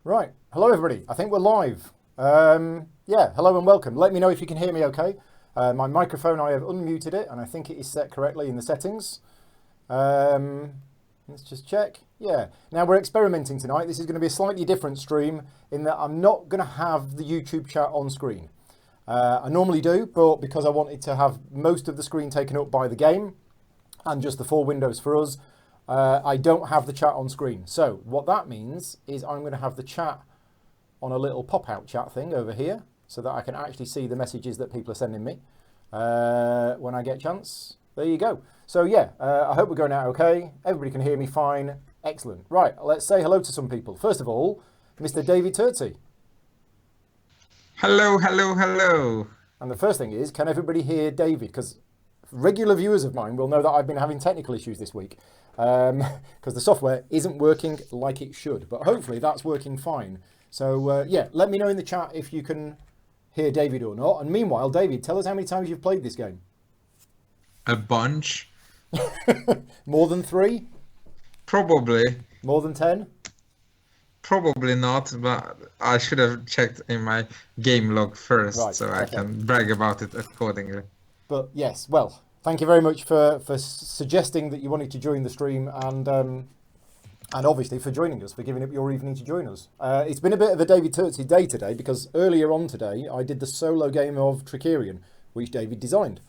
Right, hello everybody. I think we're live. Yeah, hello and welcome. Let me know if you can hear me okay. My microphone, I have unmuted it and I think it is set correctly in the settings. Let's just check. Yeah, now we're experimenting tonight. This is going to be a slightly different stream in that I'm not going to have the YouTube chat on screen. I normally do, but because I wanted to have most of the screen taken up by the game and just the four windows for us, I don't have the chat on screen. So what that means is I'm going to have the chat on a little pop-out chat thing over here so that I can actually see the messages that people are sending me when I get a chance. There you go. So yeah, I hope we're going out okay. Everybody can hear me fine. Excellent. Right, let's say hello to some people. First of all, Mr. David Turczi. Hello, hello, hello. And the first thing is, can everybody hear David? Because regular viewers of mine will know that I've been having technical issues this week because the software isn't working like it should, but hopefully that's working fine. So yeah, let me know in the chat if you can hear David or not. And meanwhile, David, tell us how many times you've played this game. A bunch. More than 3? Probably. More than 10? Probably not, but I should have checked in my game log first, Right, so I okay. can brag about it accordingly. But yes, well, thank you very much for suggesting that you wanted to join the stream and obviously for joining us, for giving up your evening to join us. It's been a bit of a David Turczi day today because earlier on today I did the solo game of Trickerion, which David designed.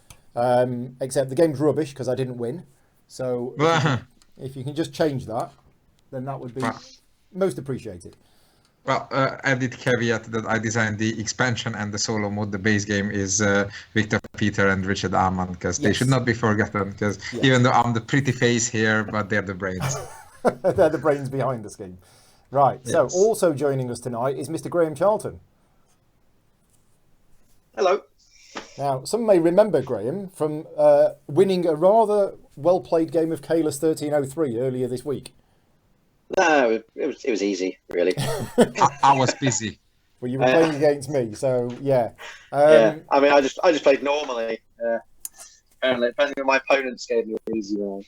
Except the game's rubbish because I didn't win. So if you can just change that, then that would be most appreciated. Well, added caveat that I designed the expansion and the solo mode. The base game is Victor Peter and Richard Amann, because they should not be forgotten, because even though I'm the pretty face here, but they're the brains. They're the brains behind the scheme. Right, so also joining us tonight is Mr. Graham Charlton. Hello. Now, some may remember Graham from winning a rather well-played game of Kalis 1303 earlier this week. No, it was easy, really. I was busy. Well, you were playing against me, so yeah. Yeah, I mean, I just played normally. Apparently, depending on my opponent's gave me an easy one.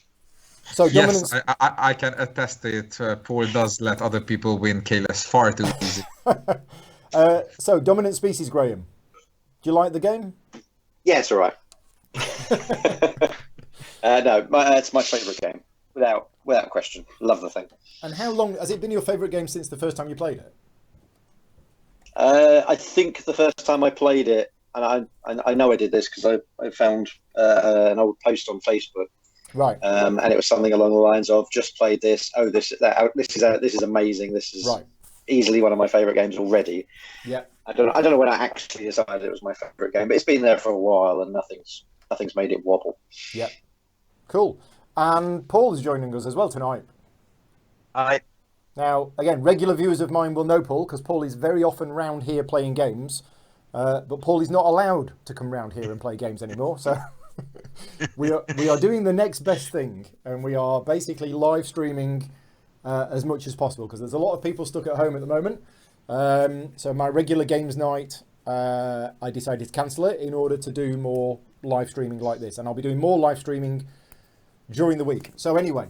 So dominance. Yes, I can attest to it. Paul does let other people win Kalis far too easy. So dominant species, Graham. Do you like the game? Yeah, it's all right. No, it's my favourite game, without question. Love the thing. And how long has it been your favourite game since the first time you played it? I think the first time I played it, and I know I did this because I found an old post on Facebook, right? And it was something along the lines of "just played this. Oh, this is amazing. This is easily one of my favourite games already." Yeah. I don't know when I actually decided it was my favourite game, but it's been there for a while, and nothing's made it wobble. Yeah. Cool. And Paul is joining us as well tonight. Hi. Now, again, regular viewers of mine will know Paul because Paul is very often round here playing games, but Paul is not allowed to come round here and play games anymore. So we are doing the next best thing, and we are basically live streaming as much as possible because there's a lot of people stuck at home at the moment. So my regular games night, I decided to cancel it in order to do more live streaming like this, and I'll be doing more live streaming during the week. So anyway,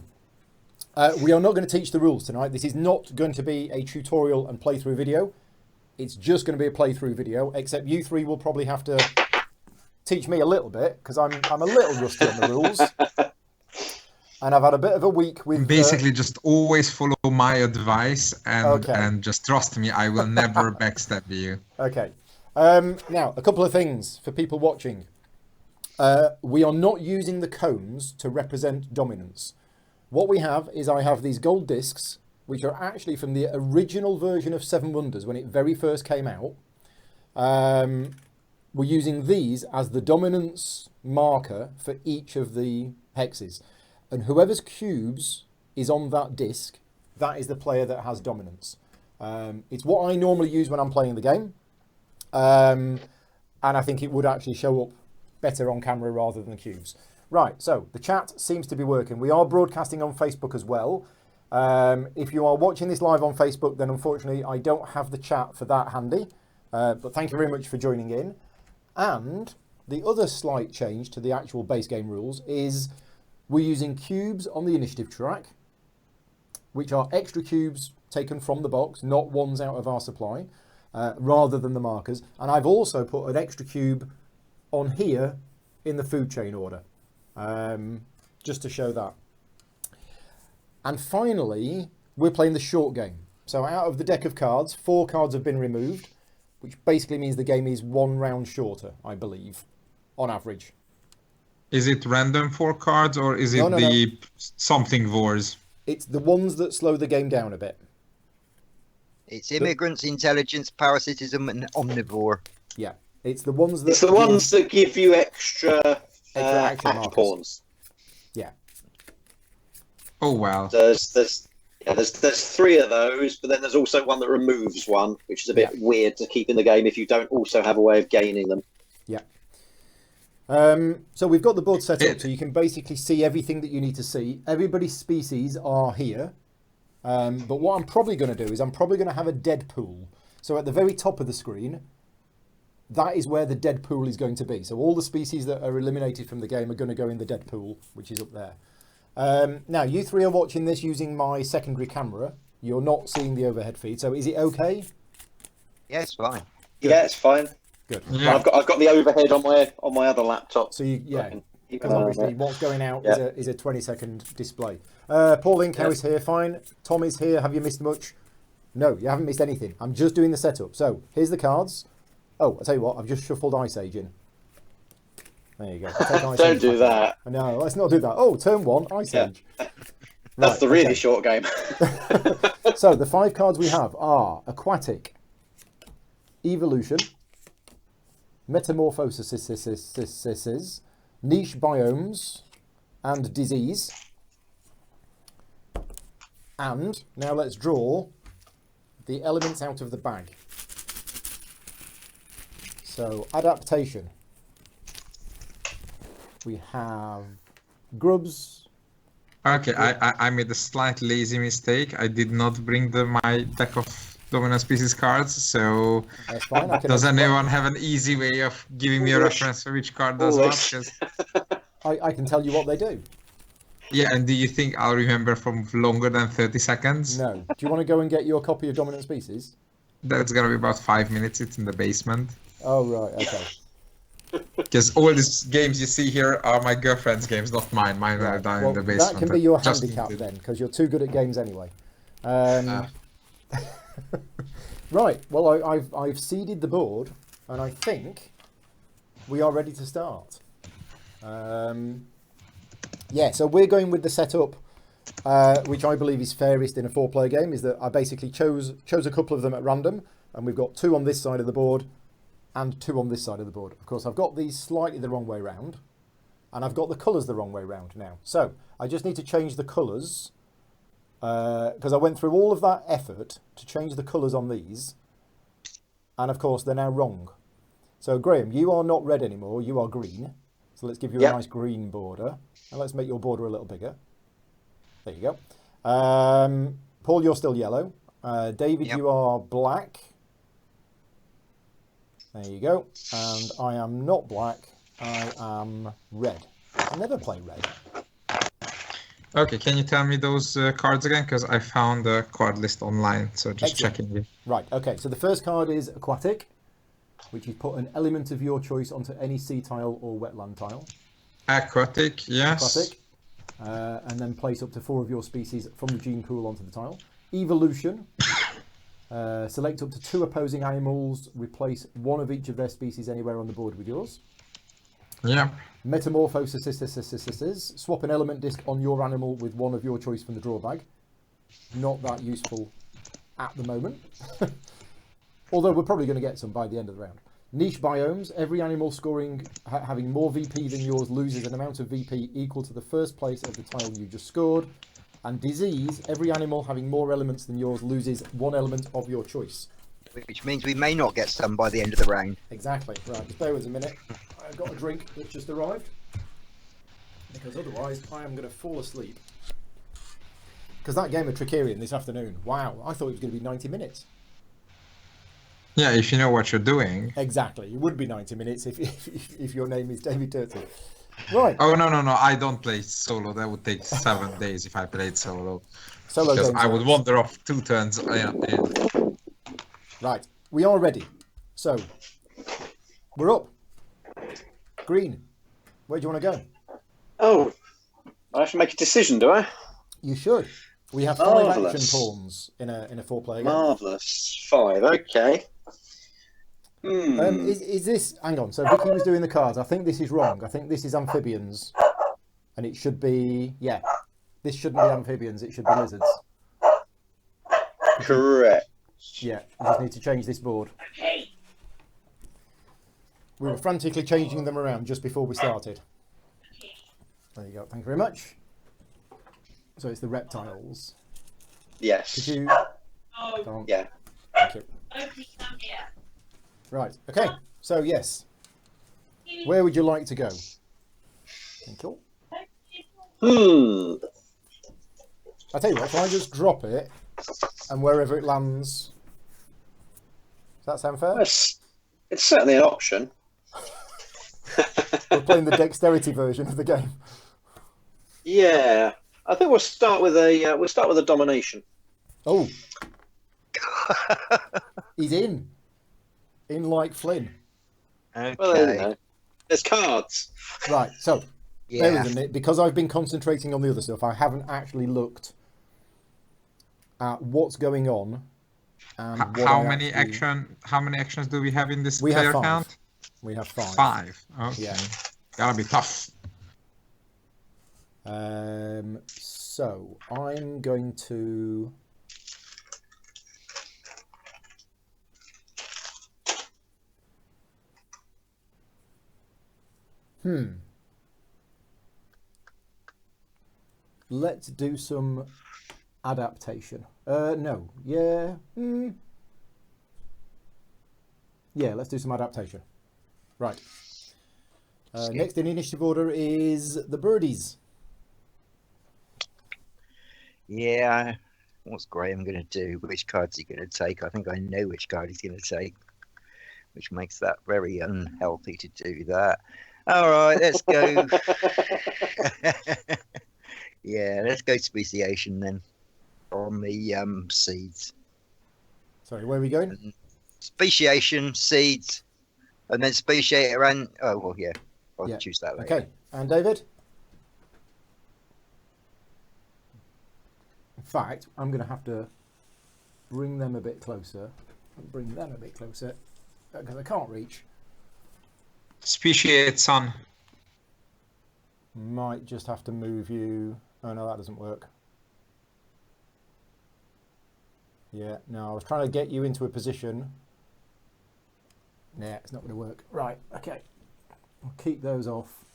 we are not going to teach the rules tonight. This is not going to be a tutorial and playthrough video. It's just going to be a playthrough video, except you three will probably have to teach me a little bit because I'm a little rusty on the rules. And I've had a bit of a week with... Basically, just always follow my advice and just trust me, I will never backstab you. Okay. Now, a couple of things for people watching. We are not using the cones to represent dominance. What we have is I have these gold discs, which are actually from the original version of Seven Wonders when it very first came out. We're using these as the dominance marker for each of the hexes. And whoever's cubes is on that disc, that is the player that has dominance. It's what I normally use when I'm playing the game. And I think it would actually show up better on camera rather than the cubes. Right, so the chat seems to be working. We are broadcasting on Facebook as well. If you are watching this live on Facebook, then unfortunately I don't have the chat for that handy. But thank you very much for joining in. And the other slight change to the actual base game rules is we're using cubes on the initiative track which are extra cubes taken from the box, not ones out of our supply, rather than the markers. And I've also put an extra cube on here in the food chain order, just to show that. And finally, we're playing the short game. So out of the deck of cards, 4 cards have been removed, which basically means the game is 1 round shorter, I believe, on average. Is it random 4 cards, or is it no. Something wars? It's the ones that slow the game down a bit. It's immigrants, intelligence, parasitism, and omnivore. Yeah, it's the ones that. It's the ones that give you extra action pawns. Yeah. Oh wow. There's 3 of those, but then there's also one that removes one, which is a bit weird to keep in the game if you don't also have a way of gaining them. Yeah. So we've got the board set up, so you can basically see everything that you need to see. Everybody's species are here. But what I'm probably going to do is I'm probably going to have a dead pool. So at the very top of the screen, that is where the dead pool is going to be. So all the species that are eliminated from the game are going to go in the dead pool, which is up there. Now, you 3 are watching this using my secondary camera. You're not seeing the overhead feed. So is it okay? Yeah, it's fine. Good. Yeah, it's fine. Good. Yeah. I've got the overhead on my other laptop. So because obviously what's going out is a 20-second display. Paul Incow is here, fine. Tom is here. Have you missed much? No, you haven't missed anything. I'm just doing the setup. So here's the cards. Oh, I'll tell you what, I've just shuffled Ice Age in. There you go. Don't do that. No, let's not do that. Oh, turn 1, Ice Age. That's the really short game. So the 5 cards we have are Aquatic, Evolution, Metamorphosis, Niche Biomes, and Disease. And now let's draw the elements out of the bag. So adaptation. We have grubs. Okay, I made a slight lazy mistake. I did not bring my deck of dominant species cards, so that's fine. does anyone have an easy way of giving me a reference for which card does what? 'Cause I can tell you what they do. Yeah, and do you think I'll remember from longer than 30 seconds? No. Do you want to go and get your copy of Dominant Species? That's gonna be about 5 minutes. It's in the basement. Oh, right, okay. Because all these games you see here are my girlfriend's games, not mine. Mine are down in the basement. That can be your handicap then, because you're too good at games anyway. Right, well, I've seeded the board, and I think we are ready to start. Yeah, so we're going with the setup, which I believe is fairest in a 4-player game, is that I basically chose a couple of them at random, and we've got 2 on this side of the board, and 2 on this side of the board. Of course, I've got these slightly the wrong way round, and I've got the colours the wrong way round now. So I just need to change the colours, because I went through all of that effort to change the colours on these, and of course they're now wrong. So Graham, you are not red anymore, you are green. So let's give you a nice green border, and let's make your border a little bigger. There you go. Paul, you're still yellow. David, you are black. There you go. And I am not black. I am red. I never play red. Okay, can you tell me those cards again? Because I found the card list online, so just checking it. Right, okay. So the first card is Aquatic, which is put an element of your choice onto any sea tile or wetland tile. Aquatic, yes. Aquatic. And then place up to 4 of your species from the gene pool onto the tile. Evolution. Select up to 2 opposing animals. Replace 1 of each of their species anywhere on the board with yours. Yeah. Metamorphosis. Swap an element disc on your animal with 1 of your choice from the draw bag. Not that useful at the moment. Although we're probably going to get some by the end of the round. Niche biomes. Every animal scoring having more VP than yours loses an amount of VP equal to the first place of the tile you just scored. And disease. Every animal having more elements than yours loses 1 element of your choice. Which means we may not get some by the end of the round. Exactly. Right, just bear with us a minute. I've got a drink that's just arrived. Because otherwise I am going to fall asleep. Because that game of Trickerion this afternoon, wow, I thought it was going to be 90 minutes. Yeah, if you know what you're doing. Exactly. It would be 90 minutes if your name is David Turczi. Right. Oh no, I don't play solo. That would take 7 days if I played solo. Solo Because games. I would wander off 2 turns in. Right. We are ready. So we're up. Green. Where do you want to go? Oh, I have to make a decision, do I? You should. We have 5 Marvellous. action pawns in a 4-player game. Marvellous. 5. Okay. Is this? Hang on. So Vicky was doing the cards. I think this is wrong. I think this is amphibians, and it should be This shouldn't be amphibians. It should be lizards. Correct. Yeah. We just need to change this board. We were frantically changing them around just before we started. There you go. Thank you very much. So it's the reptiles. Yes. Could you? Go on. Yeah. Thank you. Right. Okay. So yes. Where would you like to go? Thank you. I tell you what. If I just drop it, and wherever it lands, does that sound fair? It's certainly an option. We're playing the dexterity version of the game. Yeah. I think we'll start with a domination. Oh. He's in like Flynn. Okay. Well, there you go. There's cards. Right, so Yeah. bear with me, because I've been concentrating on the other stuff, I haven't actually looked at what's going on and what How many actions do we have in this We have player 5. count? We have 5. 5. Okay. Yeah. Gotta be tough. So I'm going to let's do some adaptation. No. Yeah. Yeah, let's do some adaptation. Right. Next in initiative order is the birdies. Yeah. What's Graham going to do? Which card's he going to take? I think I know which card he's going to take, which makes that very unhealthy to do that. All right, let's go. Yeah, let's go speciation then on the seeds. Sorry, where are we going? Speciation, seeds, and then speciate around. Oh, well, yeah. I'll choose that later. Okay, and David? In fact, I'm going to have to bring them a bit closer. Bring them a bit closer because I can't reach. Speciate, son. Might just have to move you. Oh no, that doesn't work. Yeah, no, I was trying to get you into a position. Nah, it's not going to work. Right, okay. I'll keep those off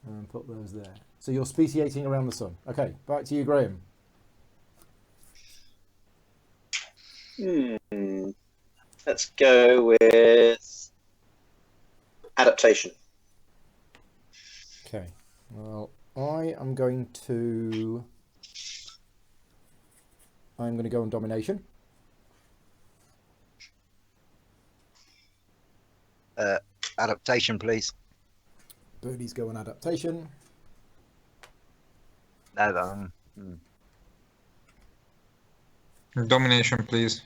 and put those there. So you're speciating around the sun. Okay, back to you, Graham. Let's go with adaptation. Okay, well, I'm going to go on domination. Adaptation, please. Birdies go on adaptation. No, Domination, please.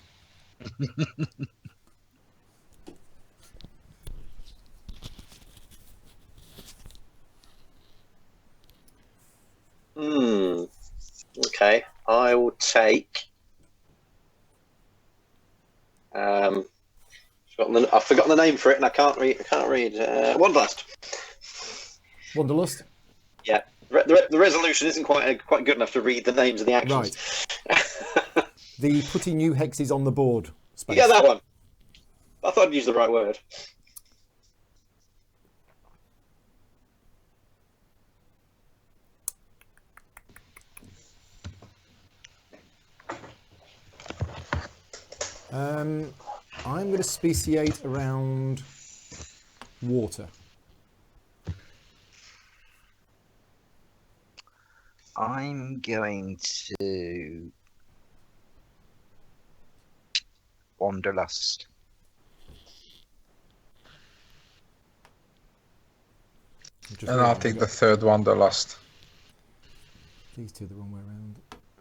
Okay, I will take. I've forgotten the name for it, and I can't read. Wanderlust. Wanderlust. Yeah, the resolution isn't quite good enough to read the names of the actions. Right. The putting new hexes on the board space. Yeah, that one. I thought I'd use the right word. I'm going to speciate around water. I'm going to Wanderlust. And I think the third one, the last. These two the wrong way around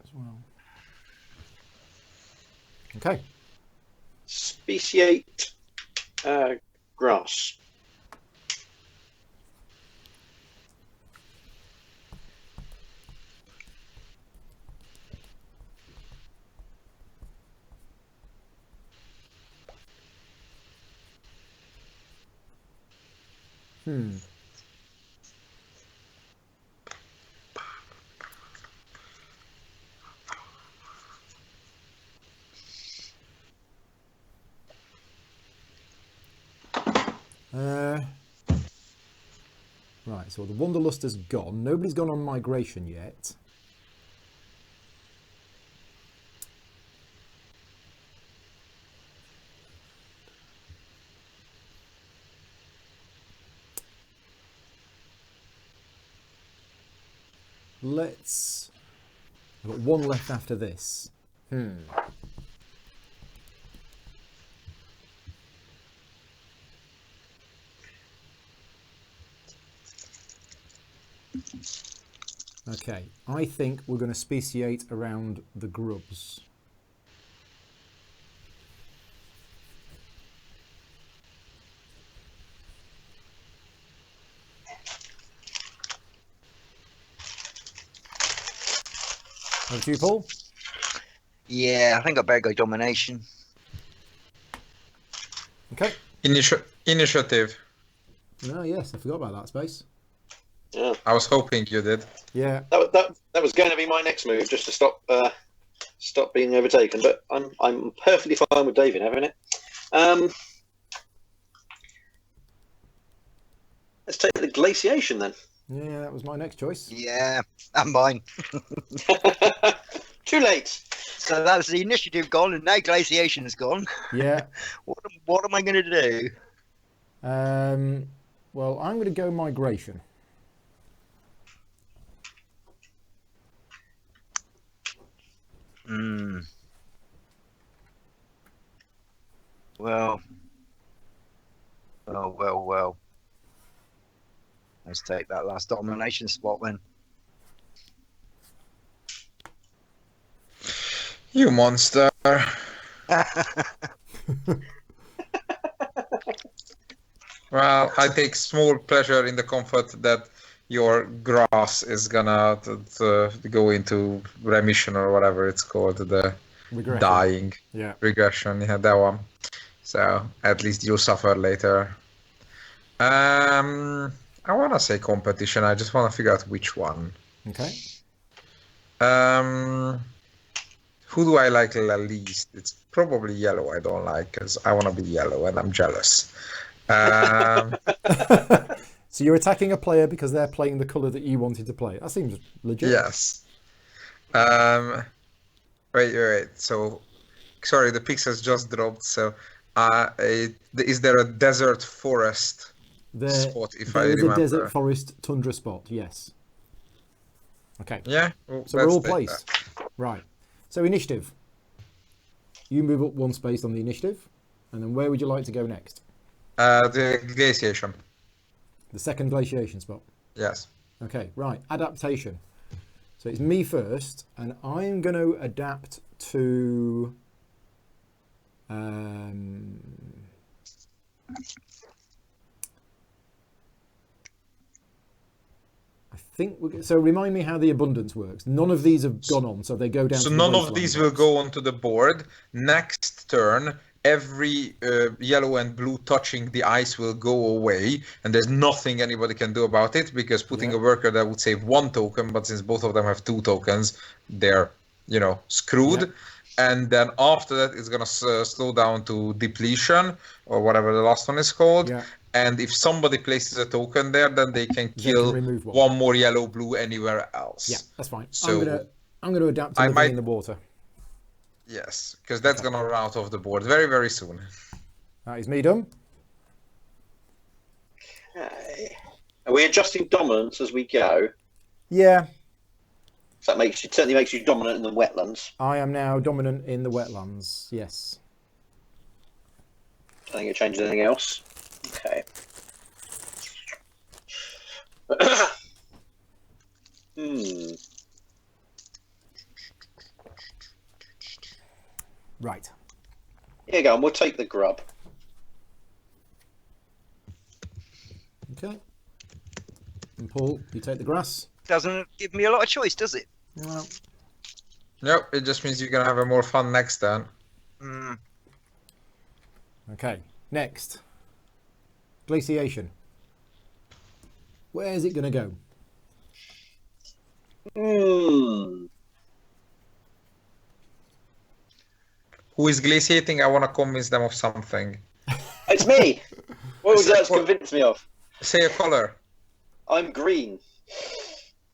as well. Okay. Speciate grass. Right, so the Wanderlust has gone. Nobody's gone on migration yet. I've got one left after this. Okay, I think we're going to speciate around the grubs. Over to you, Paul. Yeah, I think I better go domination. Okay. Initiative. Oh, yes, I forgot about that space. Yeah, I was hoping you did. Yeah. that was going to be my next move, just to stop being overtaken. But I'm perfectly fine with David having it. Let's take the glaciation then. Yeah, that was my next choice. Yeah, and mine. Too late. So that's the initiative gone, and now glaciation is gone. Yeah. What am I going to do? Well, I'm going to go migration. Well. Let's take that last domination spot then. You monster. Well, I take small pleasure in the comfort that your grass is gonna go into remission or whatever it's called, the Regression. dying. Yeah. Regression, yeah, that one. So at least you'll suffer later. I want to say competition. I just want to figure out which one. Okay. Who do I like the least? It's probably yellow I don't like, because I want to be yellow and I'm jealous. So you're attacking a player because they're playing the colour that you wanted to play. That seems legit. Yes. Wait. So, sorry, the pixels just dropped. So, is there a desert forest spot, if I there is remember? a desert forest tundra spot, yes. Okay. Yeah. Well, so we're all placed. Right. So initiative. You move up one space on the initiative, and then where would you like to go next? The glaciation. The second glaciation spot. Yes. Okay, right. Adaptation. So it's me first, and I'm going to adapt to... I think so. Remind me how the abundance works. None of these have gone on, so they go down. So to none of these will go onto the board. Next turn, every yellow and blue touching the ice will go away, and there's nothing anybody can do about it, because putting a worker that would save 1 token, but since both of them have 2 tokens, they're screwed. Yeah. And then after that, it's gonna slow down to depletion, or whatever the last one is called. Yeah. And if somebody places a token there, then they can kill remove one more yellow blue anywhere else. Yeah, that's fine. So I'm gonna adapt to living in the water. Yes, because that's gonna run out of the board very, very soon. That is me done. Okay. Are we adjusting dominance as we go? Yeah. So that certainly makes you dominant in the wetlands. I am now dominant in the wetlands. Yes. I think it changes anything else. Okay. Right. Here you go. And we'll take the grub. Okay. And Paul, you take the grass. Doesn't give me a lot of choice, does it? Well, Nope, it just means you're gonna have a more fun next turn. okay. Next. Glaciation. Where's it going to go? Who is glaciating? I want to convince them of something. It's me. What would you like to convince me of? Say a color. I'm green.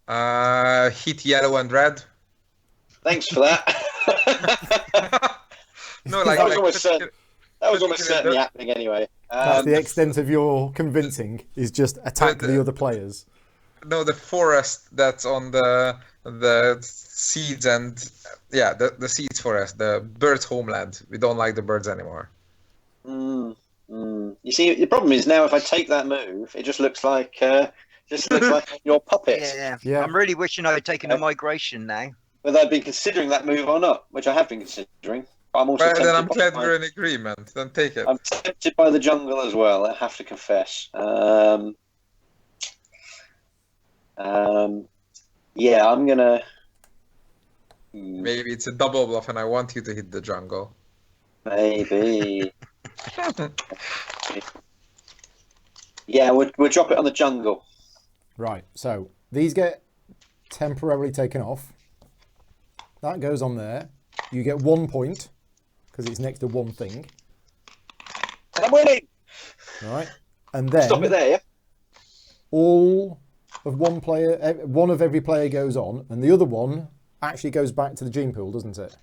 Hit yellow and red. Thanks for that. No, like that was almost certainly happening anyway. That's the extent of your convincing, is just attack the other players. No, the forest that's on the seeds and the seeds forest, the birds' homeland. We don't like the birds anymore. You see, the problem is now if I take that move, it just looks like your puppet. Yeah. I'm really wishing I had taken a migration now. Whether I'd been considering that move or not, which I have been considering. I'm also then I'm glad we're in agreement. Then take it. I'm tempted by the jungle as well, I have to confess. Yeah, I'm gonna. Maybe it's a double bluff, and I want you to hit the jungle. Maybe. Yeah, we'll drop it on the jungle. Right. So these get temporarily taken off. That goes on there. You get 1 point because it's next to one thing. I'm winning. All right. And then Stop it there. Yeah? All of one player, one of every player goes on, and the other one actually goes back to the gene pool, doesn't it?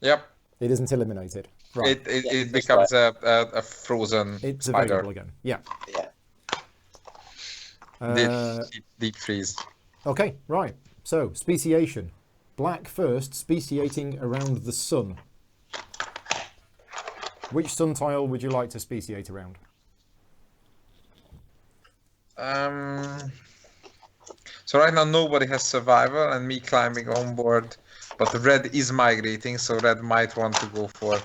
Yep. It isn't eliminated. Right. It becomes a frozen It's spider. available again. Yeah. Deep freeze. Okay, right. So, speciation. Black first, speciating around the sun. Which sun tile would you like to speciate around? So right now nobody has survival and me climbing on board, but the red is migrating, so red might want to go for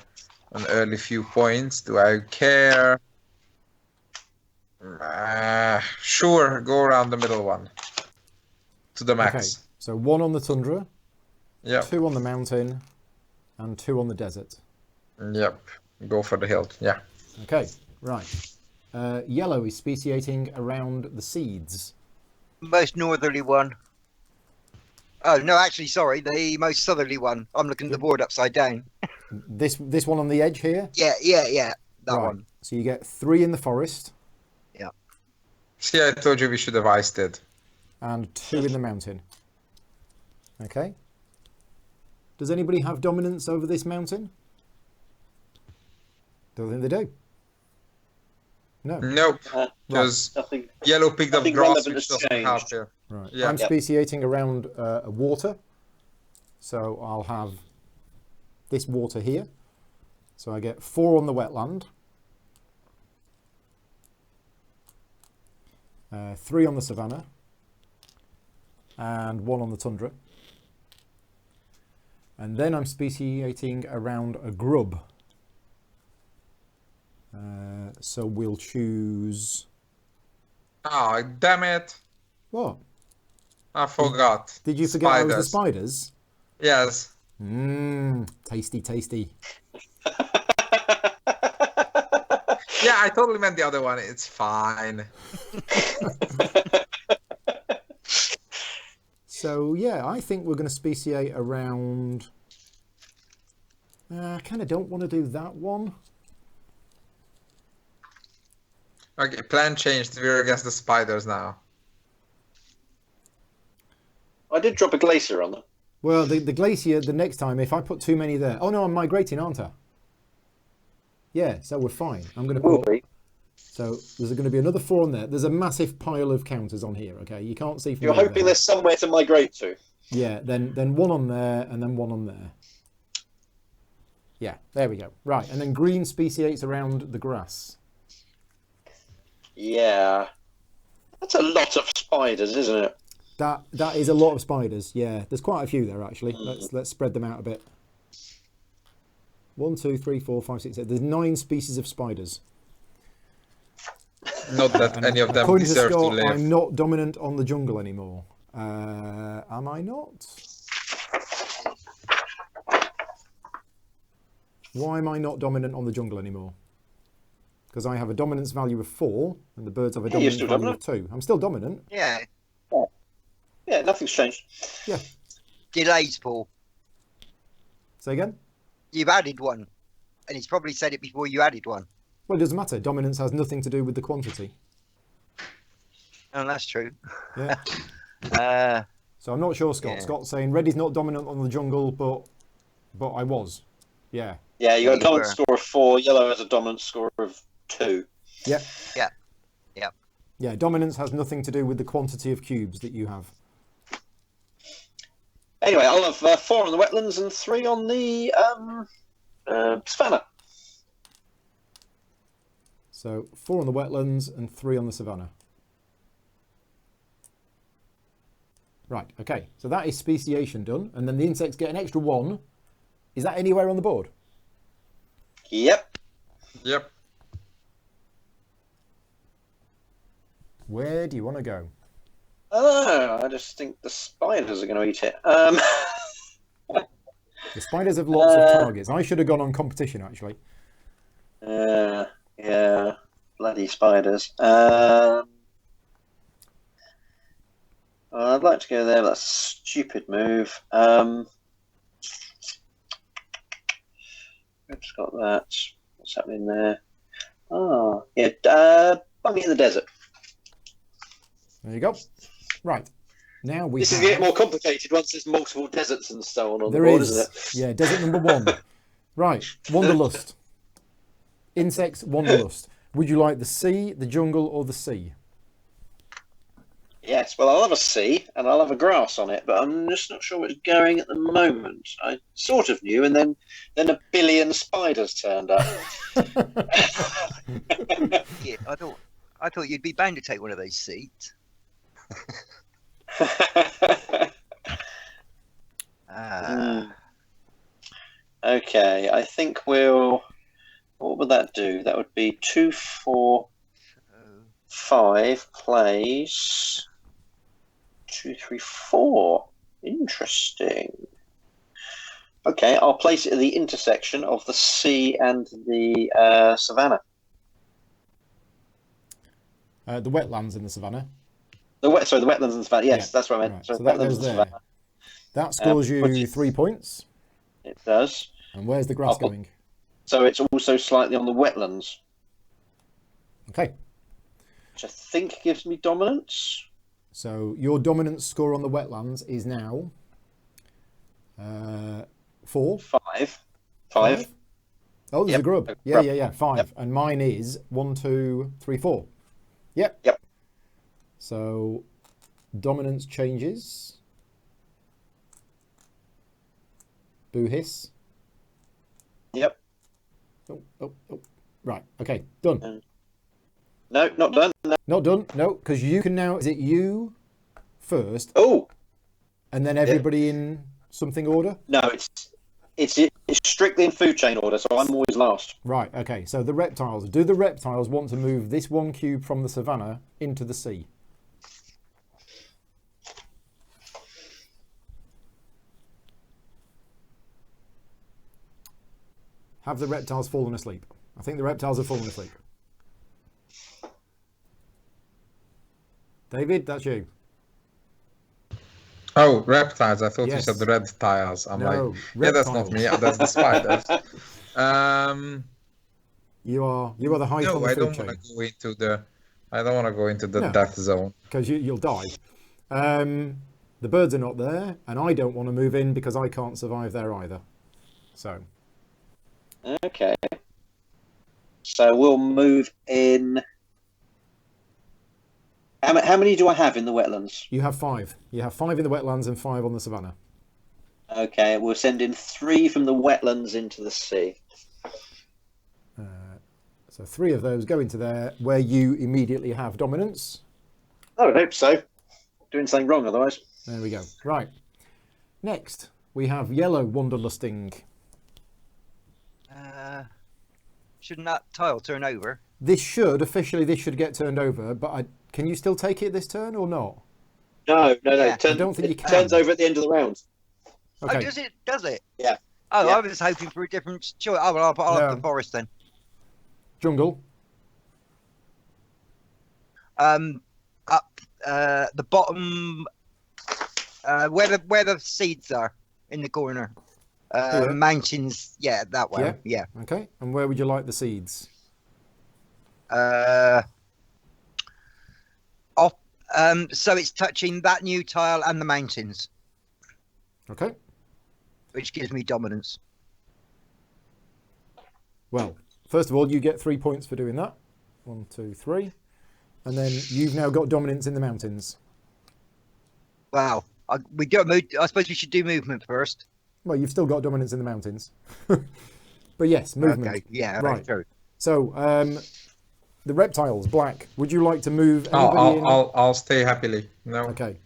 an early few points. Do I care? Sure, go around the middle one to the max. Okay, so 1 on the tundra, Yep. 2 on the mountain, and 2 on the desert. Yep. Go for the hill. Yeah. Okay, right. Yellow is speciating around the seeds. Most northerly one. Oh, no, actually, sorry, the most southerly one. I'm looking at the board upside down. This one on the edge here? Yeah. That Right. one. So you get 3 in the forest Yeah. See, I told you we should have iced it. and 2 in the mountain. Okay. Does anybody have dominance over this mountain? Don't think they do. No. Nope. Because Nothing. yellow picked up Nothing grass, relevant which has doesn't have changed. here. Right. Yeah. I'm speciating around water. So I'll have this water here. So I get 4 on the wetland. 3 on the savanna. And 1 on the tundra. And then I'm speciating around a grub. So we'll choose... Oh, damn it. What? I forgot. Did you forget I was the Spiders. spiders? Yes. Tasty, tasty. Yeah, I totally meant the other one. It's fine. So, yeah, I think we're going to speciate around... I kind of don't want to do that one. Okay, plan changed. We're against the spiders now. I did drop a glacier on them. Well, the glacier, the next time, if I put too many there... Oh, no, I'm migrating, aren't I? Yeah, so we're fine. I'm going to Will put... be. So there's going to be another 4 on there. There's a massive pile of counters on here, okay? You can't see from You're over hoping there. there's somewhere to migrate to. Yeah, then 1 on there, and then 1 on there. Yeah, there we go. Right, and then green speciates around the grass. Yeah. That's a lot of spiders, isn't it? That is a lot of spiders. Yeah, there's quite a few there actually. Let's spread them out a bit. 1, 2, 3, 4, 5, 6, 7. There's 9 species of spiders. Not that any of them According to deserve to Scott, live. I'm not dominant on the jungle anymore. Am I not? Why am I not dominant on the jungle anymore? Because I have a dominance value of 4, and the birds have a dominance value of 2. I'm still dominant. Yeah. Yeah, nothing's changed. Yeah. Delays, Paul. Say again? You've added one. And he's probably said it before you added one. Well, it doesn't matter. Dominance has nothing to do with the quantity. Oh, that's true. Yeah. So I'm not sure, Scott. Yeah. Scott's saying Reddy's not dominant on the jungle, but I was. Yeah. Yeah, you got a You dominant were. score of 4. Yellow has a dominant score of 2. Yeah. Yeah. Yeah. Dominance has nothing to do with the quantity of cubes that you have. Anyway, I'll have 4 on the wetlands and 3 on the savannah. So 4 on the wetlands and 3 on the savannah. Right, okay. So that is speciation done. And then the insects get an extra 1. Is that anywhere on the board? Yep. Yep. Where do you want to go? I don't know. I just think the spiders are going to eat it. The spiders have lots of targets. I should have gone on competition, actually. Yeah. Bloody spiders. I'd like to go there, but that's a stupid move. I've just got that. What's happening there? Oh, yeah. Bungee in the desert. There you go. Right. Now we This is have... getting more complicated once there's multiple deserts and so on There the board, is. isn't it? Yeah, desert number 1. Right. Wanderlust. Insects, Wanderlust. Would you like the sea, the jungle, or the sea? Yes, well, I'll have a sea and I'll have a grass on it, but I'm just not sure what's going at the moment. I sort of knew, and then a billion spiders turned up. Yeah, I thought you'd be bound to take one of those seats. Okay, I think we'll. What would that do? That would be 2, 4, 5 plays 2, 3, 4. Interesting. Okay, I'll place it at the intersection of the sea and the savannah. The wetlands in the savannah. The wetlands and savannah. Yes, Yeah, that's what I meant. right. So So that wetlands goes and there. savannah. That scores you which- 3 points. It does. And where's the grass I'll put- going? So it's also slightly on the wetlands, Okay. which I think gives me dominance. So your dominance score on the wetlands is now 4. 5. 5. Oh, there's Yep. a grub. Yeah. 5. Yep. And mine is 1, 2, 3, 4. Yep. Yep. So dominance changes. Boo hiss. Yep. Oh. Right. Okay. Done. No, not done. No. Not done. No, because you can now. Is it you first, Oh and then everybody in something order? no, it's strictly in food chain order, so I'm always last. Right. Okay. So the reptiles. Do the reptiles want to move this 1 cube from the savannah into the sea? Have the reptiles fallen asleep? I think the reptiles have fallen asleep. David, that's you. Oh, reptiles. I thought Yes. you said the red tiles. I'm No, like, yeah, that's not me. That's the spiders. You are the highest on No, the I food don't chain want to go into the. I don't want to go into the No. death zone. because you'll die. The birds are not there, and I don't want to move in because I can't survive there either. So Okay. So we'll move in. How many do I have in the wetlands? you have 5. You have 5 in the wetlands and 5 on the savannah. Okay, we'll send in 3 from the wetlands into the sea. So 3 of those go into there, where you immediately have dominance. I would hope so. Doing something wrong otherwise. There we go. Right. Next, we have yellow wanderlusting. Shouldn't that tile turn over? This should get turned over, but can you still take it this turn or not? No. Yeah. I don't think you can. Turns over at the end of the round. Okay. Oh, does it? Yeah. Oh, Yeah. I was hoping for a different choice. Oh, well, I'll have the forest then. Jungle. Up the bottom, where the seeds are in the corner. Here. Mountains, yeah, that way. Yeah. Okay. And where would you like the seeds? Off. So it's touching that new tile and the mountains, Okay. which gives me dominance. Well, first of all, you get 3 points for doing that. 1, 2, 3. And then you've now got dominance in the mountains. Wow. I suppose we should do movement first. Well, you've still got dominance in the mountains. But yes, movement. Okay. Yeah. Right. True. So, the reptiles, black. Would you like to move anybody in? I'll stay happily. No. Okay.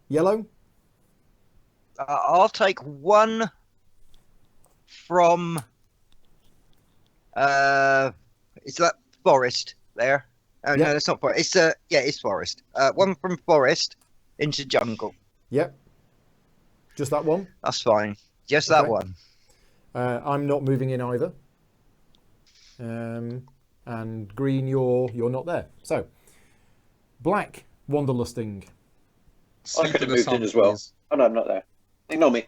Yellow? I'll take one from. Is that forest there? Oh Yeah. no, that's not forest. It's it's forest. One from forest into jungle. Yep. Just that one? That's fine. Just that Okay. one. I'm not moving in either. And green, you're not there. So, black, wanderlusting. I could have moved in as well. Please. Oh no, I'm not there. Ignore me.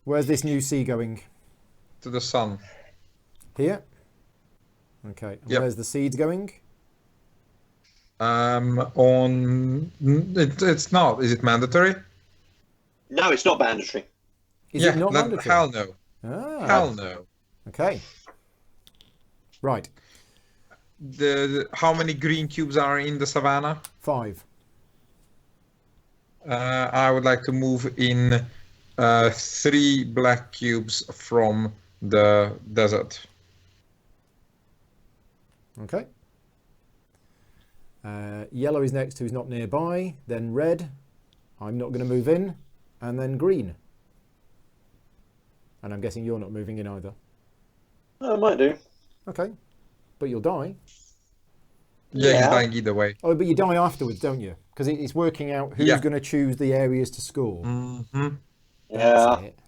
Where's this new sea going? To the sun. Here? Okay. And Yep. where's the seeds going? It's not. Is it mandatory? No, it's not mandatory. Is yeah, it not then mandatory? hell no. Ah, Hell no. okay. Right. How many green cubes are in the savannah? 5. I would like to move in 3 black cubes from the desert. Okay. Yellow is next, who's not nearby. Then red. I'm not going to move in. And then green. And I'm guessing you're not moving in either. I might do. Okay. But you'll die. Yeah, he's Yeah. dying either way. Oh, but you die afterwards, don't you? Because it's working out who's Yeah. going to choose the areas to score. Mm-hmm. Yeah, That's it.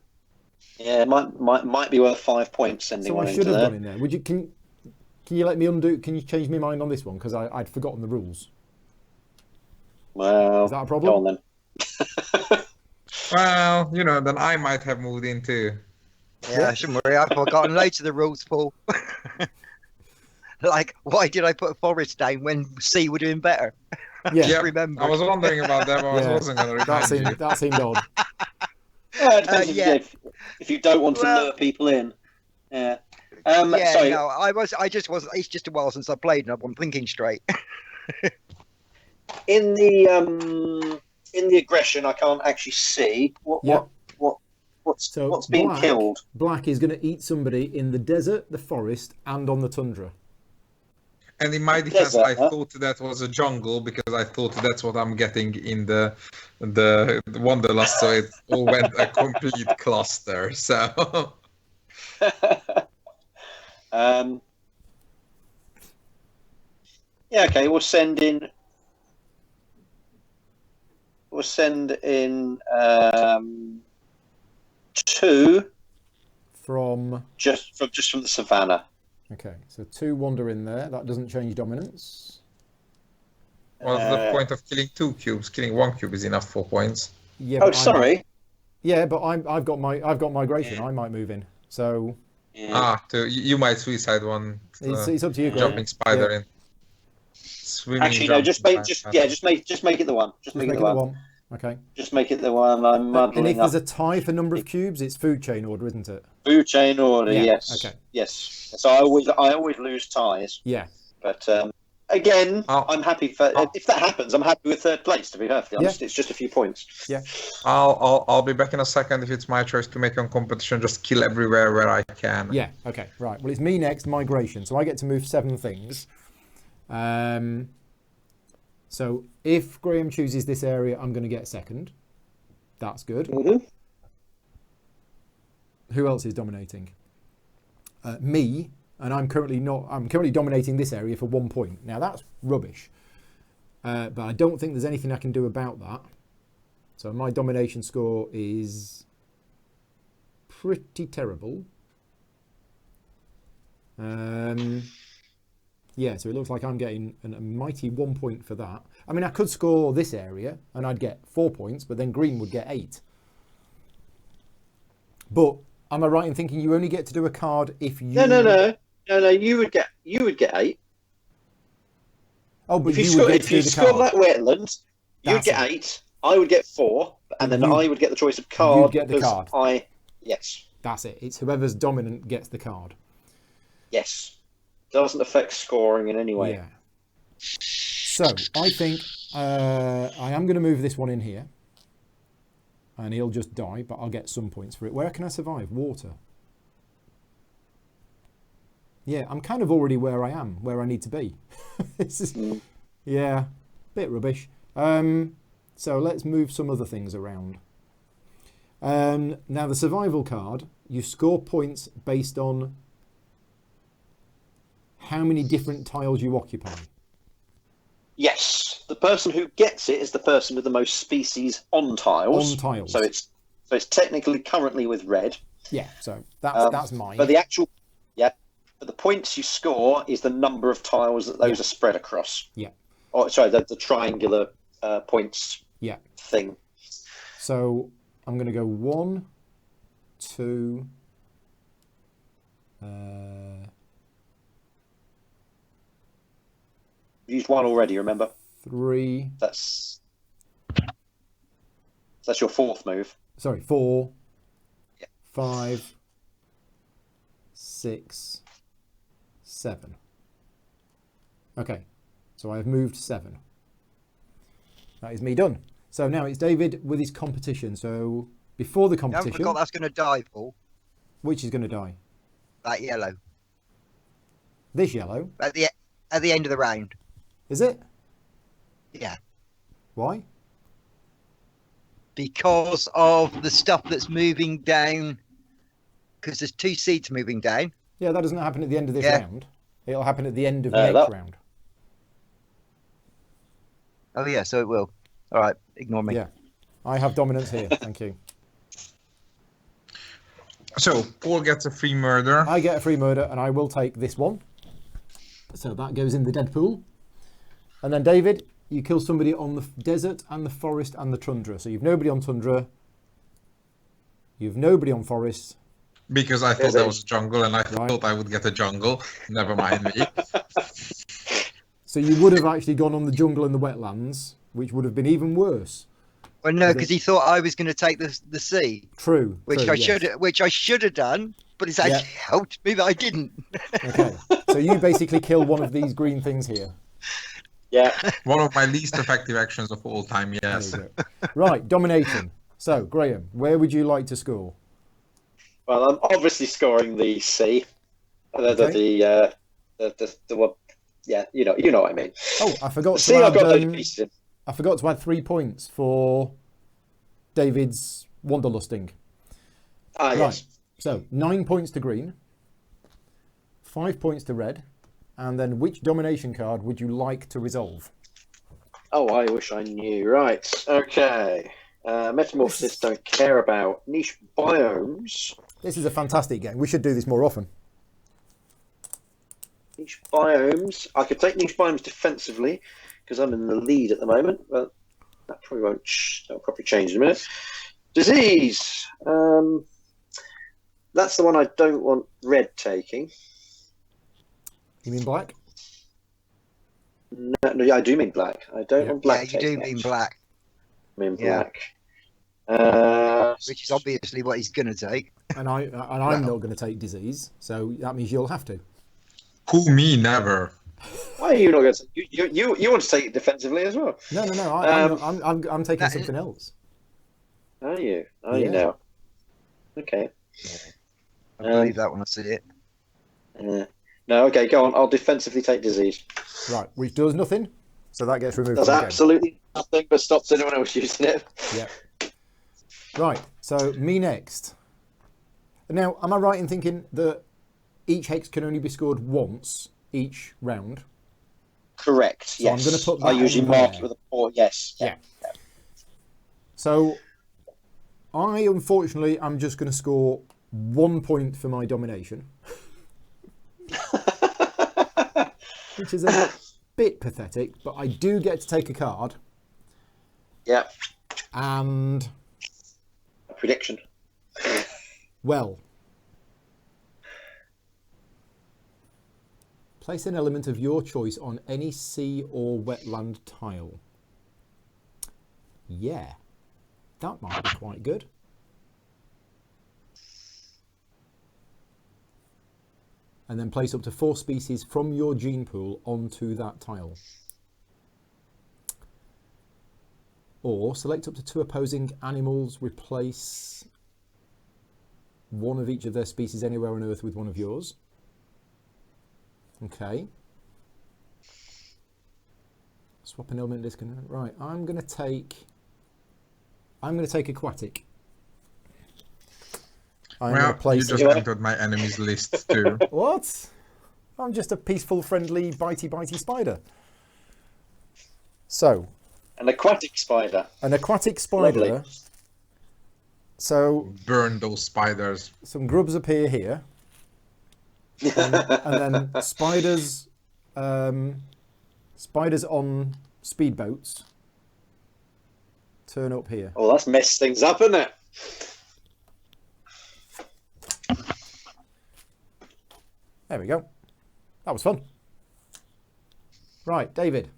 yeah. It might be worth 5 points sending So one I into should have there. gone in there. Would you? Can you let me undo? Can you change my mind on this one? Because I'd forgotten the rules. Well, Is that a go problem? on then. Well, then I might have moved in too. Yeah, shouldn't worry. I've forgotten loads of the rules, Paul. Like, why did I put a forest down when C would have been better? Yeah. Yeah, Remember. I was wondering about that, but Yeah. I wasn't going to That remind you. seemed odd. Yeah, it depends yeah. if you don't want to Well- lure people in. Yeah. Yeah, Sorry. no, I just was. It's just a while since I played, and I'm thinking straight. In the aggression, I can't actually see Yeah. what's So being black- killed. Black is going to eat somebody in the desert, the forest, and on the tundra. And in my defense, Desert, I huh? thought that was a jungle because I thought that's what I'm getting in the Wanderlust, so it all went a complete cluster. So Yeah. Okay. We'll send in. Two From just from the savannah. okay, so 2 wander in there. That doesn't change dominance. what's the point of killing 2 cubes? Killing 1 cube is enough for points. Yeah. Oh, but sorry. Yeah, but I've got migration. I might move in. So Yeah. You might suicide one. it's up to you, Greg. Jumping spider in. Swimming. Actually, no. jump Just make spider. just make it the one. Just Just make make it it the the one. one. Okay. Just make it the one. I'm And if muddling up. there's a tie for number of cubes, it's food chain order, isn't it? Food chain order. Yeah, Yes. okay. Yes. So I always lose ties. Yeah. But again, Oh. I'm happy for if that happens. I'm happy with 3rd place. To be perfectly honest, it's just a few points. Yeah. I'll be back in a second if it's my choice to make on competition. Just kill everywhere where I can. Yeah. Okay. Right. Well, it's me next. Migration. So I get to move 7 things. So if Graham chooses this area, I'm going to get second. That's good. Mm-hmm. Who else is dominating? Me, and I'm currently dominating this area for 1 point. Now that's rubbish, but I don't think there's anything I can do about that. So my domination score is pretty terrible. Yeah, so it looks like I'm getting a mighty 1 point for that. I mean, I could score this area and I'd get 4 points, but then green would get 8. But am I right in thinking you only get to do a card if you? No. You would get 8. Oh, but If you you score, would get if to do you the score card. that wetland, you'd That's get it. 8. I would get 4, and then You- I would get the choice of card. You'd get the because card. Yes. That's it. It's whoever's dominant gets the card. Yes. Doesn't affect scoring in any way. Yeah. So I think I am going to move this one in here, and he'll just die, but I'll get some points for it. Where can I survive? Water. Yeah, I'm kind of already where I am, where I need to be. This is, yeah, bit rubbish. So let's move some other things around. Now the survival card, you score points based on how many different tiles you occupy. Yes. The person who gets it is the person with the most species on tiles. On tiles. So it's technically currently with red. Yeah, so that's mine. But but the points you score is the number of tiles that those are spread across. Yeah. Oh, sorry, the triangular points thing. So I'm going to go 1, 2, You used 1 already, remember? 3. That's your 4th move. Sorry, 4, Yeah. 5, 6, 7. Okay, so I've moved 7. That is me done. So now it's David with his competition. So before the You haven't competition, forgot that's going to die, Paul. which is going to die? That yellow. This yellow. At the end of the round. Is it? Yeah. Why? Because of the stuff that's moving down. Because there's 2 seeds moving down. Yeah, that doesn't happen at the end of this Yeah. round. It'll happen at the end of that- next round. Oh, yeah, so it will. All right, ignore me. Yeah. I have dominance here. Thank you. So Paul gets a free murder. I get a free murder and I will take this one. So that goes in the dead pool. And then David, you kill somebody on the desert and the forest and the tundra. So you've nobody on tundra. You've nobody on forest. Because I thought that was a jungle and I thought I would get a jungle. Never mind me. So you would have actually gone on the jungle and the wetlands, which would have been even worse. Well, no, because he thought I was going to take the sea. True. Which true, I yes. should have done, but it's actually helped me that I didn't. Okay. So you basically kill one of these green things here. Yeah. One of my least effective actions of all time, yes. There you go. Right, domination. So, Graham, where would you like to score? Well, I'm obviously scoring the C. Okay. The one. Yeah, you know what I mean. Oh, I forgot The C, to I've got add, those pieces in. I forgot to add 3 points for David's wanderlusting. Ah, Right. yes. So 9 points to green, 5 points to red, and then which domination card would you like to resolve? Oh, I wish I knew. Right. Okay. Metamorphosis don't care about niche biomes. This is a fantastic game. We should do this more often. Niche biomes. I could take niche biomes defensively because I'm in the lead at the moment, but that probably won't. That'll probably change in a minute. Disease. That's the one I don't want red taking. You mean black? No, yeah, I do mean black. I don't want black. Yeah, you do taking mean it. black, I mean Yeah. black. which is obviously what he's going to take. And I'm not going to take disease, so that means you'll have to. Who, me, never. Why are you not going to? You want to take it defensively as well? No. I'm taking something else. Are you? Are you Yeah. now? Okay. I believe that when I see it. No, okay, go on. I'll defensively take disease. Right, which does nothing. So that gets removed Does from the game. absolutely nothing but stops anyone else using it. Yeah. Right, so me next. Now, am I right in thinking that each hex can only be scored once each round? Correct, So yes. I'm going to put that I usually on mark there. it with a 4, yes. Yeah. So, I unfortunately am just going to score 1 point for my domination. Which is a bit pathetic, but I do get to take a card. Yeah. And, Prediction. well, place an element of your choice on any sea or wetland tile. Yeah, that might be quite good. And then place up to 4 species from your gene pool onto that tile. Or select up to 2 opposing animals, replace one of each of their species anywhere on Earth with one of yours. Okay. Swap an element disconnect. Right, I'm going to take aquatic. I'm going to place. You just entered my enemies list too. What? I'm just a peaceful, friendly, bitey spider. So. An aquatic spider. An aquatic spider. Lovely. So. Burn those spiders. Some grubs appear here. And then spiders. Spiders on speedboats turn up here. Oh, that's messed things up, isn't it? There we go. That was fun. Right, David.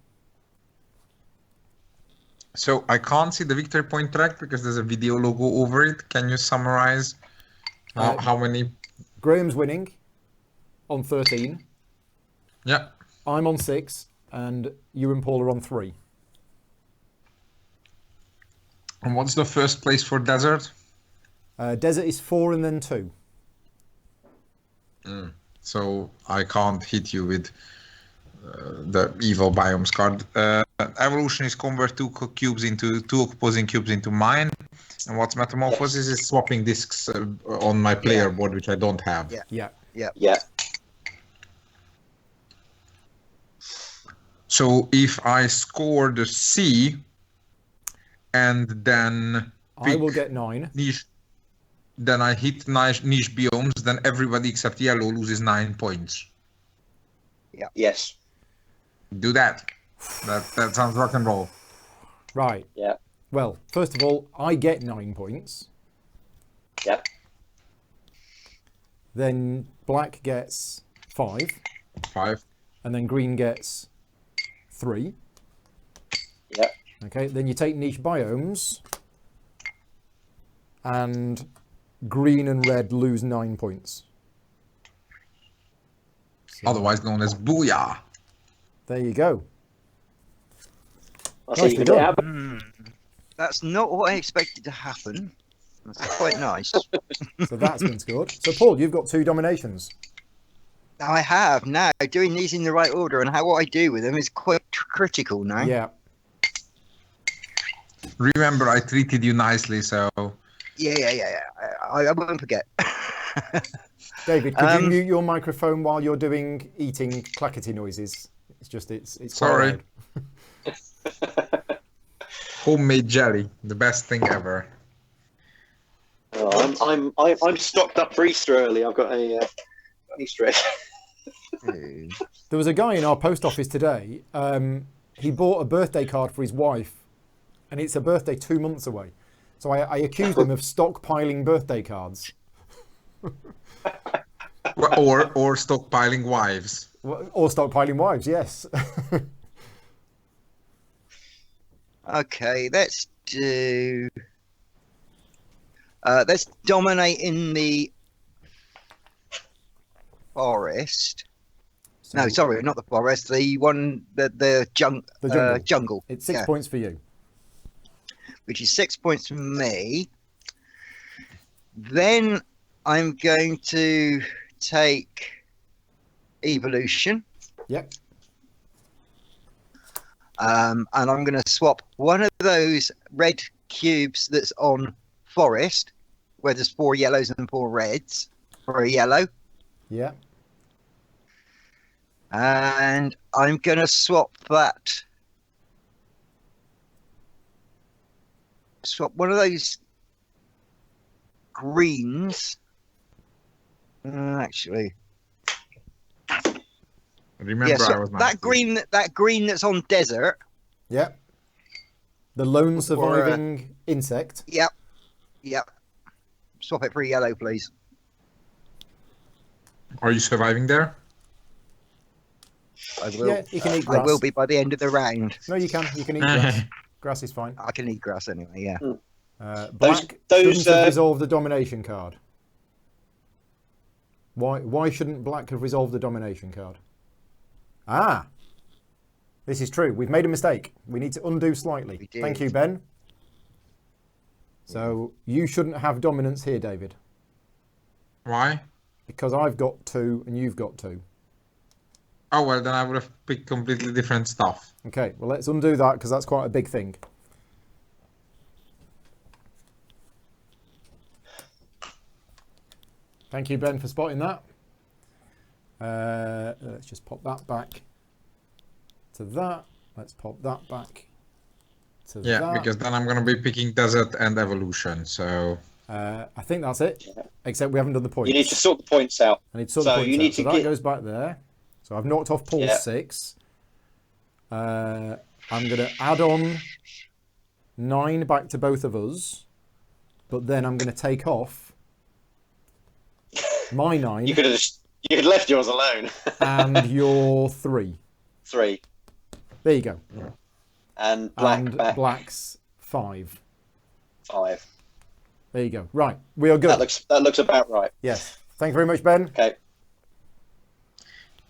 So I can't see the victory point track because there's a video logo over it. Can you summarize how many? Graham's winning on 13. Yeah. I'm on 6, and you and Paul are on 3. And what's the first place for desert? Desert is 4 and then 2. So I can't hit you with the evil biomes card. Evolution is convert 2 opposing cubes into mine. And what's metamorphosis is swapping discs on my player board, which I don't have. Yeah. So if I score the C and then I will get 9. Niche, then I hit niche biomes, then everybody except yellow loses 9 points. Yeah. Yes. Do that. That sounds rock and roll. Right. Yeah. Well, first of all, I get 9 points. Yep. Then black gets 5. 5. And then green gets 3. Yep. Okay, then you take niche biomes. And green and red lose 9 points. So, Otherwise known as Booyah. there you go. I'll see you can do it happen. That's not what I expected to happen. That's quite nice. So that's been scored. So Paul, you've got 2 dominations. Now I have. Now, doing these in the right order and what I do with them is quite critical now. Yeah. Remember, I treated you nicely, so... Yeah. I won't forget. David, could you mute your microphone while you're doing eating clackety noises? It's quite Sorry. loud. Homemade jelly, the best thing ever. Oh, I'm stocked up for Easter early. I've got a Easter egg. There was a guy in our post office today. He bought a birthday card for his wife, and it's a birthday 2 months away. So I accused him of stockpiling birthday cards. Or stockpiling wives. Or stockpiling wives, yes. Okay, let's do... let's dominate in the forest. No, sorry, not the forest. The one, the jungle. It's 6 points for you. Which is 6 points for me. Then I'm going to take evolution. Yep. And I'm going to swap one of those red cubes that's on forest, where there's 4 yellows and 4 reds, for a yellow. Yeah. And I'm going to swap one of those greens. Actually, Remember, I was that green that's on desert. Yeah. The lone surviving insect. Yep. Swap it for a yellow, please. Are you surviving there? I will. Yeah, you can eat grass. I will be by the end of the round. No, you can. You can eat grass. Grass is fine. I can eat grass anyway. Yeah. Black shouldn't have resolved the domination card. Why shouldn't black have resolved the domination card? Ah, this is true. We've made a mistake. We need to undo slightly. Thank you, Ben. So you shouldn't have dominance here, David. Why? Because I've got 2 and you've got 2. Oh, well, then I would have picked completely different stuff. Okay, well, let's undo that because that's quite a big thing. Thank you, Ben, for spotting that. Let's just pop that back to that. Let's pop that back to that. Yeah, because then I'm going to be picking desert and evolution, so... I think that's it, except we haven't done the points. You need to sort the points out. I need to sort the points out. So that goes back there. So I've knocked off Paul's 6. I'm going to add on 9 back to both of us, but then I'm going to take off my 9. You could have left yours alone. And your 3. 3. There you go. And black's 5. 5. There you go. Right, we are good. That looks about right. Yes. Thank you very much, Ben. Okay.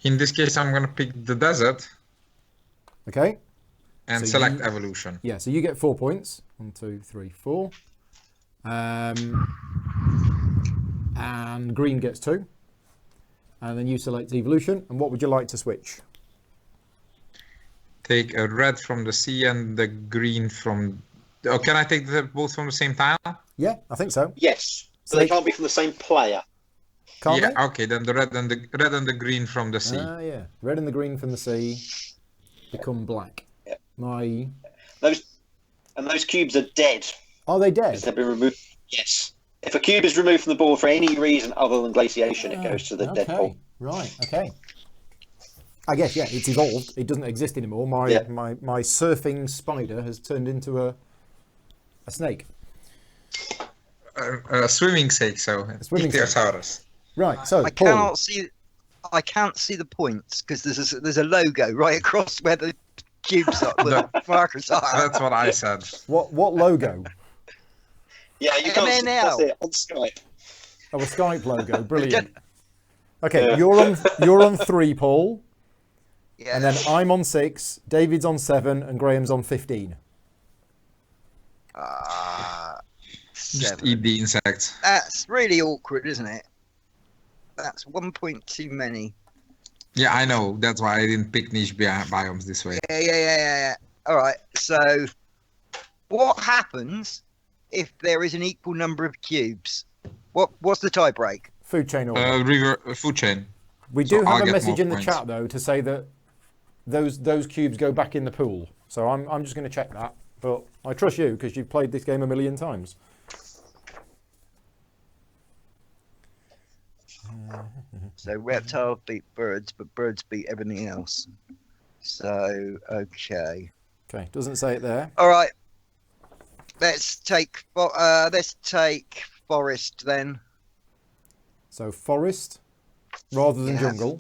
In this case, I'm going to pick the desert. Okay. And so select evolution. Yeah, so you get 4 points. 1, 2, 3, 4. And green gets 2. And then you select evolution. And what would you like to switch? Take a red from the sea and the green from... Oh, can I take both from the same tile? Yeah, I think so. Yes. So they can't be from the same player. Can't they? Okay, then the red and the green from the sea. Yeah. Red and the green from the sea become black. Yeah. Those cubes are dead. Are they dead? Because they've been removed. Yes. If a cube is removed from the board for any reason other than glaciation, it goes to the dead pool. Right. Okay. I guess it's evolved. It doesn't exist anymore. My surfing spider has turned into a snake. A swimming snake, so Ichthyosaurus. Right. So I can't see the points because there's a logo right across where the cubes are, where the markers are. That's what I said. What logo? Yeah, you can't see it on Skype. Oh, a Skype logo. Brilliant. Okay, you're on 3, Paul. Yeah. And then I'm on 6, David's on 7, and Graham's on 15. Just eat the insects. That's really awkward, isn't it? That's 1 point too many. Yeah, I know. That's why I didn't pick niche biomes this way. Yeah. All right. So, what happens if there is an equal number of cubes? What's the tie break? Food chain order. Food chain. We do have a message in the chat though to say that those cubes go back in the pool. So I'm just going to check that. But I trust you because you've played this game a million times. So reptiles beat birds, but birds beat everything else. So okay. Okay, doesn't say it there. All right. Let's take forest then. So forest rather than jungle.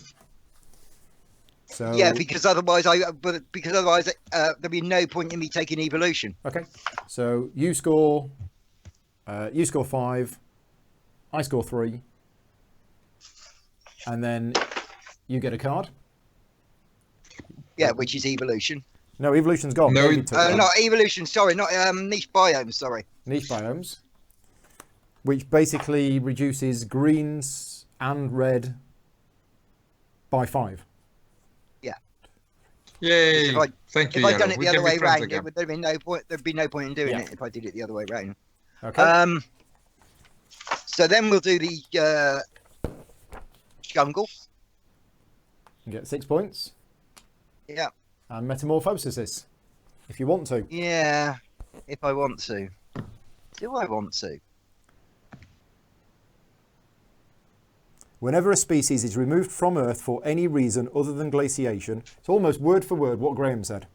So yeah, because otherwise there'd be no point in me taking evolution. Okay. So you score 5, I score 3, and then you get a card. Yeah, which is evolution. No, evolution's gone. No, not evolution. Sorry, not niche biomes. Sorry. Niche biomes, which basically reduces greens and red by 5. Yeah. Yay! Thank you, If I'd Yellow. done it We the can other be way friends round, again. there'd be no point. There'd be no point in doing Yeah. it if I did it the other way round. Okay. So then we'll do the jungle. You get 6 points. Yeah. And metamorphosis, if you want to. Yeah. If I want to. Do I want to? Whenever a species is removed from Earth for any reason other than glaciation, it's almost word for word what Graham said.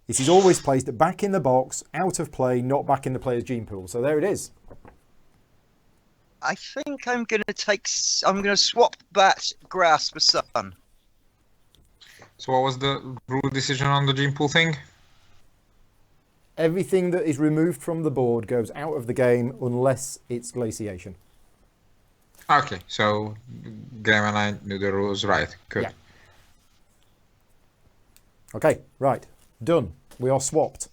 It is always placed back in the box, out of play, not back in the player's gene pool. So there it is. I think I'm going to swap that grass for sun. So what was the rule decision on the gene pool thing? Everything that is removed from the board goes out of the game unless it's glaciation. Okay, so Graham and I knew the rules right. Good. Yeah. Okay, right. Done. We are swapped.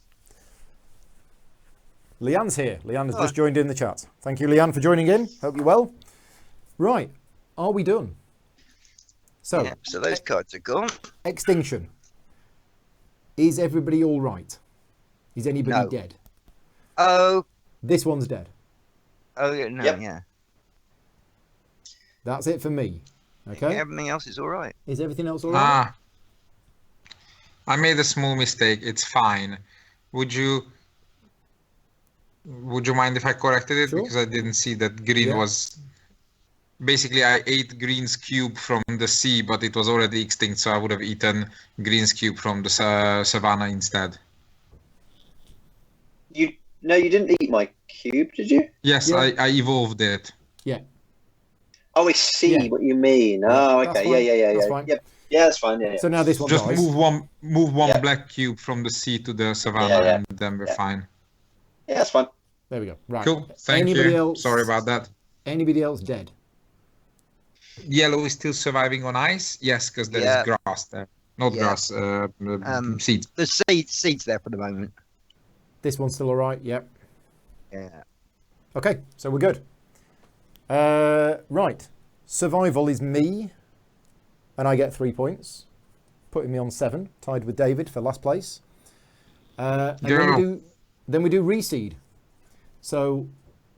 Leanne's here. Leanne has just joined in the chat. Thank you, Leanne, for joining in. Hope you're well. Right. Are we done? So, Yeah, so those cards are gone. extinction. Is everybody all right? Is anybody No. dead? Oh, This one's dead. yeah, no, Yep. yeah. That's it for me. Okay. Everything else is all right. Is everything else all right? I made a small mistake. It's fine. Would you mind if I corrected it? Sure. Because I didn't see that green Yeah. was... Basically, I ate green's cube from the sea, but it was already extinct, so I would have eaten green's cube from the savannah instead. No, you didn't eat my cube, did you? Yes, Yeah. I evolved it. Yeah. Oh, I see Yeah. what you mean. Yeah, Oh, that's okay. fine. Yeah. That's fine. Yep. Yeah, that's fine. Yeah. So now this one Just dies. move one Yeah. black cube from the sea to the savannah, Yeah. and then we're fine. Yeah, that's fine. There we go. Right. Cool. Thank Anybody you. else? Sorry about that. Anybody else dead? Yellow is still surviving on ice. Yes, because there is Yeah. grass there. Not Yeah. grass. Seeds. The seeds there for the moment. This one's still all right. Yep. Yeah. Okay, so we're good. Right. Survival is me, and I get 3 points, putting me on 7, tied with David for last place. And then we do reseed. So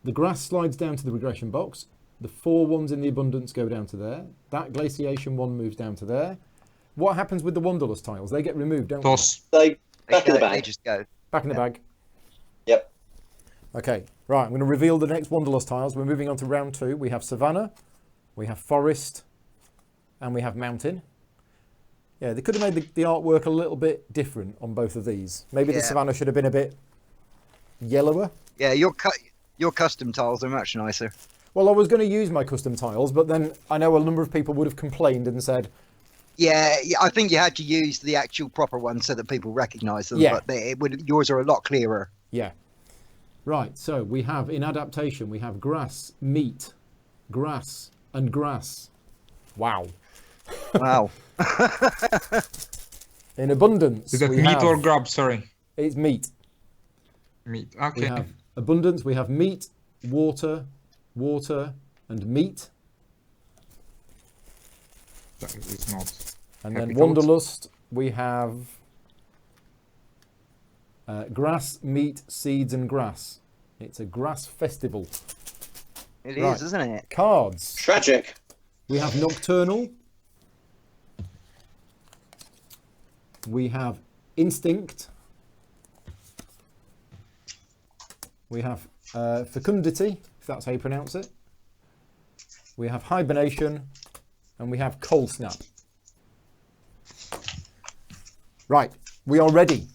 the grass slides down to the regression box. The 4 ones in the abundance go down to there. That glaciation one moves down to there. What happens with the Wanderlust tiles? They get removed, don't Toss. They back in the They bag. just go. they? Back in the bag. Yep. Okay, right. I'm going to reveal the next Wanderlust tiles. We're moving on to round 2. We have Savannah, we have Forest, and we have Mountain. Yeah, they could have made the artwork a little bit different on both of these. Maybe the Yeah. Savannah should have been a bit yellower. Yeah, your custom tiles are much nicer. Well, I was going to use my custom tiles, but then I know a number of people would have complained and said, Yeah, I think you had to use the actual proper ones so that people recognise them. Yeah. But yours are a lot clearer. yeah. Right, so we have, in adaptation, we have grass, meat, grass, and grass. Wow. Wow. In abundance, Is that we meat have, or grub? Sorry. it's meat. Meat. We Okay. have abundance, we have meat, water, and meat. That is not. And Happy then thoughts. Wanderlust, we have grass, meat, seeds, and grass. It's a grass festival. It Right. is, isn't it? Cards. Tragic. We have Nocturnal. We have Instinct. We have Fecundity, if that's how you pronounce it. We have Hibernation. And we have Cold Snap. Right, we are ready.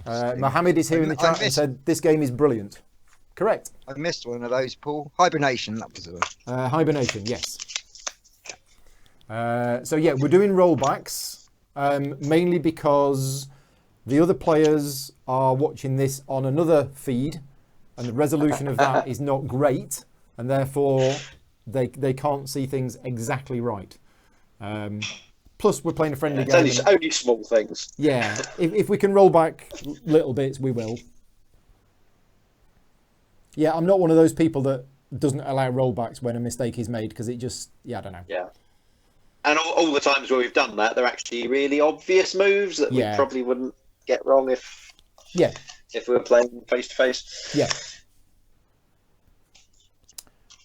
Mohammed is here in the chat and said this game is brilliant. Correct. I missed one of those, Paul. Hibernation, that was the one. Hibernation, yes. So yeah, we're doing rollbacks, mainly because the other players are watching this on another feed, and the resolution of that is not great, and therefore they can't see things exactly right. Plus, we're playing a friendly game. It's only small things. Yeah, if we can roll back little bits, we will. Yeah, I'm not one of those people that doesn't allow rollbacks when a mistake is made, because it just, yeah, I don't know. Yeah. And all the times where we've done that, they're actually really obvious moves that we probably wouldn't get wrong if we were playing face to face. Yeah.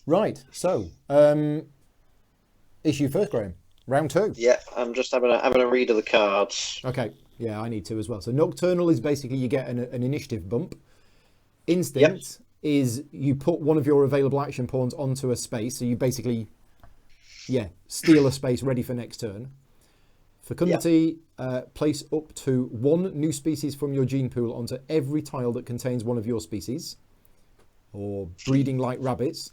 Right. So, issue first, Graham. Round 2. Yeah, I'm just having a read of the cards. Okay. Yeah, I need to as well. So Nocturnal is basically you get an initiative bump. Instinct is you put one of your available action pawns onto a space. So you basically, steal a space ready for next turn. Fecundity, place up to 1 new species from your gene pool onto every tile that contains one of your species. Or breeding like rabbits.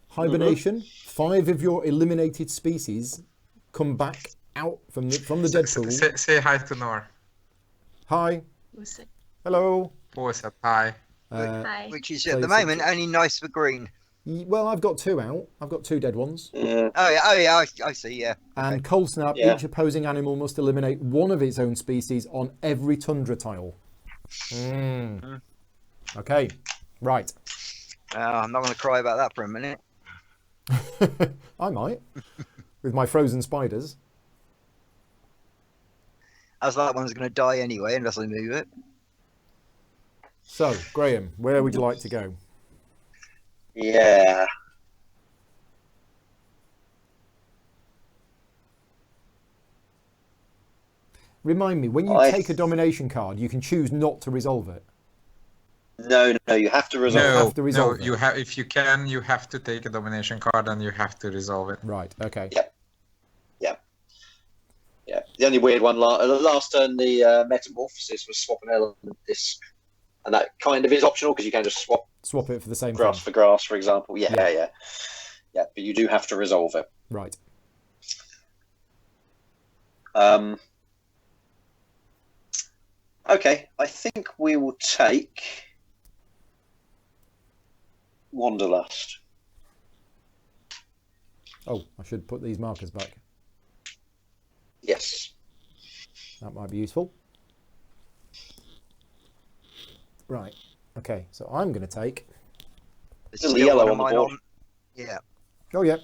Hibernation, 5 of your eliminated species come back out from the dead pool. Say hi to Nor. Hi. Hello. Boy said hi. Hi. Which is at the moment only nice for green. Well, I've got 2 out. I've got 2 dead ones. Yeah. Oh yeah, I see. Yeah. And Cold Snap. Each opposing animal must eliminate 1 of its own species on every tundra tile. Okay. Right. I'm not going to cry about that for a minute. I might. With my frozen spiders. As that one's going to die anyway unless I move it. So, Graham, where would you like to go? Yeah. Remind me, when you take a domination card, you can choose not to resolve it. No, you have to resolve. No, you have. If you can, you have to take a domination card and you have to resolve it. Right. Okay. Yeah. The only weird one last turn, the metamorphosis was swap an element disc, and that kind of is optional because you can just swap it for the same grass thing. for grass, for example. Yeah. But you do have to resolve it. Right. Okay, I think we will take Wanderlust. Oh, I should put these markers back. Yes. That might be useful. Right. Okay, so I'm going to take... There's the yellow on the board. Yeah. Oh, yeah.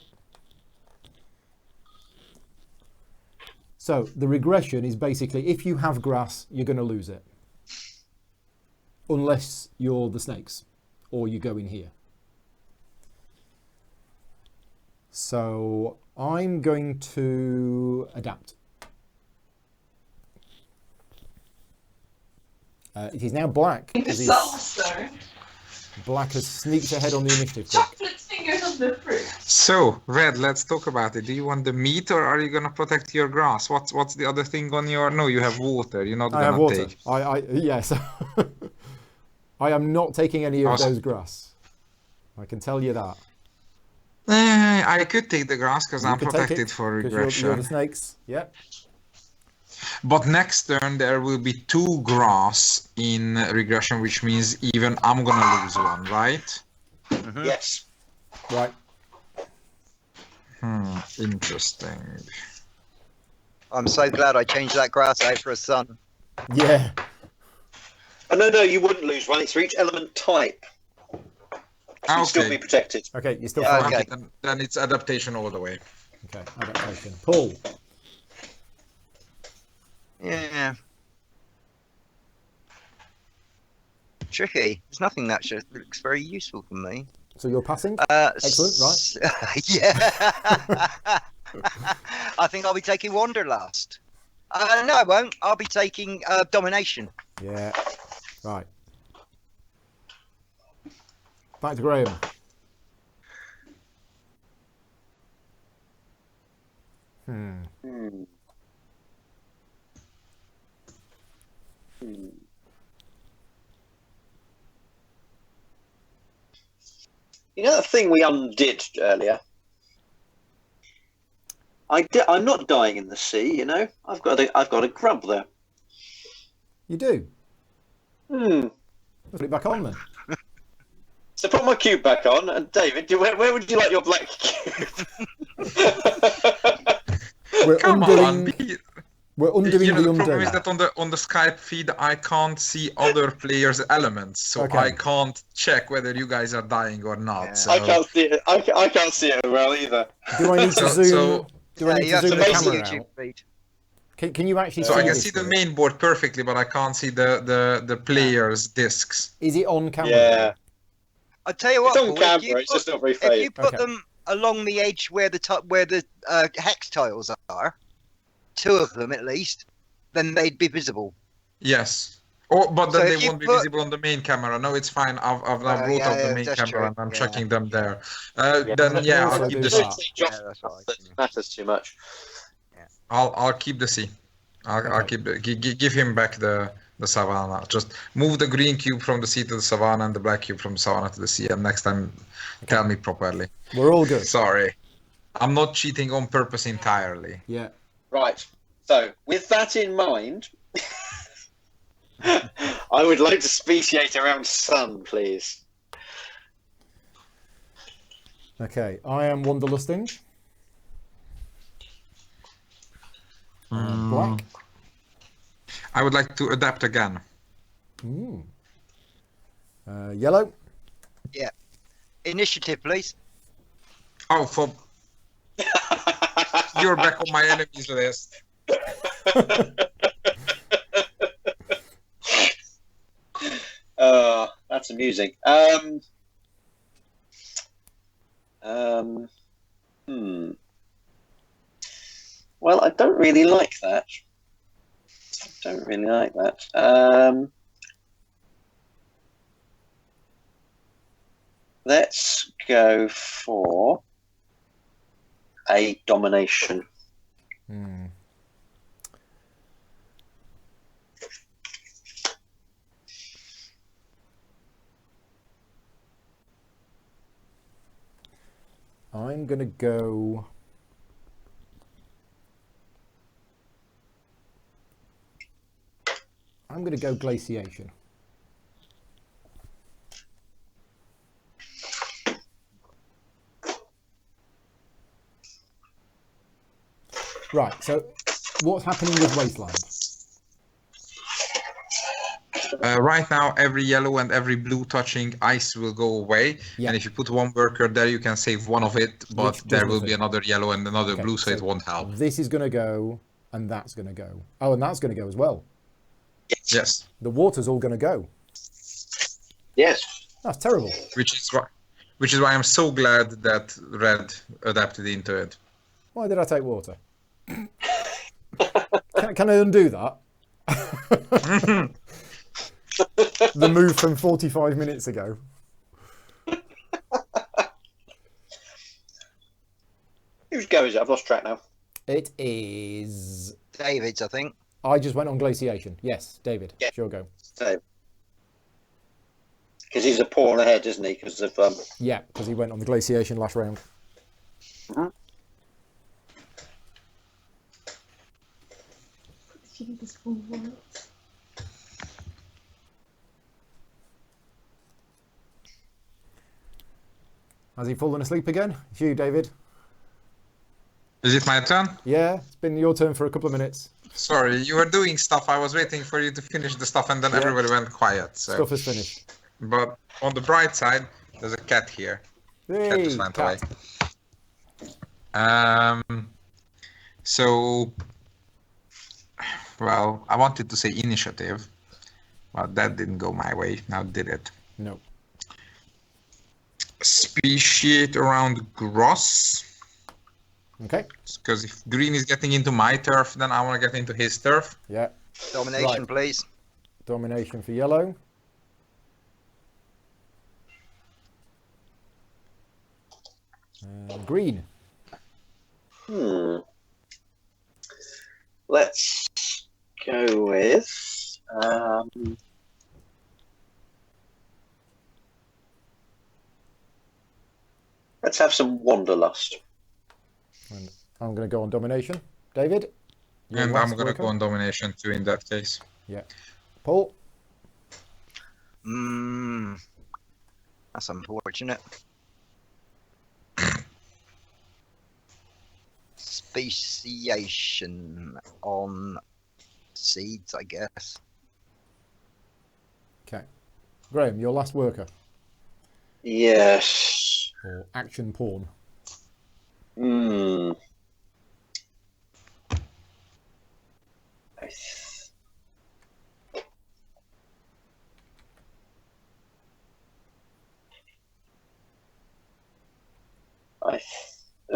So the regression is basically, if you have grass, you're going to lose it. Unless you're the snakes, or you go in here. So I'm going to adapt. It is now black. Black has sneaked ahead on the initiative check. Chocolate fingers on the fruit. So, Red, let's talk about it. Do you want the meat or are you going to protect your grass? What's the other thing on your... No, you have water. You're not going to take... Yes. I am not taking any of those grass. I can tell you that. I could take the grass because I'm protected for regression. You're the snakes. Yep. But next turn there will be 2 grass in regression, which means even I'm going to lose 1, right? Mm-hmm. Yes. Right. Interesting. I'm so glad I changed that grass out for a sun. Yeah. Oh, no, you wouldn't lose 1. It's for each element type. You'd still be protected. Okay, you're still fine. Okay. Then it's adaptation all the way. Okay, adaptation. Paul. Yeah. Tricky. There's nothing that looks very useful for me. So you're passing? Excellent, right? Yeah. I think I'll be taking Wanderlust. No, I won't. I'll be taking Domination. Yeah. Right. Back to Graham. You know the thing we undid earlier? I'm not dying in the sea, you know. I've got a grub there. You do? Put it back on then. So put my cube back on, and David, where would you like your black cube? We're undoing the problem is that on the Skype feed I can't see other players' elements, so I can't check whether you guys are dying or not. Yeah. So. I can't see it. I can't see it well either. Do I need to zoom? Do I need you to have zoom to the make a camera YouTube out? feed. Can you actually So see I can this see the bit? main board perfectly, but I can't see the players' discs. Is it on camera? Yeah. I tell you It's what, on Paul, camera. It's just not very if you fade. put Okay. them along the edge where the hex tiles are, 2 of them at least, then they'd be visible. Yes. Oh, but So then they if you won't be put- visible on the main camera. No, it's fine. I've now Well, brought up the yeah, main that's camera true. and I'm Yeah. checking them there. Yeah. Then yeah, Also I'll keep do the that. C. Yeah, that's right. Matters too much. I'll keep the C. I'll Okay. keep give him back the savannah. Just move the green cube from the C to the savannah and the black cube from the savannah to the C. And next time, tell me properly. We're all good. Sorry, I'm not cheating on purpose entirely. Yeah. Right. So, with that in mind, I would like to speciate around sun, please. Okay. I am wanderlusting. Black. I would like to adapt again. Yellow. Initiative, please. Oh, for you're back on my enemies list. That's amusing. Well, I don't really like that. Let's go for a domination. I'm gonna go. I'm gonna go glaciation. Right. So, what's happening with wasteland? Right now, every yellow and every blue touching ice will go away. Yeah. And if you put one worker there, you can save one of it, but Which there does will be nothing. another yellow and another Okay, blue, so it won't help. This is gonna go, and that's gonna go. Oh, and that's gonna go as well. Yes. The water's all gonna go. Yes. That's terrible. Which is why I'm so glad that red adapted into it. Why did I take water? Can I undo that? The move from 45 minutes ago. Whose go is it? I've lost track now. It is. David's, I think. I just went on glaciation. Yes, David. Yeah. Sure, go. So, because he's a pawn ahead, isn't he? Because of Yeah, because he went on the glaciation last round. Has he fallen asleep again? It's you, David. Is it my turn? Yeah, it's been your turn for a couple of minutes. Sorry, you were doing stuff. I was waiting for you to finish the stuff, and then Yeah. everybody went quiet. So. Stuff is finished. But on the bright side, there's a cat here. Cat Hey, just went cat. away. So, well, I wanted to say initiative, but that didn't go my way. Now did it? No. Speciate around gross. Okay. Because if green is getting into my turf, then I want to get into his turf. Yeah. Domination, Right. please. Domination for yellow. Green. Let's go with let's have some wanderlust. And I'm going to go on domination. David? Your And last I'm going to worker? go on domination too in that case. Yeah. Paul? That's unfortunate. Speciation on seeds, I guess. Okay. Graham, your last worker. Yes. Or action pawn.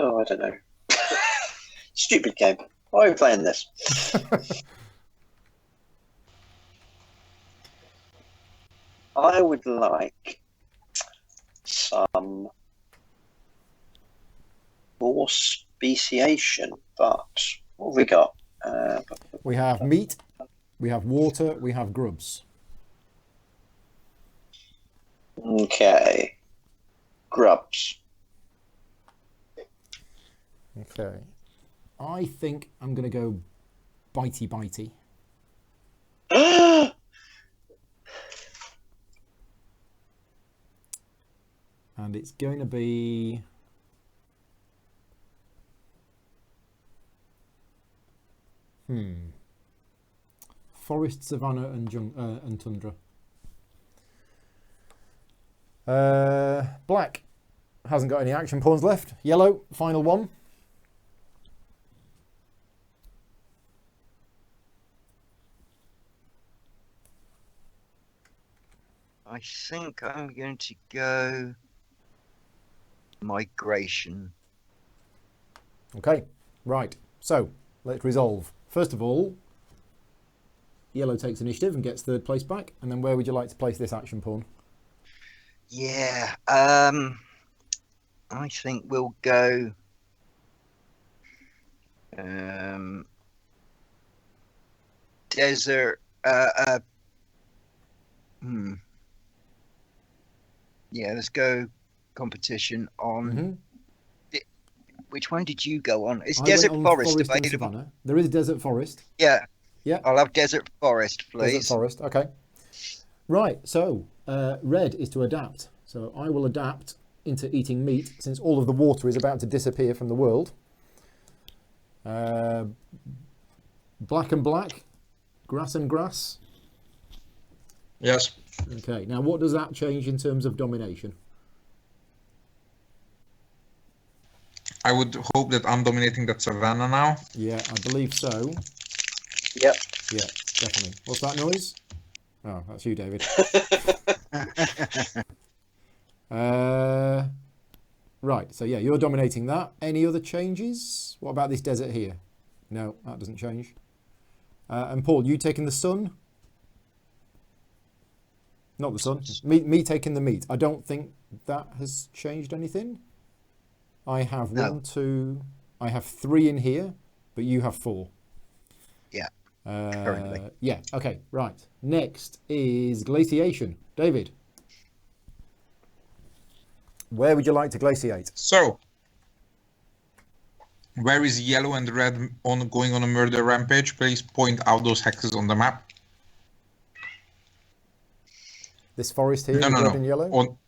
Oh, I don't know. Stupid game. Why are we playing this? I would like some more speciation, but what have we got? We have meat, we have water, we have grubs. Okay. Grubs. Okay. I think I'm going to go bitey bitey. And it's going to be... Forest, savanna, and tundra. Black hasn't got any action pawns left. Yellow, final one. I think I'm going to go migration. Okay, right. So let's resolve. First of all, yellow takes initiative and gets third place back. And then where would you like to place this action pawn? Yeah, I think we'll go desert. Yeah, let's go competition on. Which one did you go on? It's Desert Forest available. Savannah. There is Desert Forest. Yeah. Yeah. I'll have Desert Forest, please. Desert Forest, okay. Right, so red is to adapt. So I will adapt into eating meat since all of the water is about to disappear from the world. Black and black, grass and grass. Yes. Okay, now what does that change in terms of domination? I would hope that I'm dominating that savannah now. Yeah, I believe so. Yep. Yeah, definitely. What's that noise? Oh, that's you, David. Right, so yeah, you're dominating that. Any other changes? What about this desert here? No, that doesn't change. And Paul, you taking the sun? Not the sun. Me taking the meat. I don't think that has changed anything. I have I have 3 in here, but you have 4. Yeah. Currently. Yeah, okay, right. Next is glaciation. David, where would you like to glaciate? So, where is yellow and red going on a murder rampage? Please point out those hexes on the map. This forest here, No. red and yellow?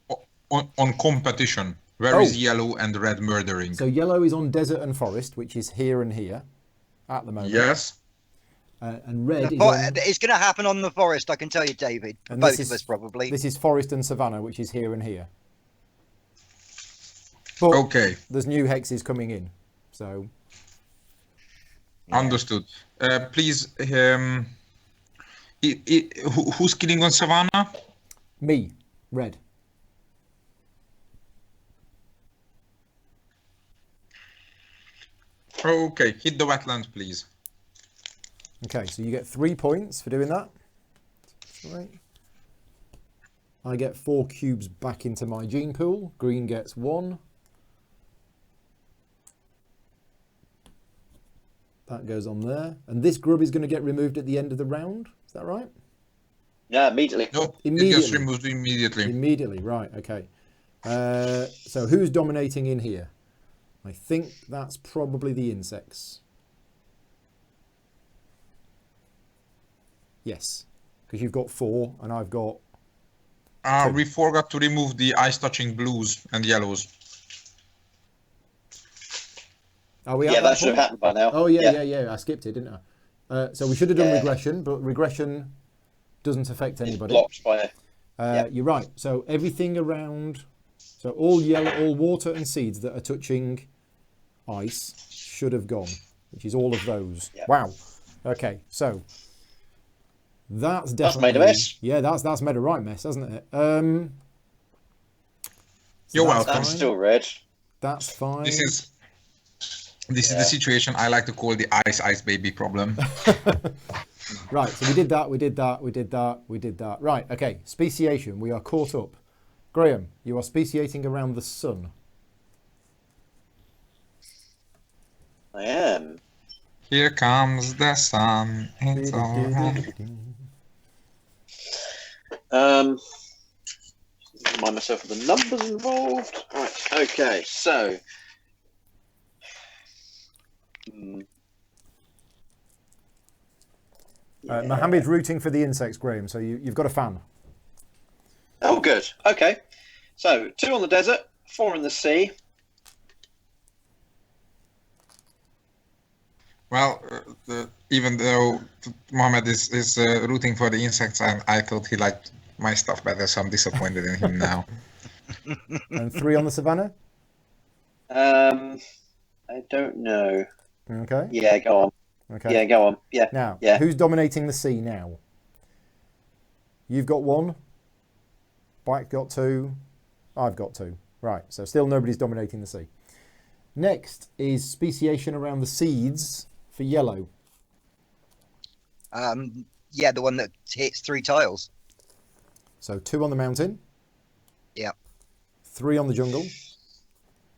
On competition. Where is yellow and red murdering? So yellow is on desert and forest, which is here and here at the moment. Yes. And red is It's going to happen on the forest, I can tell you, David. And Both of us, probably. This is forest and savanna, which is here and here. But okay. There's new hexes coming in, so... Yeah. Understood. Please, who's killing on savannah? Me, red. Okay, hit the wetland, please. Okay, so you get 3 points for doing that. Right. I get 4 cubes back into my gene pool. Green gets 1. That goes on there. And this grub is going to get removed at the end of the round. Is that right? Yeah, immediately. No, immediately. It gets removed immediately. Immediately, right, okay. So who's dominating in here? I think that's probably the insects. Yes, because you've got 4 and I've got 2. We forgot to remove the ice-touching blues and yellows. Are we yeah, that should have happened by now. Oh, yeah. I skipped it, didn't I? So we should have done regression, but regression doesn't affect anybody. It's blocked by... You're right. So everything around... So all yellow, all water and seeds that are touching ice should have gone, which is all of those. Yeah. Wow. Okay, so... That's definitely... That's made a mess. Yeah, that's made a right mess, hasn't it? So You're welcome. That's still red. That's fine. This is This is the situation I like to call the ice baby problem. Right, so we did that, we did that, we did that, we did that. Right, okay, speciation, we are caught up. Graham, you are speciating around the sun. I am. Here comes the sun. It's all right. Remind myself of the numbers involved. Right, okay, so. Mohammed's rooting for the insects, Graham, so you've got a fan. Oh, good. Okay. So, 2 on the desert, 4 in the sea. Well, even though Mohammed is rooting for the insects, I thought he liked my stuff better, so I'm disappointed in him now. And 3 on the savannah? I don't know. Okay. Yeah, go on. Okay. Yeah, go on. Yeah. Now, yeah. Who's dominating the sea now? You've got 1. Black got 2. I've got 2. Right, so still nobody's dominating the sea. Next is speciation around the seeds for yellow. Yeah, the one that hits 3 tiles. So 2 on the mountain. Yeah. 3 on the jungle.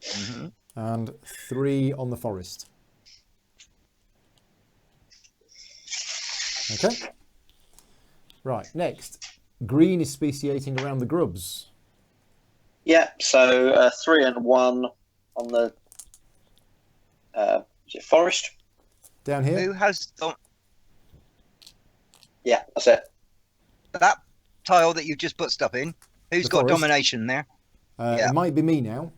Mm-hmm. And 3 on the forest. Okay. Right, next. Green is speciating around the grubs. Yeah, so 3 and 1 on the is it forest? Down here? Who has Yeah, that's it. that tile that you've just put stuff in? Who's The got forest. domination there? Yeah. It might be me now.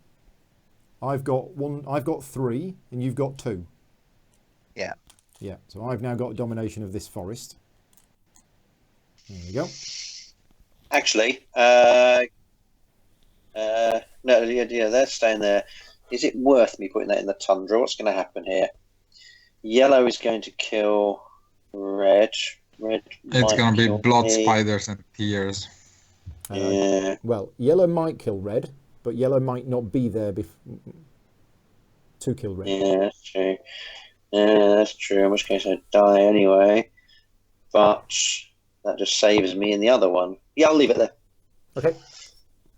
I've got 3 and you've got 2. Yeah. Yeah, so I've now got domination of this forest. There we go. Actually, no, yeah, they're staying there. Is it worth me putting that in the tundra? What's going to happen here? Yellow is going to kill red. Red. It's going to be blood, me. spiders, and tears. Yeah. Well, yellow might kill red, but yellow might not be there to kill red. Yeah, that's true. Yeah, that's true. In which case I die anyway. But that just saves me in the other one. Yeah, I'll leave it there. Okay.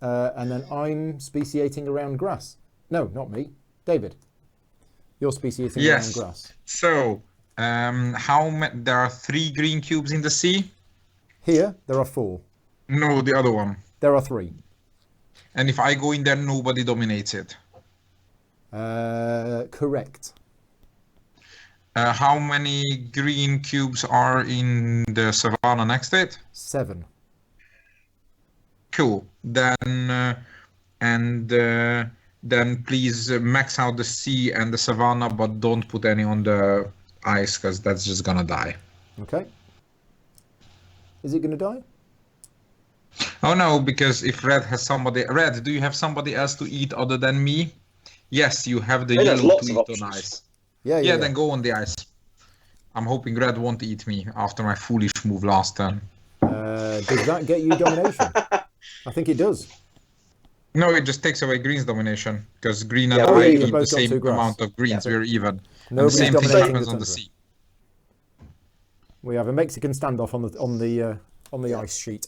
And then I'm speciating around grass. No, not me. David. You're speciating around grass. So, there are 3 green cubes in the sea? Here, there are 4. No, the other one. There are 3. And if I go in there, nobody dominates it? Correct. How many green cubes are in the savannah next to it? 7. Cool. Then please max out the sea and the savannah, but don't put any on the ice, because that's just gonna die. Okay. Is it going to die? Oh no, because if Red has somebody... Red, do you have somebody else to eat other than me? Yes, you have the Red has yellow lots to of eat options. on ice. Yeah. Then go on the ice. I'm hoping Red won't eat me after my foolish move last turn. Does that get you domination? I think it does. No, it just takes away Green's domination, because Green and Yeah, I we've eat the both got same 2 grass. amount of greens. Yeah. We're even. And the Nobody's same thing dominating happens the on the tundra. sea. We have a Mexican standoff on the ice sheet.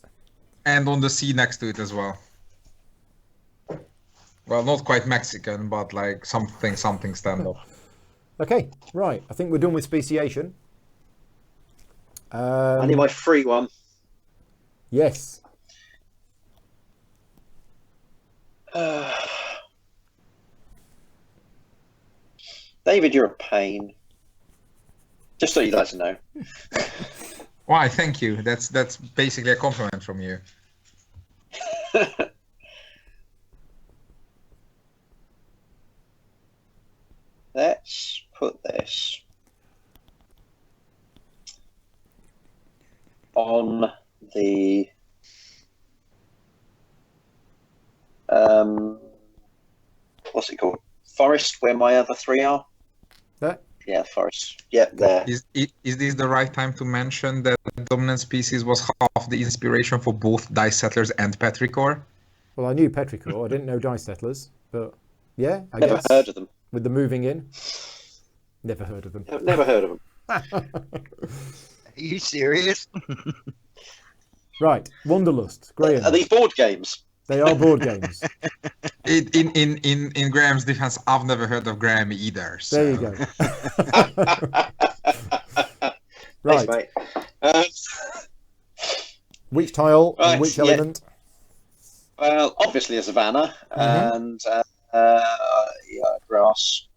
And on the sea next to it as well. Well, not quite Mexican, but like something standoff. Okay, right. I think we're done with speciation. I need my free one. Yes. David, you're a pain. Just so you'd like to know. Why? Thank you. That's basically a compliment from you. Let's put this on the what's it called? Forest, where my other 3 are. That? Yeah, forest. Yeah, there. Is this the right time to mention that dominant species was half the inspiration for both Dice Settlers and Petrichor? Well, I knew Petrichor. I didn't know Dice Settlers, but yeah, I Never guess heard of them. with the moving in. Never heard of them. Never heard of them. Are you serious? Right, Wanderlust, Graham. Are these board games? They are board games. In Graham's defense, I've never heard of Graham either. So. There you go. Thanks, Right. mate. Which tile Right, and which yeah. element? Well, obviously a savanna and grass.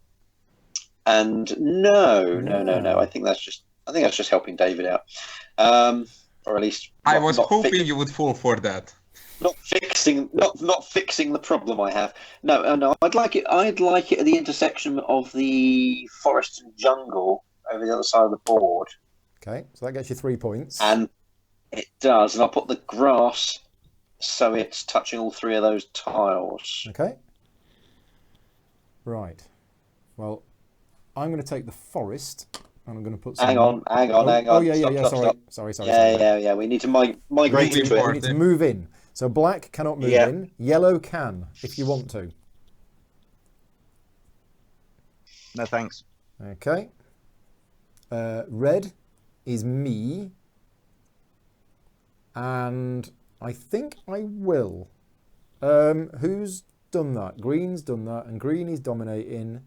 And no. I think that's just helping David out, or at least I was not hoping you would fall for that. not fixing the problem I have. No. I'd like it at the intersection of the forest and jungle over the other side of the board. Okay, so that gets you 3 points. And it does, and I'll put the grass so it's touching all three of those tiles. Okay. Right. Well, I'm going to take the forest, and I'm going to put some... Hang on. Oh, yeah. Stop. Sorry. Yeah. We need to migrate Moving into it. We need to move in. So black cannot move Yeah. in. Yellow can, if you want to. No thanks. Okay. Red is me. And I think I will. Who's done that? Green's done that, and green is dominating.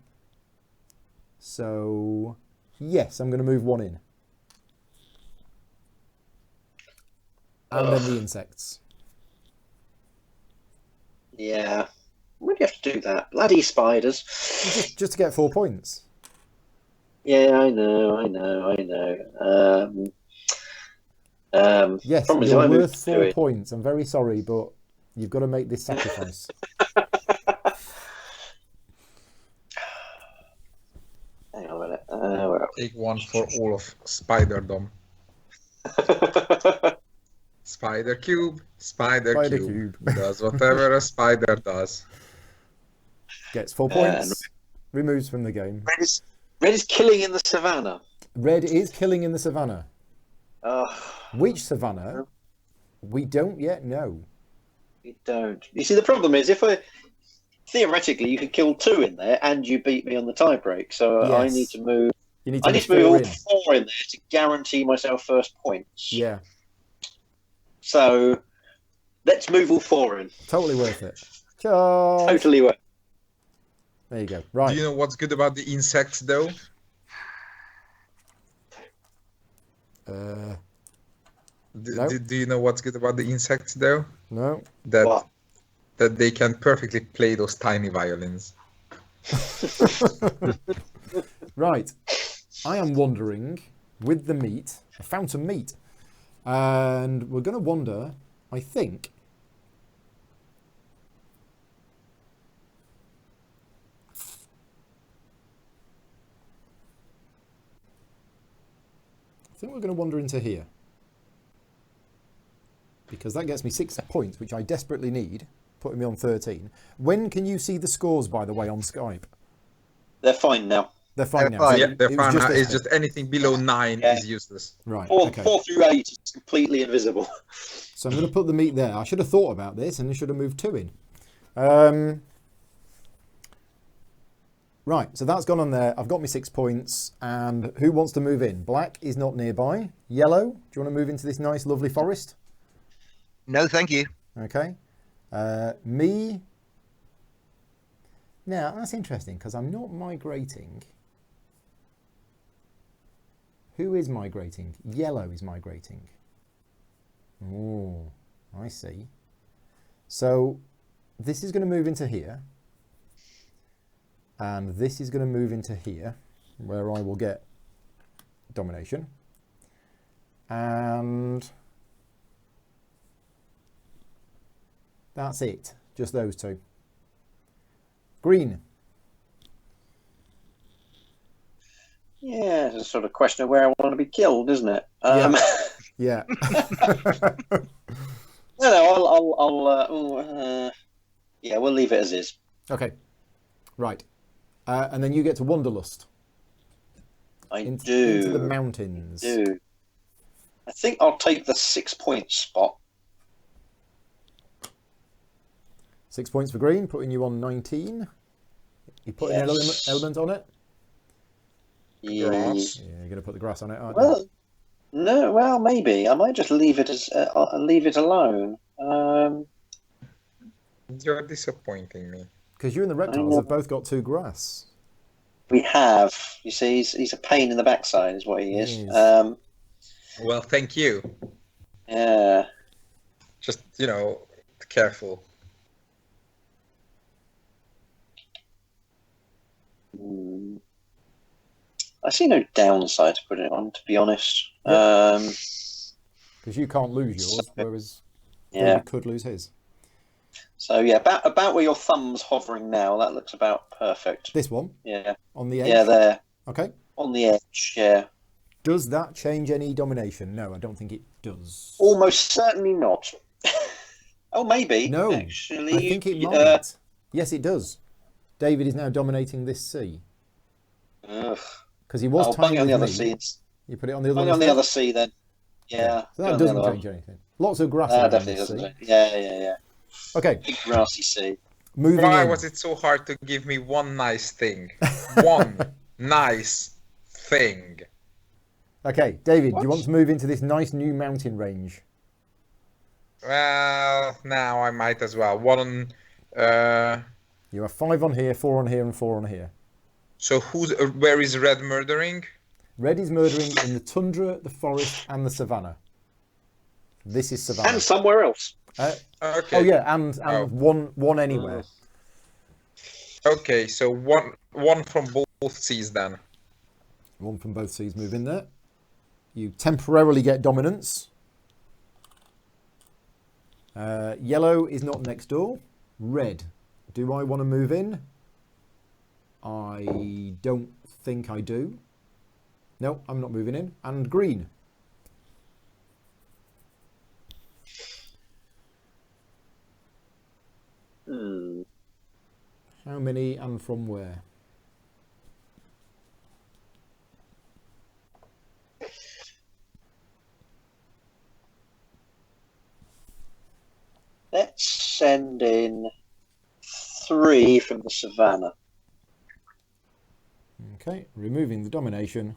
So, yes, I'm going to move one in. And then the insects. Yeah. Why do you have to do that? Bloody spiders. Just to get 4 points. Yeah, I know. Yes, problem is you're I moved worth to 4 it. points. I'm very sorry, but you've got to make this sacrifice. Hang on a minute. Where are Take one for all of Spiderdom. Spider cube. Spider cube. Does whatever a spider does. Gets 4 points. Removes from the game. Red is killing in the savannah. Red is killing in the savannah. Oh, Which savannah? We don't yet know. you don't. You see, the problem is, theoretically, you could kill 2 in there, and you beat me on the tie break. So I Yes. need to move. You need to I need move to move 4 all in. 4 in there to guarantee myself first points. Yeah, So let's move all 4 in. totally worth it. Charge. Totally worth. There you go. Do Right. you know what's good about the insects, though? No. Do you know what's good about the insects, though? No. What? That they can perfectly play those tiny violins. Right. I am wandering with the meat. I found some meat. And we're going to wander, I think. I think we're going to wander into here. Because that gets me 6 points, which I desperately need, putting me on 13. When can you see the scores, by the way, on Skype? They're fine now. They're fine They're now. fine. So Yeah, they're it was fine. just this It's bit. just anything below 9 Yeah. is useless. Right, 4 okay. through 8 is completely invisible. So I'm going to put the meat there. I should have thought about this and I should have moved 2 in. Right, so that's gone on there. I've got my 6 points. And who wants to move in? Black is not nearby. Yellow, do you want to move into this nice, lovely forest? No, thank you. Okay. Me. Now, that's interesting because I'm not migrating. Who is migrating? Yellow is migrating. Oh, I see. So this is going to move into here. And this is going to move into here, where I will get domination. And that's it. Just those 2. Green. Yeah, it's a sort of question of where I want to be killed, isn't it? Yeah. Yeah, we'll leave it as is. Okay. Right. And then you get to Wanderlust. Into the mountains. I do. I think I'll take the 6-point spot. 6 points for green, putting you on 19. You putting an Yes. element on it? Grass. Yeah, you're going to put the grass on it, aren't Well, no. Well, maybe I might just leave it as leave it alone. You're disappointing me. Because you and the reptiles have both got 2 grass. We have. You see, he's a pain in the backside, is what he is. He is. Well, thank you. Yeah. Just, careful. I see no downside to putting it on, to be honest. Because you can't lose yours, whereas David could lose his. So yeah, about where your thumb's hovering now, that looks about perfect. This one? Yeah. On the edge? Yeah, there. Okay. On the edge, yeah. Does that change any domination? No, I don't think it does. Almost certainly not. Oh, maybe. No, actually, I think it might. Yes, it does. David is now dominating this sea. Because he was put it tying on the with other me. seeds. You put it on the other Put one it on the instead? other sea then. Yeah. So that doesn't change anything. Lots of grass That around definitely this doesn't. sea. Yeah. Okay. Big grassy sea. Moving Why in. was it so hard to give me one nice thing? One nice thing. Okay, David, do you want to move into this nice new mountain range? Well, now I might as well. One. You have 5 on here, 4 on here, and 4 on here. So where is Red murdering? Red is murdering in the tundra, the forest, and the savannah. This is savannah. And somewhere else. Okay. Oh yeah, and one anywhere. Okay, so one from both seas then. One from both seas move in there. You temporarily get dominance. Yellow is not next door. Red. Do I want to move in? I don't think I do. No, I'm not moving in. And green. How many and from where? Let's send in 3 from the savannah. Okay, removing the domination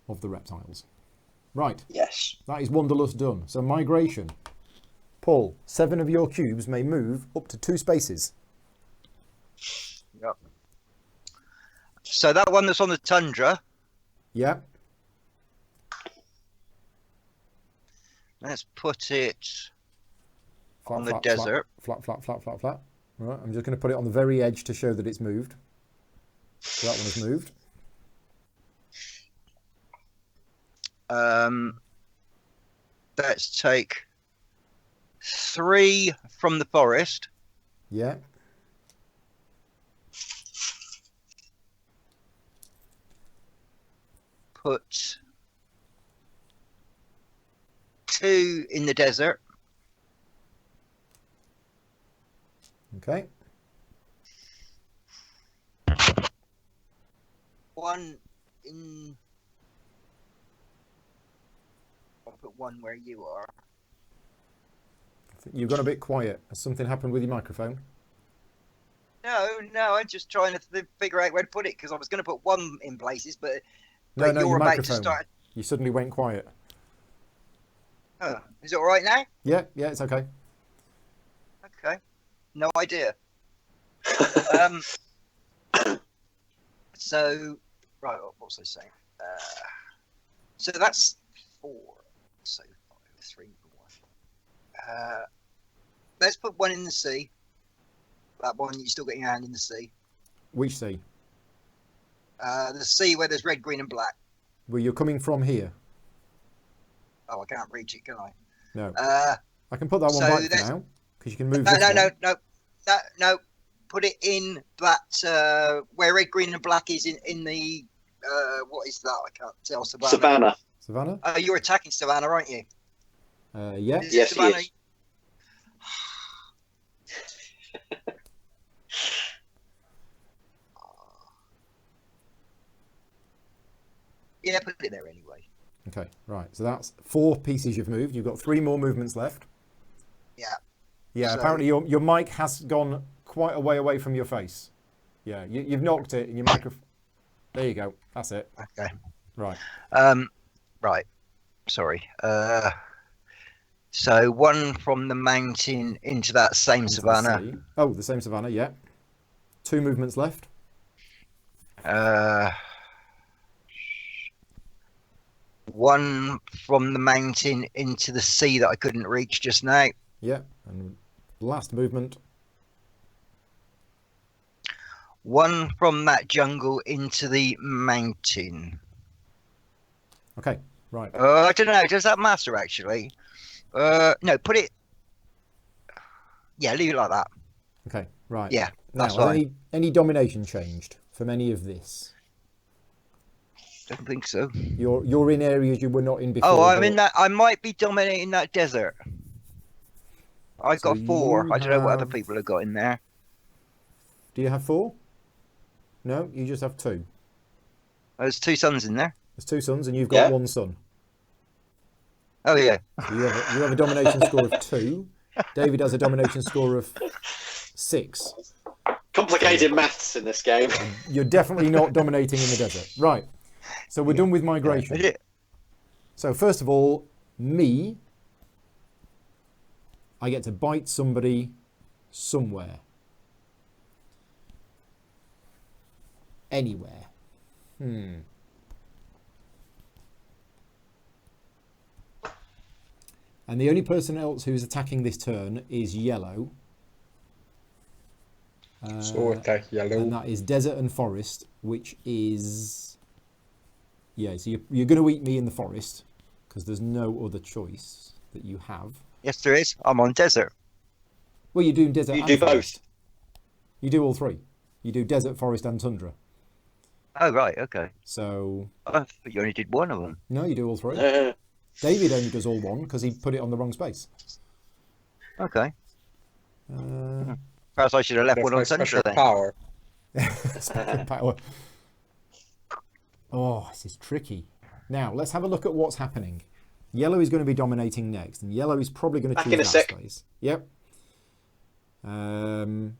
of the reptiles. Right. Yes. That is Wanderlust done. So migration. Paul, 7 of your cubes may move up to 2 spaces. Yep. So that one that's on the tundra. Yeah. Let's put it Flat, on the flat, desert. Flat. Right, I'm just going to put it on the very edge to show that it's moved. So that one has moved. Let's take 3 from the forest. Yeah. Put 2 in the desert. Okay. 1 in. I'll put 1 where you are. You've gone a bit quiet. Has something happened with your microphone? No, I'm just trying to figure out where to put it because I was going to put 1 in places, but No, you're your about to microphone. start. You suddenly went quiet. Oh, is it all right now? Yeah, it's okay. Okay, no idea. So, right, what was I saying? So that's 4. So 5, 3, 1. Let's put 1 in the sea. That one, you're still getting your hand in the sea. Which sea? The sea where there's red, green, and black. Well, you're coming from here. Oh, I can't reach it, can I? No. I can put that one so back for now because you can move. No. Put it in that where red, green, and black is in the what is that? I can't tell. Savannah. Oh, you're attacking Savannah, aren't you? Yeah. Yes, Savannah? he is. Yeah, put it there anyway. Okay, right. So that's 4 pieces you've moved. You've got 3 more movements left. Yeah. Yeah. So- Apparently your mic has gone quite a way away from your face. Yeah. You've knocked it, and your microphone. There you go. That's it. Okay. Right. Right. Sorry. So one from the mountain into that same Into the savannah. sea. Oh, the same savannah, yeah. 2 movements left. One from the mountain into the sea that I couldn't reach just now. Yeah. And last movement. One from that jungle into the mountain. Okay, right. I don't know. Does that matter actually? No, put it. Yeah, leave it like that. Okay, right. Yeah, Now, that's has fine. any domination changed from any of this? Don't think so. You're in areas you were not in before. Oh, I'm but- in that. I might be dominating that desert. I So got 4. you I don't know what other have- people have got in there. Do you have 4? No, you just have 2. There's 2 suns in there. There's 2 sons, and you've got Yeah. 1 son. Oh yeah. So you have a domination score of 2. David has a domination score of 6. Complicated maths in this game. You're definitely not dominating in the desert. Right. So we're done with migration. Yeah. So first of all, I get to bite somebody somewhere. Anywhere. And the only person else who's attacking this turn is yellow. So attack And yellow. that is desert and forest, which is... Yeah, so you're going to eat me in the forest, because there's no other choice that you have. Yes, there is. I'm on desert. Well, you're doing desert You and do both. forest. You do all 3. You do desert, forest and tundra. Oh right. Okay. So, I thought you only did one of them. no, you do all 3. Uh, David only does all 1 because he put it on the wrong space. Okay. Uh, Perhaps I should have left That's one my on special centre then. power. special power. Oh, this is tricky. Now, let's have a look at what's happening. Yellow is going to be dominating next, and yellow is probably going to Back choose in a that sec. space. Yep. And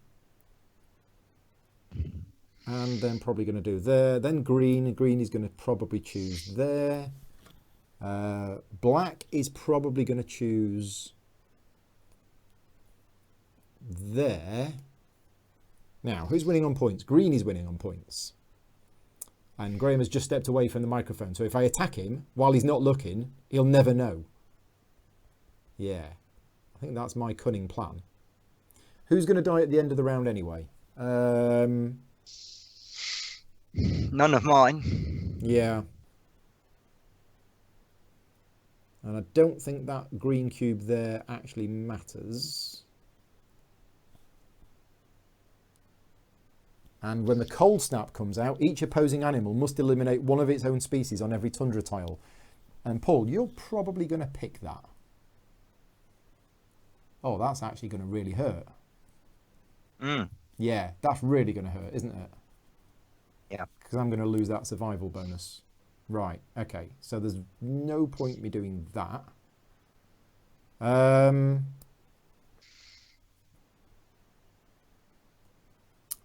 then probably going to do there. Then green. Green is going to probably choose there. Black is probably going to choose there. Now, who's winning on points? Green is winning on points. And Graham has just stepped away from the microphone. So if I attack him while he's not looking, he'll never know. Yeah. I think that's my cunning plan. Who's going to die at the end of the round anyway? None of mine. Yeah. And I don't think that green cube there actually matters. And when the cold snap comes out, each opposing animal must eliminate one of its own species on every tundra tile. And Paul, you're probably going to pick that. Oh, that's actually going to really hurt. Yeah, that's really going to hurt, isn't it? Yeah. Because I'm going to lose that survival bonus. Right, okay. So there's no point me doing that.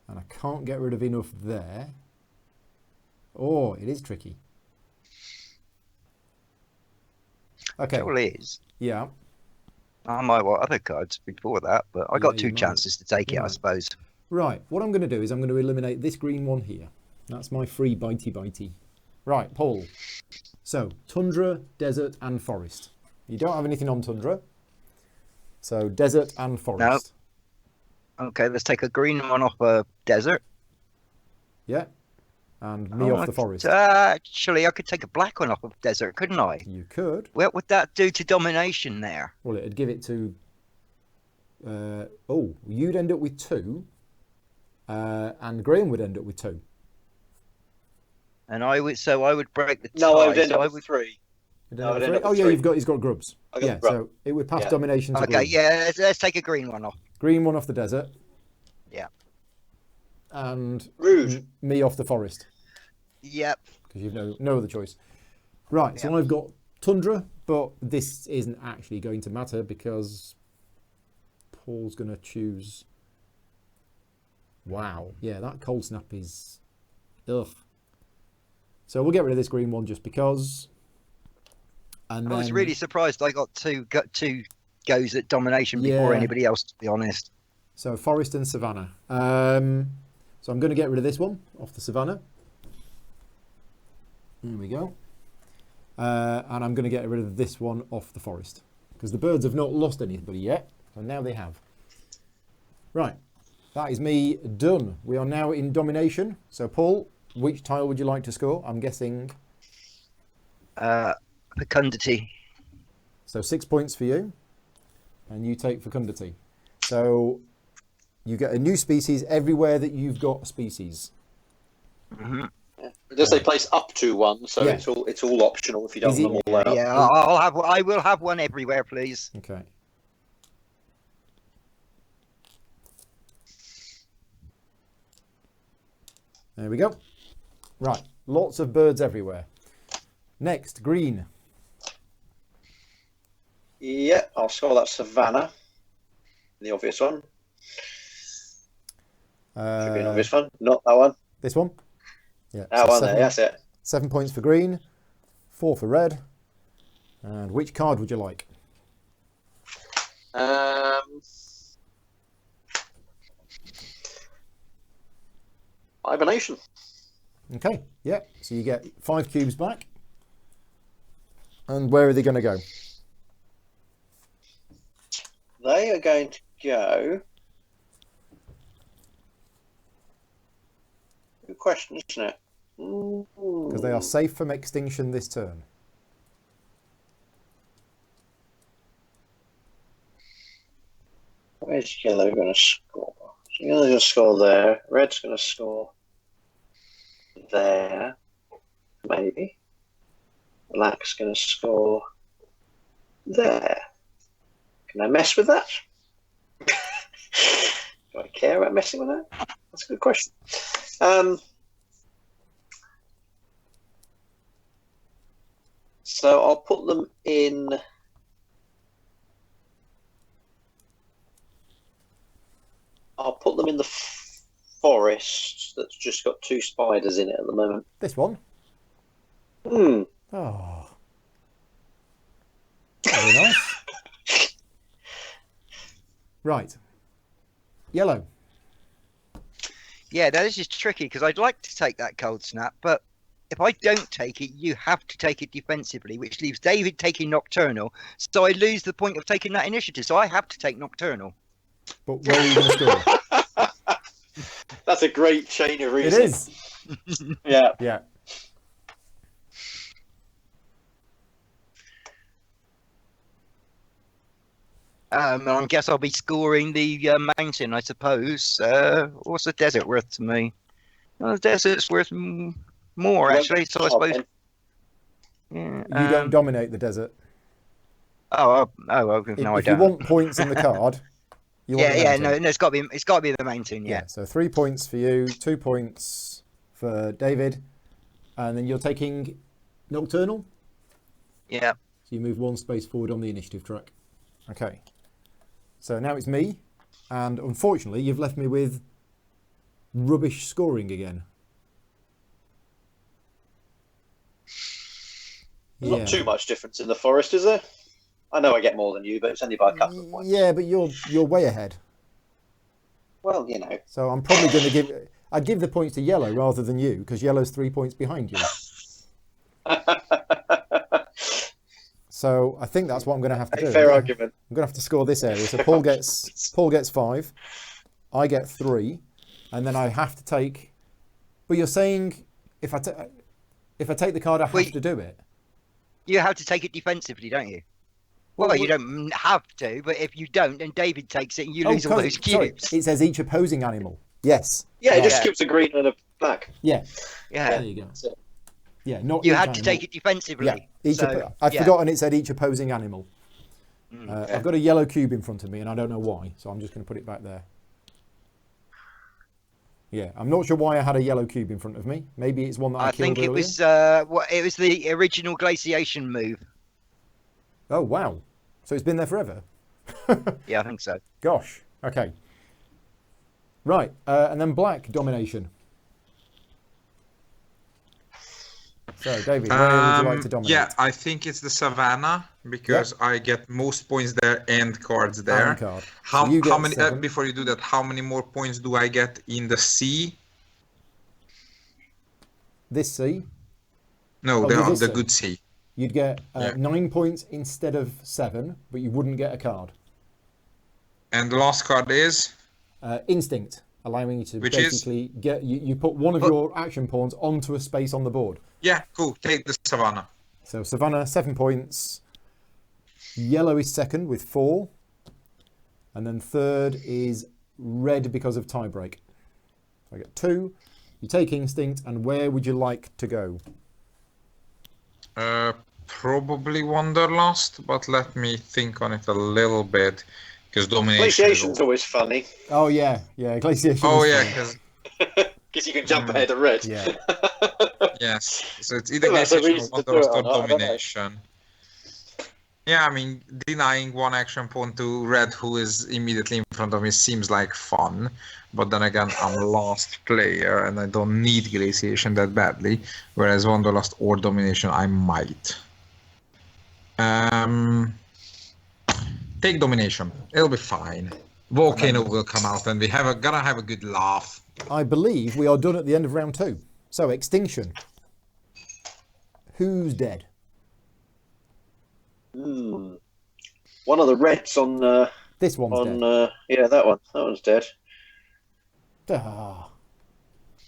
And I can't get rid of enough there. Oh, it is tricky. Okay. Trouble is, Yeah. I might want other cards before that, but I Yeah, got you 2 might. chances to take You it, I might. suppose. Right. What I'm going to do is I'm going to eliminate this green one here. That's my free bitey. Right, Paul. So, tundra, desert, and forest. You don't have anything on tundra. So, desert and forest. Okay, let's take a green one off a desert. Yeah. And me off the forest. Actually, I could take a black one off of desert, couldn't I? You could. What would that do to domination there? Well, it'd give it to... oh, you'd end up with 2. And Graham would end up with 2. And I would break the tie. no, I would end so up with 3. You'd No, end up I'd with end up 3. Oh, with yeah, 3. he's got grubs. I got Yeah, grub. so it would pass Yeah. domination to Okay, green. yeah, let's take a green one off. Green one off the desert. Yeah. And Rude. me off the forest. Yep. Because you've no other choice. Right, so I've got tundra, but this isn't actually going to matter because Paul's going to choose... Wow, yeah, that cold snap is... Ugh. So we'll get rid of this green one just because. And I was then- really surprised I got two goes at domination before Yeah. anybody else, to be honest. So forest and savannah. So I'm going to get rid of this one off the savannah. There we go. And I'm going to get rid of this one off the forest because the birds have not lost anybody yet. So now they have. Right. That is me done. We are now in domination. So Paul, which tile would you like to score? I'm guessing. Fecundity. So 6 points for you. And you take fecundity. So you get a new species everywhere that you've got a species. Mm-hmm. It does say place up to one, so Yeah. it's all optional if you don't Is it- want them all out. Yeah, I will have one everywhere, please. Okay. There we go. Right. Lots of birds everywhere. Next, green. Yeah, I'll score that savannah. The obvious one. Should be an obvious one. Not that one. This one? Yeah. That so one there, that's it. 7 points for green, 4 for red. And which card would you like? Hibernation. Okay. Yeah. So you get 5 cubes back. And where are they going to go? They are going to go. Good question, isn't it? Because they are safe from extinction this turn. Where's yellow going to score? So yellow's going to score there. Red's going to score there. Maybe. Black's going to score there. Can I mess with that? Do I care about messing with that? That's a good question. So I'll put them in. I'll put them in the forest that's just got 2 spiders in it at the moment. This one? Hmm. Oh. Very nice. Right. Yellow. Yeah, now this is tricky because I'd like to take that cold snap, but if I don't take it, you have to take it defensively, which leaves David taking Nocturnal. So I lose the point of taking that initiative. So I have to take Nocturnal. But where are you going to score? That's a great chain of It reasoning. is. Yeah. Yeah. I guess I'll be scoring the mountain, I suppose. What's the desert worth to me? Well, the desert's worth more, actually. So I suppose. Yeah, You don't dominate the desert. well, no, If I you don't. want points in the card, you want the Yeah, mountain. no, it's got to be the mountain. Yeah. So 3 points for you, 2 points for David, and then you're taking Nocturnal. Yeah. So you move 1 space forward on the initiative track. Okay. So now it's me, and unfortunately you've left me with rubbish scoring again. There's not too much difference in the forest, is there? I know I get more than you, but it's only by a couple of points. Yeah, but you're way ahead. Well, you know. So I'm probably going to I'd give the points to yellow rather than you, because yellow's 3 points behind you. So I think that's what I'm going to have to do. Fair argument. I'm going to have to score this area. So Paul gets 5, I get 3, and then I have to take. But you're saying if I take the card, I have to do it. You have to take it defensively, don't you? Well, you don't have to, but if you don't, then David takes it and you lose all those cubes. Sorry, it says each opposing animal. Yes. Yeah, it just keeps a green and a black. Yeah. Yeah. There you go. it. Yeah, not You each had animal. to take it defensively. Yeah. I'd forgotten it said each opposing animal. I've got a yellow cube in front of me, and I don't know why, so I'm just going to put it back there. Yeah, I'm not sure why I had a yellow cube in front of me. Maybe it's one that I killed think it earlier. was it was the original glaciation move. Oh, wow. So it's been there forever? Yeah, I think so. Gosh. Okay. Right, and then black domination. So, David, where would you like to dominate? Yeah, I think it's the Savannah because I get most points there and cards there. And card. How So you get many? 7. Before you do that, how many more points do I get in the sea? This sea? No, this the sea. good sea. You'd get 9 points instead of 7, but you wouldn't get a card. And the last card is? Instinct, allowing you to Which basically get... You put one of your action pawns onto a space on the board. Yeah, cool. Take the Savannah. So Savannah, 7 points. Yellow is second with 4. And then third is red because of tiebreak. So I get 2. You take Instinct, and where would you like to go? Probably Wanderlust, but let me think on it a little bit. Because domination. Glaciation's always funny. Oh, yeah. Glaciation. Oh, yeah, because... Because you can jump ahead of red. Yeah. Yes, so it's either Well, that's a glaciation reason or to do it Wanderlust or or not, I don't know. domination. Yeah, I mean, denying one action pawn to red who is immediately in front of me seems like fun. But then again, I'm last player and I don't need glaciation that badly. Whereas Wanderlust or domination, I might. Take domination. It'll be fine. Volcano will come out and we gonna have a good laugh. I believe we are done at the end of round 2. So, extinction. Who's dead? One of the reds on... This one's dead. Yeah, that one. That one's dead. Ah.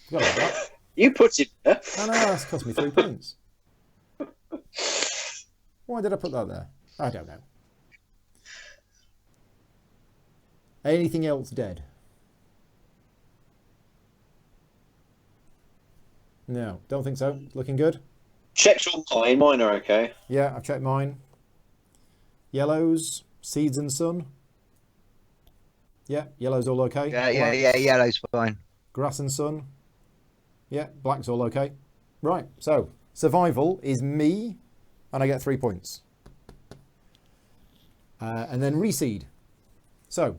Forgot about that. You put it there. No, that's cost me 3 points. Why did I put that there? I don't know. Anything else dead? No, don't think so. Looking good. Checked all mine. Mine are okay. Yeah, I've checked mine. Yellows, seeds and sun. Yeah, yellow's all okay. Yeah, yellow's fine. Grass and sun. Yeah, black's all okay. Right, so survival is me, and I get 3 points. And then reseed. So,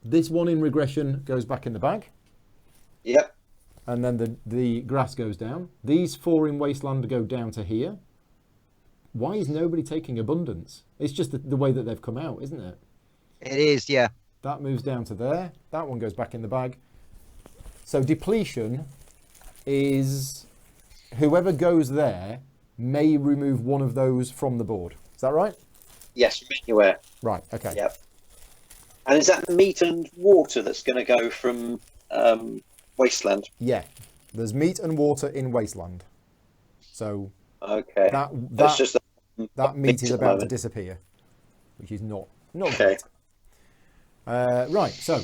this one in regression goes back in the bag. Yep. And then the grass goes down. These 4 in wasteland go down to here. Why is nobody taking abundance? It's just the way that they've come out, isn't it? It is, yeah. That moves down to there. That one goes back in the bag. So depletion is whoever goes there may remove one of those from the board. Is that right? Yes, anywhere. Right, okay. Yep. And is that meat and water that's going to go from wasteland? Yeah. There's meat and water in wasteland. So Okay. that just that meat is at the about to moment. disappear, which is not Okay. great. Right, so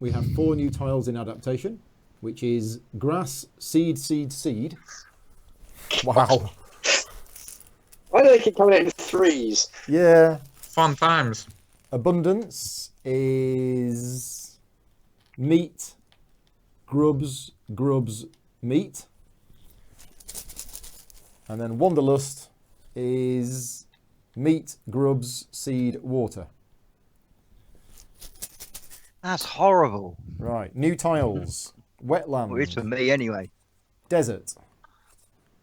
we have 4 new tiles in adaptation, which is grass, seed, seed, seed. Wow. Why do they keep coming out in 3s? Yeah. Fun times. Abundance is meat, grubs, meat. And then Wanderlust is meat, grubs, seed, water. That's horrible. Right, new tiles. Wetland. Well, it's for me anyway. Desert.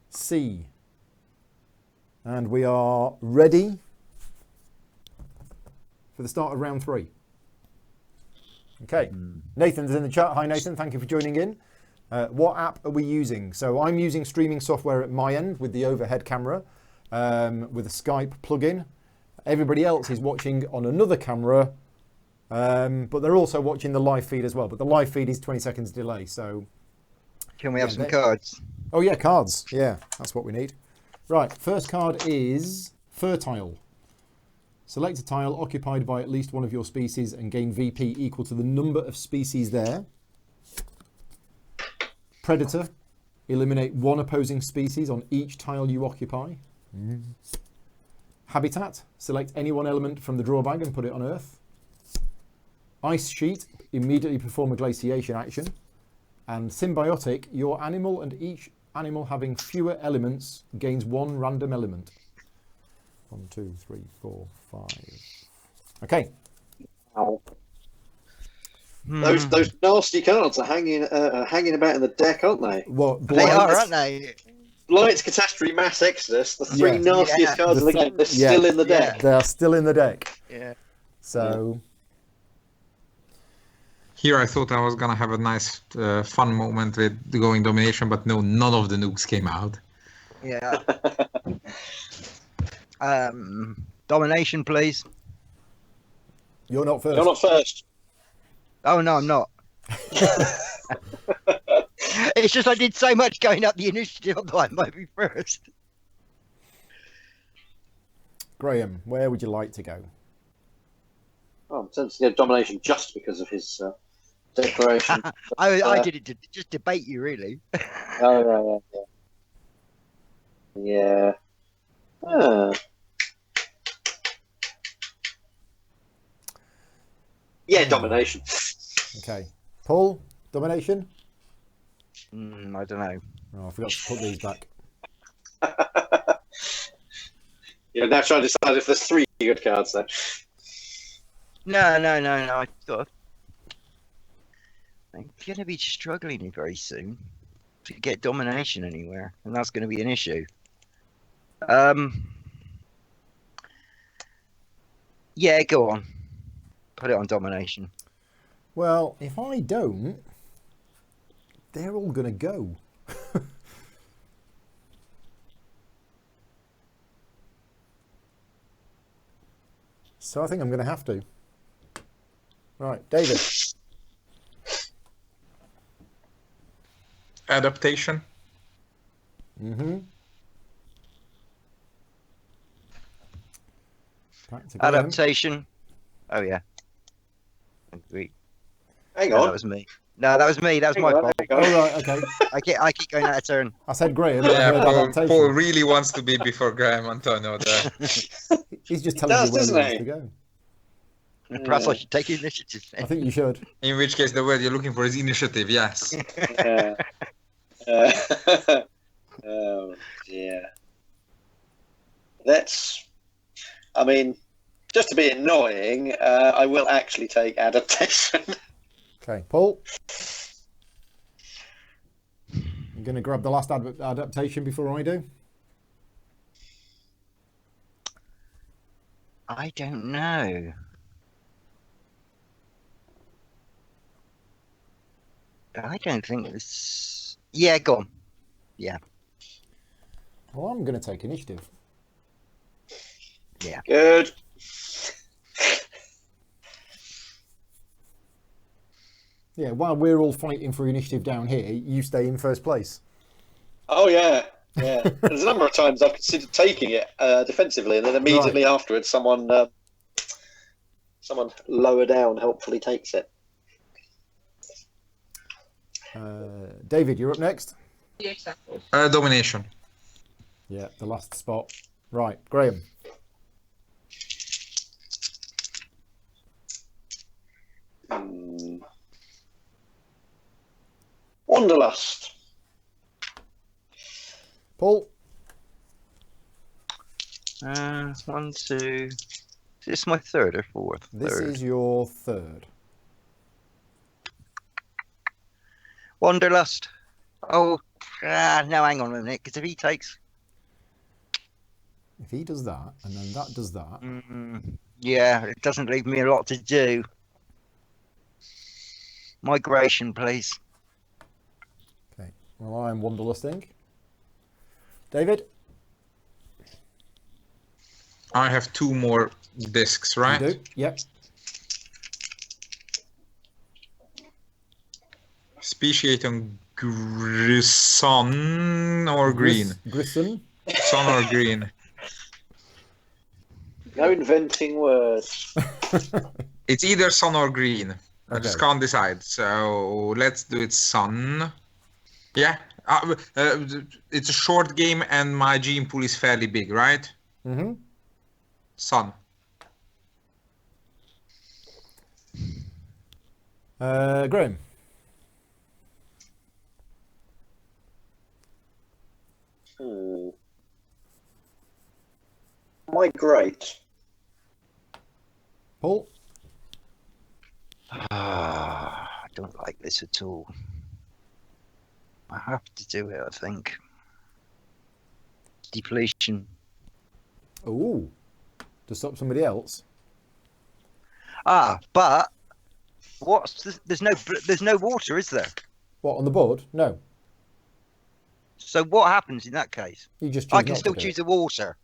Sea. And we are ready for the start of round 3. Okay. Nathan's in the chat. Hi, Nathan. Thank you for joining in. What app are we using? So I'm using streaming software at my end with the overhead camera with a Skype plugin. Everybody else is watching on another camera, but they're also watching the live feed as well. But the live feed is 20 seconds delay. So Can we have some cards? Oh yeah, cards. Yeah, that's what we need. Right, first card is Fertile. Select a tile occupied by at least one of your species and gain VP equal to the number of species there. Predator. Eliminate 1 opposing species on each tile you occupy. Habitat. Select any one element from the draw bag and put it on Earth. Ice Sheet. Immediately perform a glaciation action. And Symbiotic. Your animal and each animal having fewer elements gains 1 random element. 1, 2, 3, 4, 5. Okay. Ow. Those nasty cards are hanging about in the deck, aren't they? Well, They are, aren't they? Blight's Catastrophe Mass Exodus, the three nastiest cards of the game, they're still in the deck. They are still in the deck. Yeah. So... Here I thought I was going to have a nice fun moment with the going domination, but no, none of the nukes came out. Yeah. Domination, please. You're not first. You're not first. Oh, no, I'm not. It's just I did so much going up the initiative, I thought I might be first. Graham, where would you like to go? Oh, I'm tempted to go domination just because of his declaration. I did it to just debate you, really. Oh, yeah. Yeah, domination. Okay. Paul, domination? I don't know. Oh, I forgot to put these back. You're now trying to decide if there's three good cards there. No. I thought I'm going to be struggling very soon to get domination anywhere, and that's going to be an issue. Yeah, go on. Put it on domination. Well, if I don't, they're all going to go. So I think I'm going to have to. Right, David. Adaptation. Mm-hmm. Back to Graham. Adaptation. Oh, yeah. Agree. Hang No, on. that was me. No, that was me. That was Hang my on, fault. hang on. Oh, right, okay. I keep going out of turn. I said Graham, but I Yeah, heard Paul adaptation. really wants to be before Graham Antonio there. He's just He telling does, you where he doesn't wants he? to go. Perhaps I should take initiative I then. think you should. In which case, the word you're looking for is initiative, yes. Yeah. Oh, dear. I mean, just to be annoying, I will actually take adaptation. Okay, Paul. I'm going to grab the last adaptation before I do. I don't know. I don't think this. Yeah, go on. Yeah. Well, I'm going to take initiative. Yeah. Good. Yeah, while we're all fighting for initiative down here, you stay in first place. Oh, yeah. Yeah. There's a number of times I've considered taking it defensively, and then immediately afterwards, someone lower down helpfully takes it. David, you're up next. Domination. Yeah, the last spot. Right, Graham. Wanderlust. Paul. 1, 2. Is this my third or fourth? This Third. is your third. Wanderlust. Oh, no, hang on a minute, because if he takes. If he does that, and then that does that. Yeah, it doesn't leave me a lot to do. Migration, please. Okay, well, I'm wanderlusting. David? I have 2 more discs, right? You do? Yep. Speciating sun or green? Grissom. Sun or green? No inventing words. It's either sun or green. I just Okay. can't decide. So let's do it sun. Yeah. It's a short game and my gene pool is fairly big, right? Mm-hmm. Sun. Graham. Migrate. Paul. I don't like this at all. I have to do it, I think. depletion. Ooh, to stop somebody else. But there's no water, is there? What, on the board? No. So what happens in that case? You just choose I can not still to do choose it. the water.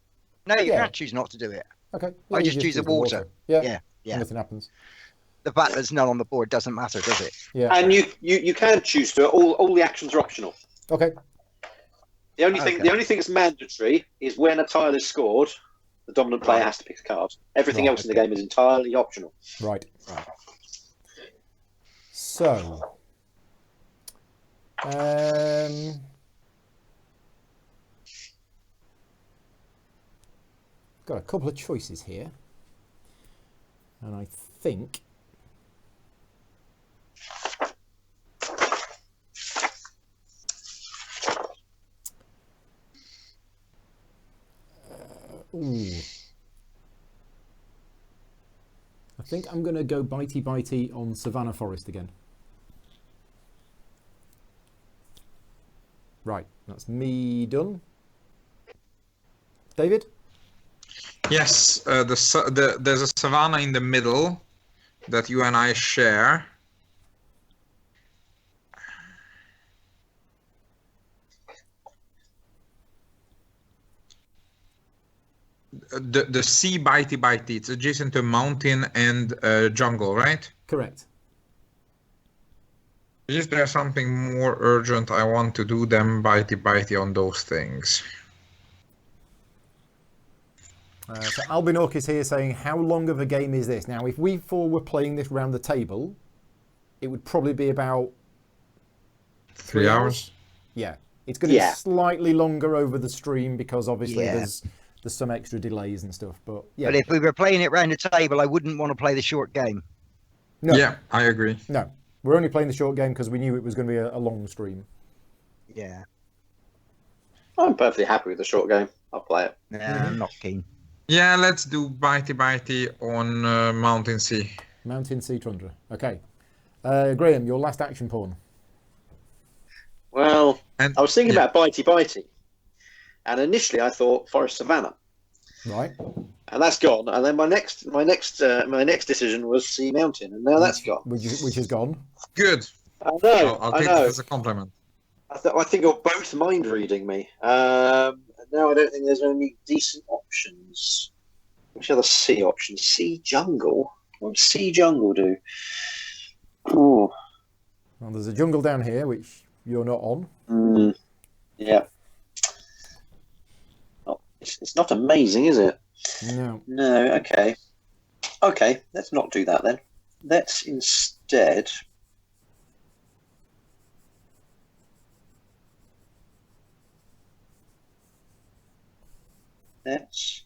No, you Yeah. can't choose not to do it. Okay. I you just choose the water. Yeah. Yeah. Nothing happens. The fact there's none on the board doesn't matter, does it? Yeah. And you can choose to. All the actions are optional. Okay. The only thing that's mandatory is when a tile is scored, the dominant player has to pick a card. Everything else in the game is entirely optional. Right. So, got a couple of choices here, and I think I think I'm going to go bitey on Savannah Forest again. Right, that's me done. David? Yes, there's a savannah in the middle that you and I share. The sea bitey, it's adjacent to mountain and jungle, right? Correct. Is there something more urgent I want to do than bitey on those things? So Albinok is here saying, how long of a game is this? Now, if we four were playing this round the table, it would probably be about 3 hours. Yeah. It's going to be slightly longer over the stream because obviously there's some extra delays and stuff. But yeah. But if we were playing it round the table, I wouldn't want to play the short game. No. Yeah, I agree. No. We're only playing the short game because we knew it was going to be a long stream. Yeah. I'm perfectly happy with the short game. I'll play it. I'm not keen. Yeah, let's do bitey on Mountain Sea. Mountain Sea Tundra. Okay. Graham, your last action pawn. Well, I was thinking about bitey. And initially I thought Forest Savannah. Right. And that's gone. And then my next decision was Sea Mountain, and now that's gone. Which is gone. Good. I know. I'll take this as a compliment. I think you're both mind reading me. Now I don't think there's any decent options. Which other sea options? Sea Jungle. What does Sea Jungle do? Ooh. Well, there's a jungle down here which you're not on. Yeah. Oh, it's not amazing, is it? No. No. Okay. Okay. Let's not do that then. Let's instead. Let's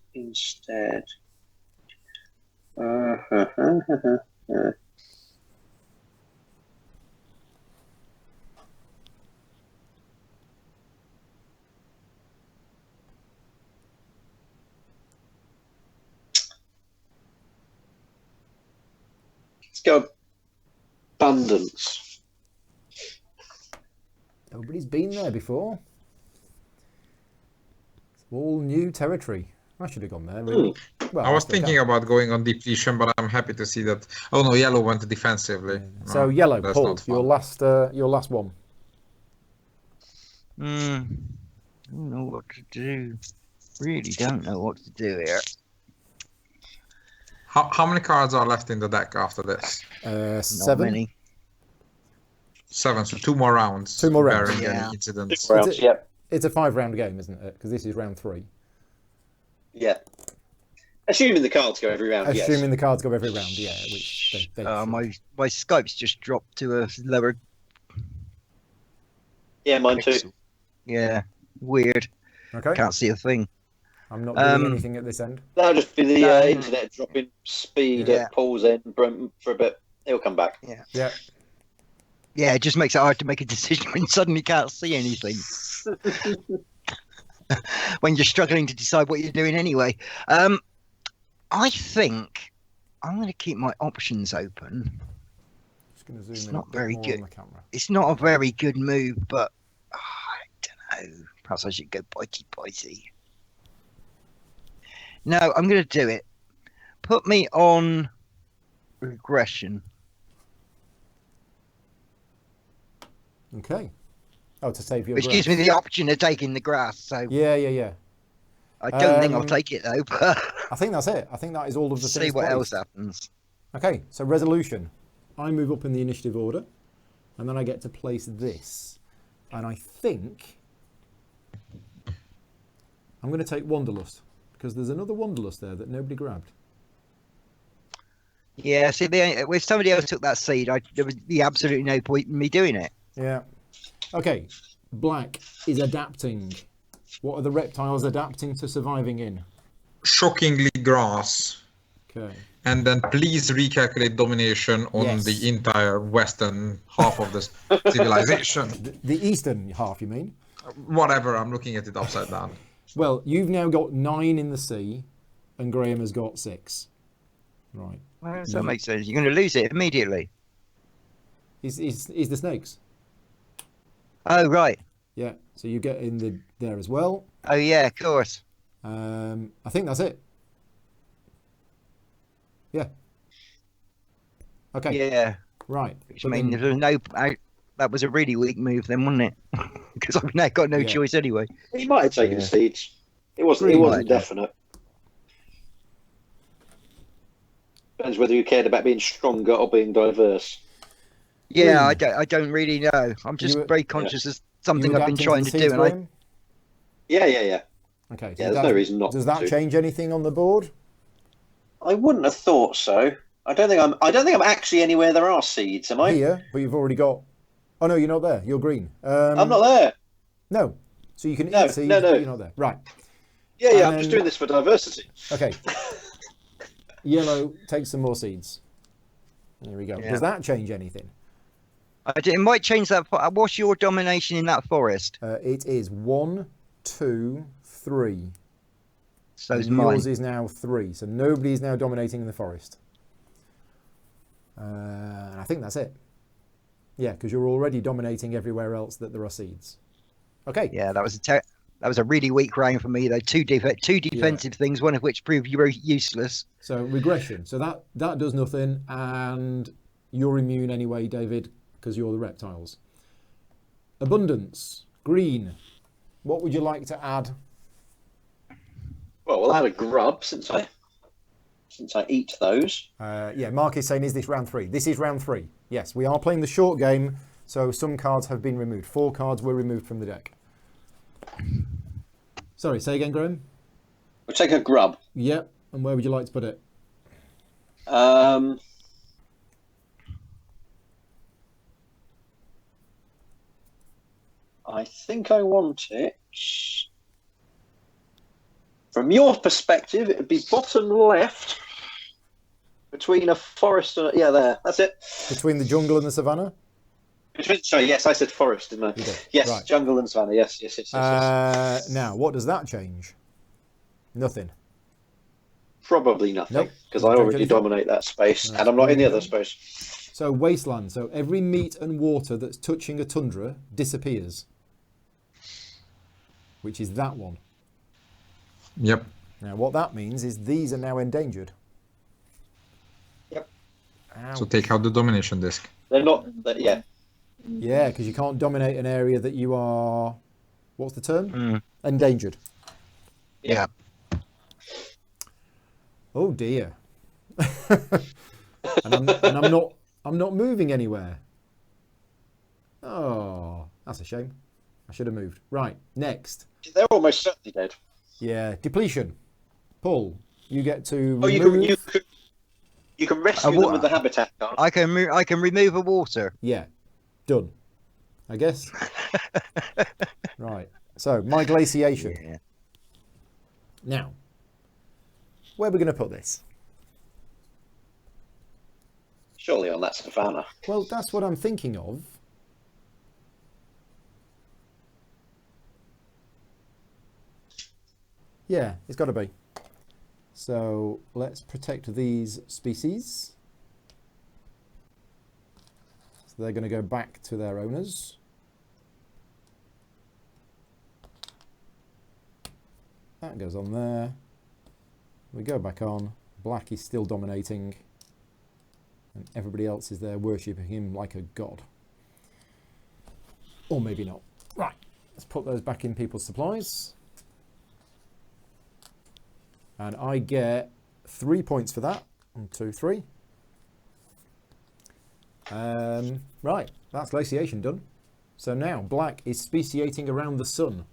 go Abundance. Nobody's been there before. It's all new territory. I should have gone there, really. Well, I was thinking about going on depletion, but I'm happy to see that. Oh no, yellow went defensively. So No, yellow, that's Paul, not fun. your last one. I don't know what to do. Really don't know what to do here. How many cards are left in the deck after this? Not 7. many. 7, so 2 more rounds. 2 more rounds. Barring Yeah. any incidents. Rounds, yep. It's a 5-round game, isn't it? Because this is round 3. Yeah. Assuming the cards go every round, yes. Assuming the cards go every round, yeah. Which they should. My Skype's just dropped to a lower Yeah, mine too. pixel. Yeah, weird. Okay. Can't see a thing. I'm not doing anything at this end. That'll just be the No. internet dropping speed Yeah. at Paul's end for a bit. It'll come back. Yeah. Yeah, it just makes it hard to make a decision when you suddenly can't see anything. When you're struggling to decide what you're doing anyway. I think I'm going to keep my options open. Just going to zoom It's in not a bit very more good. on the camera. It's not a very good move, but I don't know. Perhaps I should go bitey. No, I'm going to do it. Put me on regression. Okay. Oh, to save your Which grass. gives me the option of taking the grass. So Yeah. I don't think I'll take it though. But I think that's it. I think that is all of the see things what else placed. happens. Okay, so resolution. I move up in the initiative order, and then I get to place this. And I think I'm going to take Wanderlust, because there's another Wanderlust there that nobody grabbed. Yeah, see, if somebody else took that seed, there would be absolutely no point in me doing it. Yeah. Okay, black is adapting. What are the reptiles adapting to surviving in? Shockingly grass. Okay. And then please recalculate domination on Yes. the entire western half of this civilization. The eastern half, you mean? Whatever, I'm looking at it upside down. Well, you've now got 9 in the sea, and Graham has got 6. Right. Well, that makes sense. You're going to lose it immediately. Is the snakes? Oh, right. Yeah. So you get in there as well. Oh, yeah, of course. I think that's it. Yeah. Okay. Yeah. Right. Which means there's no. That was a really weak move, then, wasn't it? Because I've now got no choice anyway. He might have taken seeds. It wasn't. Green It wasn't light. definite. Depends whether you cared about being stronger or being diverse. Yeah, Green. I don't really know. I'm just very conscious of something You I've been adapting trying the to seeds, do, and Graham? Yeah. Okay. So Yeah, there's no reason not Does that to. change anything on the board? I wouldn't have thought so. I don't think I'm actually anywhere there are seeds. Am I? Here, but you've already got. Oh no, you're not there. You're green. I'm not there. No. So you can No, eat seeds, no. but you're not there. Right. Yeah. And I'm then- just doing this for diversity. Okay. Yellow takes some more seeds. There we go. Yeah. Does that change anything? it might change that. What's your domination in that forest? It is 1, 2, 3. So's And mine. yours is now 3. So nobody is now dominating in the forest. And I think that's it. Yeah, because you're already dominating everywhere else that there are seeds. Okay. Yeah, that was a really weak round for me though. Two defensive things, one of which proved useless. So regression. So that does nothing, and you're immune anyway, David, because you're the reptiles. Abundance. Green. What would you like to add? Well, we'll add a grub since I eat those. Yeah, Mark is saying, is this round 3? This is round 3. Yes, we are playing the short game, so some cards have been removed. 4 cards were removed from the deck. Sorry, say again, Graham? We'll take a grub. Yep, and where would you like to put it? I think I want it. From your perspective, it would be bottom left between a forest and there. That's it. Between the jungle and the savannah? Sorry, yes, I said forest, didn't I? You did. Yes, Right. jungle and savannah. Yes. Now, what does that change? Nothing. Probably nothing, Nope. because Doesn't I change already anything. dominate that space, Right. and I'm not in the other space. So wasteland. So every meat and water that's touching a tundra disappears, which is that one. Yep. Now, what that means is these are now endangered. Yep. Ow. So take out the domination disc. They're not. Yeah. Yeah, because you can't dominate an area that you are. What's the term? Mm. Endangered. Yeah. Oh dear. and I'm not moving anywhere. Oh, that's a shame. I should have moved. Right, next. They're almost certainly dead. Yeah, depletion. Paul, you get to Oh, remove. you can rescue them with the habitat card. I can remove a water. Yeah, done. I guess. Right. So my glaciation. Yeah. Now, where are we going to put this? Surely on that savannah. Well, that's what I'm thinking of. Yeah, it's got to be. So let's protect these species. So they're going to go back to their owners. That goes on there. We go back on. Black is still dominating. And everybody else is there worshipping him like a god. Or maybe not. Right. Let's put those back in people's supplies. And I get 3 points for that. 1, 2, 3. Right. That's glaciation done. So now black is speciating around the sun.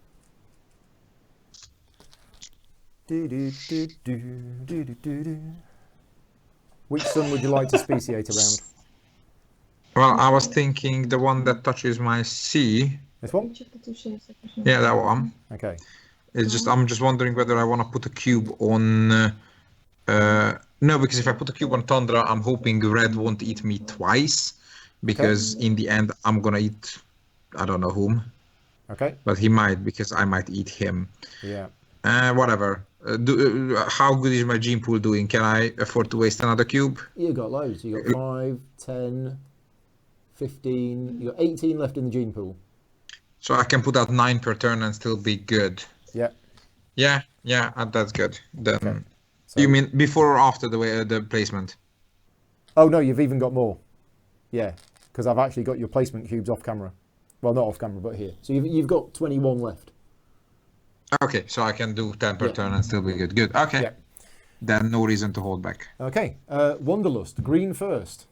Which sun would you like to speciate around? Well, I was thinking the one that touches my sea. This one? Yeah, that one. Okay. It's just I'm just wondering whether I want to put a cube on. No, because if I put a cube on Tundra, I'm hoping red won't eat me twice. Because in the end, I'm gonna eat, I don't know whom. Okay. But he might, because I might eat him. Yeah. Whatever. How good is my gene pool doing? Can I afford to waste another cube? You got loads. You got 5, 10, 15. You got 18 left in the gene pool. So I can put out 9 per turn and still be good. Yeah. Yeah, that's good. Then Okay. So, you mean before or after the placement? oh no, you've even got more. Yeah, because I've actually got your placement cubes off camera. Well, not off camera, but here. So you've got 21 left. Okay, so I can do 10 per Yeah. turn and still be good. Good. Okay. Yeah. Then no reason to hold back. Okay. Wanderlust, green first.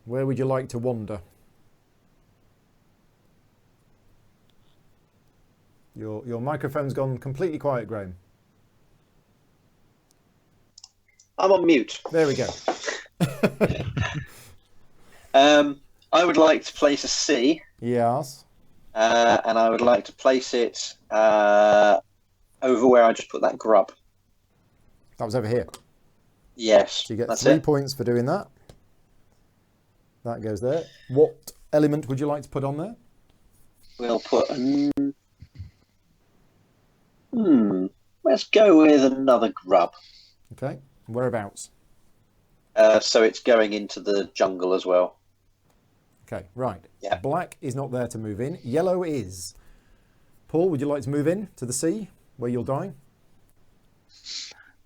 Where would you like to wander? Your microphone's gone completely quiet, Graham. I'm on mute. There we go. I would like to place a C, Yes. and I would like to place it over where I just put that grub. That was over here. Yes, So you get that's 3 it. points for doing that. That goes there. What element would you like to put on there? We'll put let's go with another grub. Okay. Whereabouts? So it's going into the jungle as well. Okay, right. Yeah. Black is not there to move in. Yellow is. Paul, would you like to move in to the sea where you'll die?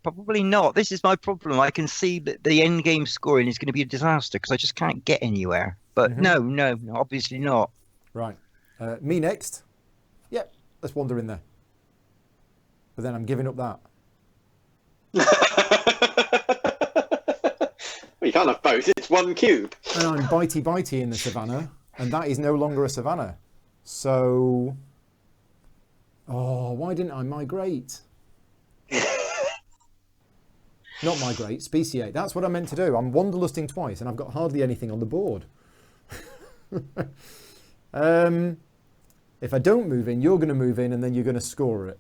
Probably not. This is my problem. I can see that the end game scoring is going to be a disaster because I just can't get anywhere. But no, obviously not. Right. Me next. Yep, let's wander in there. But then I'm giving up that. Well, you can't have both. It's one cube. And I'm bitey in the savannah, and that is no longer a savannah. So, why didn't I migrate? Not migrate, speciate. That's what I meant to do. I'm wanderlusting twice, and I've got hardly anything on the board. If I don't move in, you're going to move in, and then you're going to score it.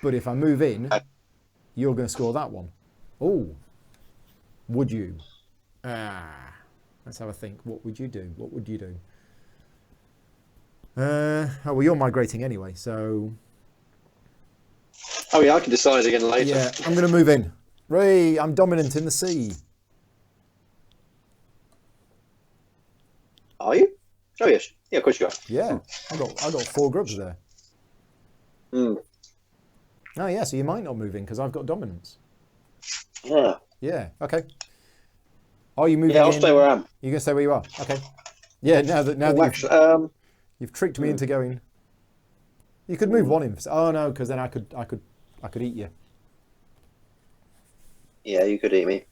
But if I move in, you're going to score that one. Oh, would you? Let's have a think. What would you do? What would you do? Oh, well, you're migrating anyway, so... Oh yeah, I can decide again later. Yeah, I'm going to move in. Ray, I'm dominant in the sea. Are you? Oh yes. Yeah, of course you are. Yeah, I got 4 grubs there. Oh yeah, so you might not move in because I've got dominance. Yeah. Yeah, okay. Are you moving Yeah, I'll in? stay where I am. You're going to stay where you are? Okay. Yeah, now that Oh, actually, you've tricked me into going. You could move one in. Oh no, because then I could eat you. yeah, you could eat me.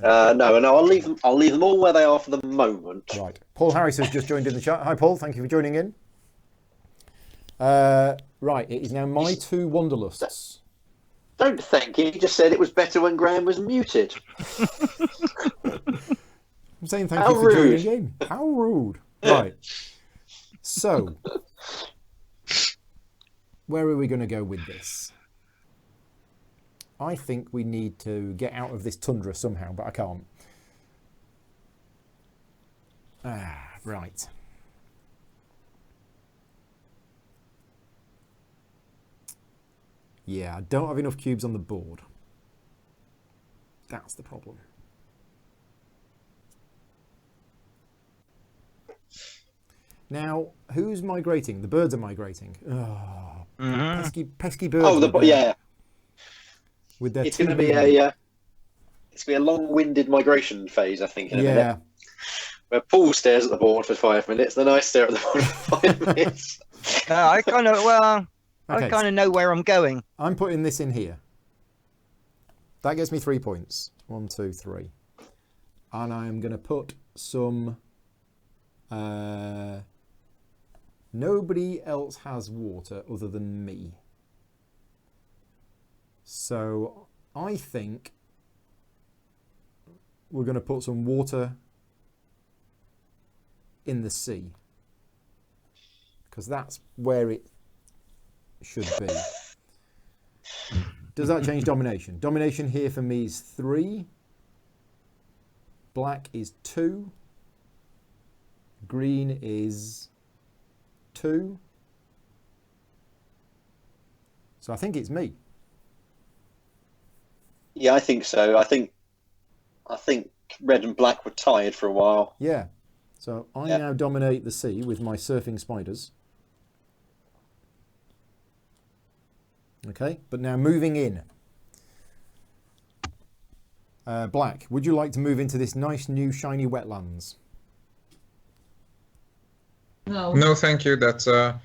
No, I'll leave them. I'll leave them all where they are for the moment. Right. Paul Harris has just joined in the chat. Hi, Paul. Thank you for joining in. Right. It is now my 2 wanderlusts. Don't thank him. He just said it was better when Graham was muted. I'm saying thank How you for joining rude. in. How rude. Right. So, where are we going to go with this? I think we need to get out of this tundra somehow, but I can't. Right. Yeah, I don't have enough cubes on the board. That's the problem. Now, who's migrating? The birds are migrating. Oh, pesky birds. Oh, yeah. With their It's two going to be a long-winded migration phase, I think, in a minute. Where Paul stares at the board for 5 minutes, then I stare at the board for 5 minutes. I kind of know where I'm going. I'm putting this in here. That gets me 3 points. 1, 2, 3. And I'm going to put some... nobody else has water other than me. So I think we're going to put some water in the sea. Because that's where it should be. Does that change domination? Domination here for me is 3. Black is 2. Green is 2. So I think it's me. Yeah, I think so. I think red and black were tied for a while. Yeah. So I now dominate the sea with my surfing spiders. Okay, but now moving in. Black, would you like to move into this nice new shiny wetlands? No. No, thank you. That's no,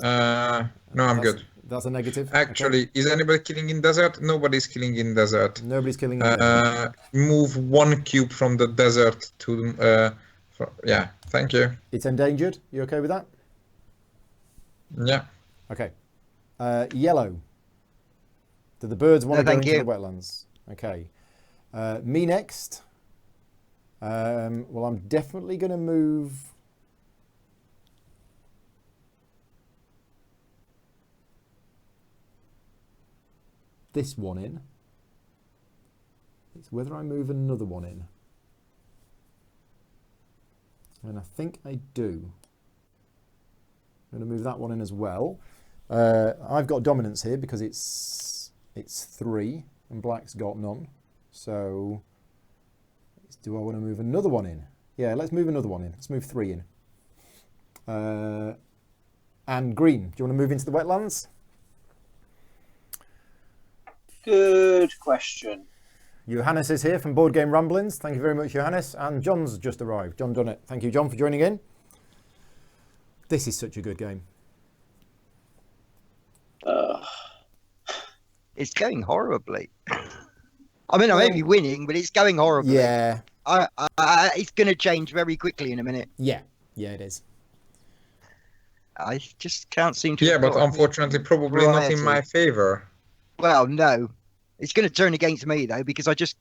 I'm good. That's a negative. Actually, okay. Is anybody killing in desert? Nobody's killing in desert. Nobody's killing in desert. Move 1 cube from the desert to yeah, thank you. It's endangered. You okay with that? Yeah. Okay. Yellow. Do the birds want to go into the wetlands? Okay. Me next. Well, I'm definitely going to move... this one in. It's whether I move another one in. And I think I do. I'm going to move that one in as well. I've got dominance here because it's 3 and black's got none. So do I want to move another one in? Yeah, let's move another one in. Let's move 3 in. And green, do you want to move into the wetlands? Good question. Johannes is here from Board Game Ramblings. Thank you very much, Johannes. And John's just arrived. John Dunnett. Thank you, John, for joining in. This is such a good game. It's going horribly. I mean, I may be winning, but it's going horribly. Yeah. It's going to change very quickly in a minute. Yeah. Yeah, it is. I just can't seem to... Yeah, but unfortunately, probably not in my favor. Well, no. It's going to turn against me, though, because I just...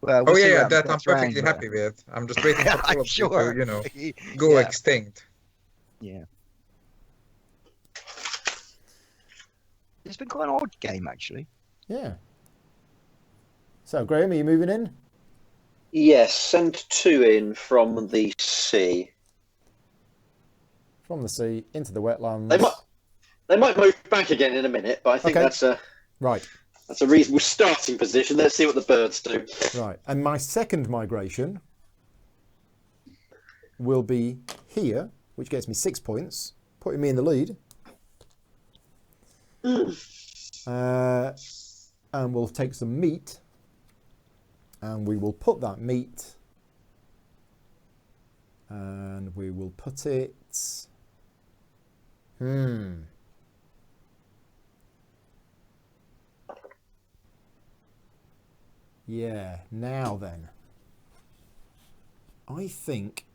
Well, we'll that I'm perfectly happy with. I'm just waiting for all of you to, go extinct. Yeah. It's been quite an odd game, actually. Yeah. So, Graham, are you moving in? Yes, send 2 in from the sea. From the sea into the wetlands. They might move back again in a minute, but I think that's a reasonable starting position. Let's see what the birds do. Right, and my second migration will be here, which gets me 6 points, putting me in the lead. And we'll take some meat, and we will put that meat, and we will put it... Yeah, now then. I think...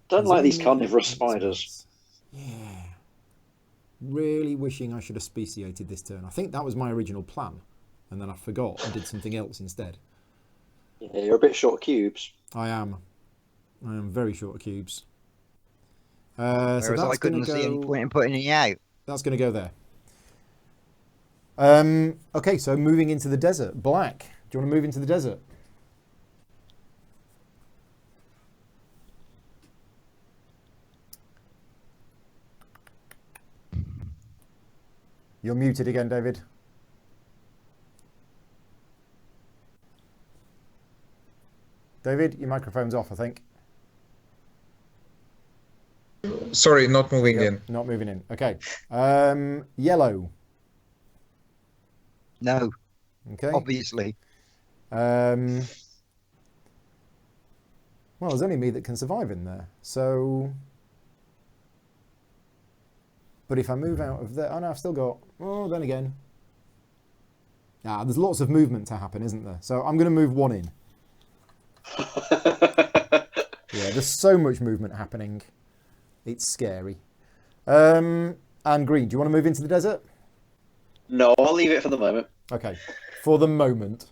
Don't like these carnivorous spiders. Yeah. Really wishing I should have speciated this turn. I think that was my original plan. And then I forgot and did something else instead. Yeah, you're a bit short of cubes. I am very short of cubes. Whereas so that's I couldn't see any point in putting it out. That's going to go there. Okay, so moving into the desert. Black, do you want to move into the desert? You're muted again, David. David, your microphone's off, I think. Sorry, not moving in. Not moving in. Okay. Yellow. No, Okay. obviously. Well, there's only me that can survive in there. So, but if I move out of there, oh no, I've still got. Oh, then again. There's lots of movement to happen, isn't there? So I'm going to move one in. Yeah, there's so much movement happening. It's scary. And green, do you want to move into the desert? No, I'll leave it for the moment. Okay, for the moment.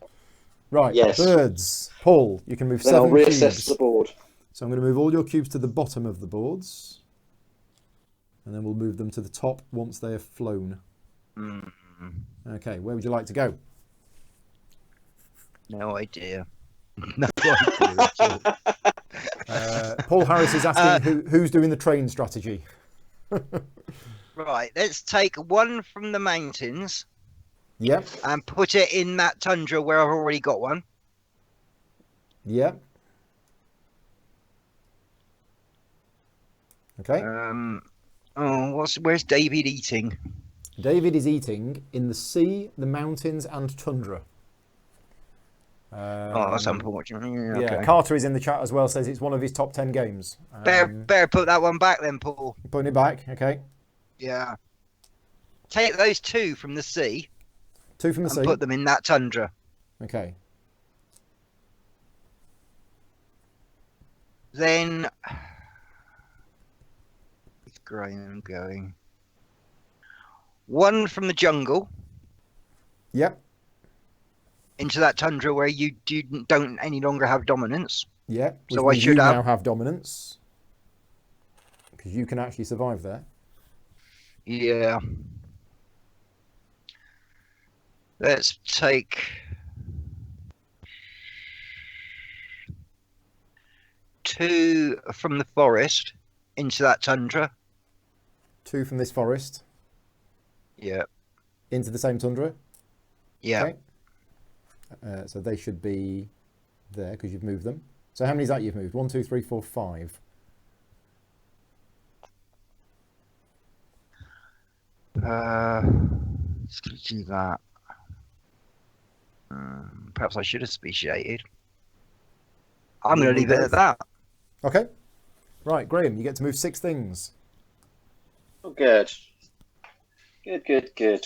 Right, Yes. birds. Paul, you can move Then I'll 7 reassess cubes. the board. So I'm going to move all your cubes to the bottom of the boards. And then we'll move them to the top once they have flown. Okay, where would you like to go? No idea. No idea at all. Paul Harris is asking who's doing the train strategy. Right, let's take one from the mountains. Yep. And put it in that tundra where I've already got one. Yep. Okay. Where's David eating? David is eating in the sea, the mountains, and tundra. That's unfortunate. Yeah, Carter is in the chat as well. Says it's one of his top 10 games. Better put that one back then, Paul. Putting it back. Okay. Yeah. Take those 2 from the sea. 2 from the sea. And put them in that tundra. Okay. Then it's Graham going. 1 from the jungle. Yep. Into that tundra where you don't any longer have dominance. Yeah. So I should now have dominance because you can actually survive there. Yeah. Let's take 2 from the forest into that tundra. 2 from this forest. Yeah. Into the same tundra. Yeah. Okay. So they should be there because you've moved them. So how many is that you've moved? 1, 2, 3, 4, 5. Let's do that. Perhaps I should have speciated. I'm going to leave it at that. Okay. Right, Graham, you get to move 6 things. Oh, good. Good.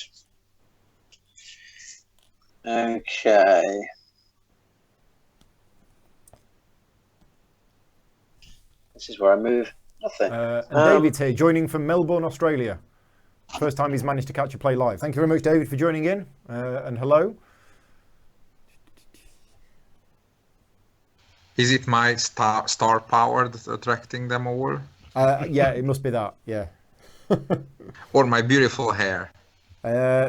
Okay. This is where I move nothing. And David's here, joining from Melbourne, Australia. First time he's managed to catch a play live. Thank you very much, David, for joining in. And hello. Is it my star power that's attracting them all? Yeah, it must be that. Yeah. Or my beautiful hair?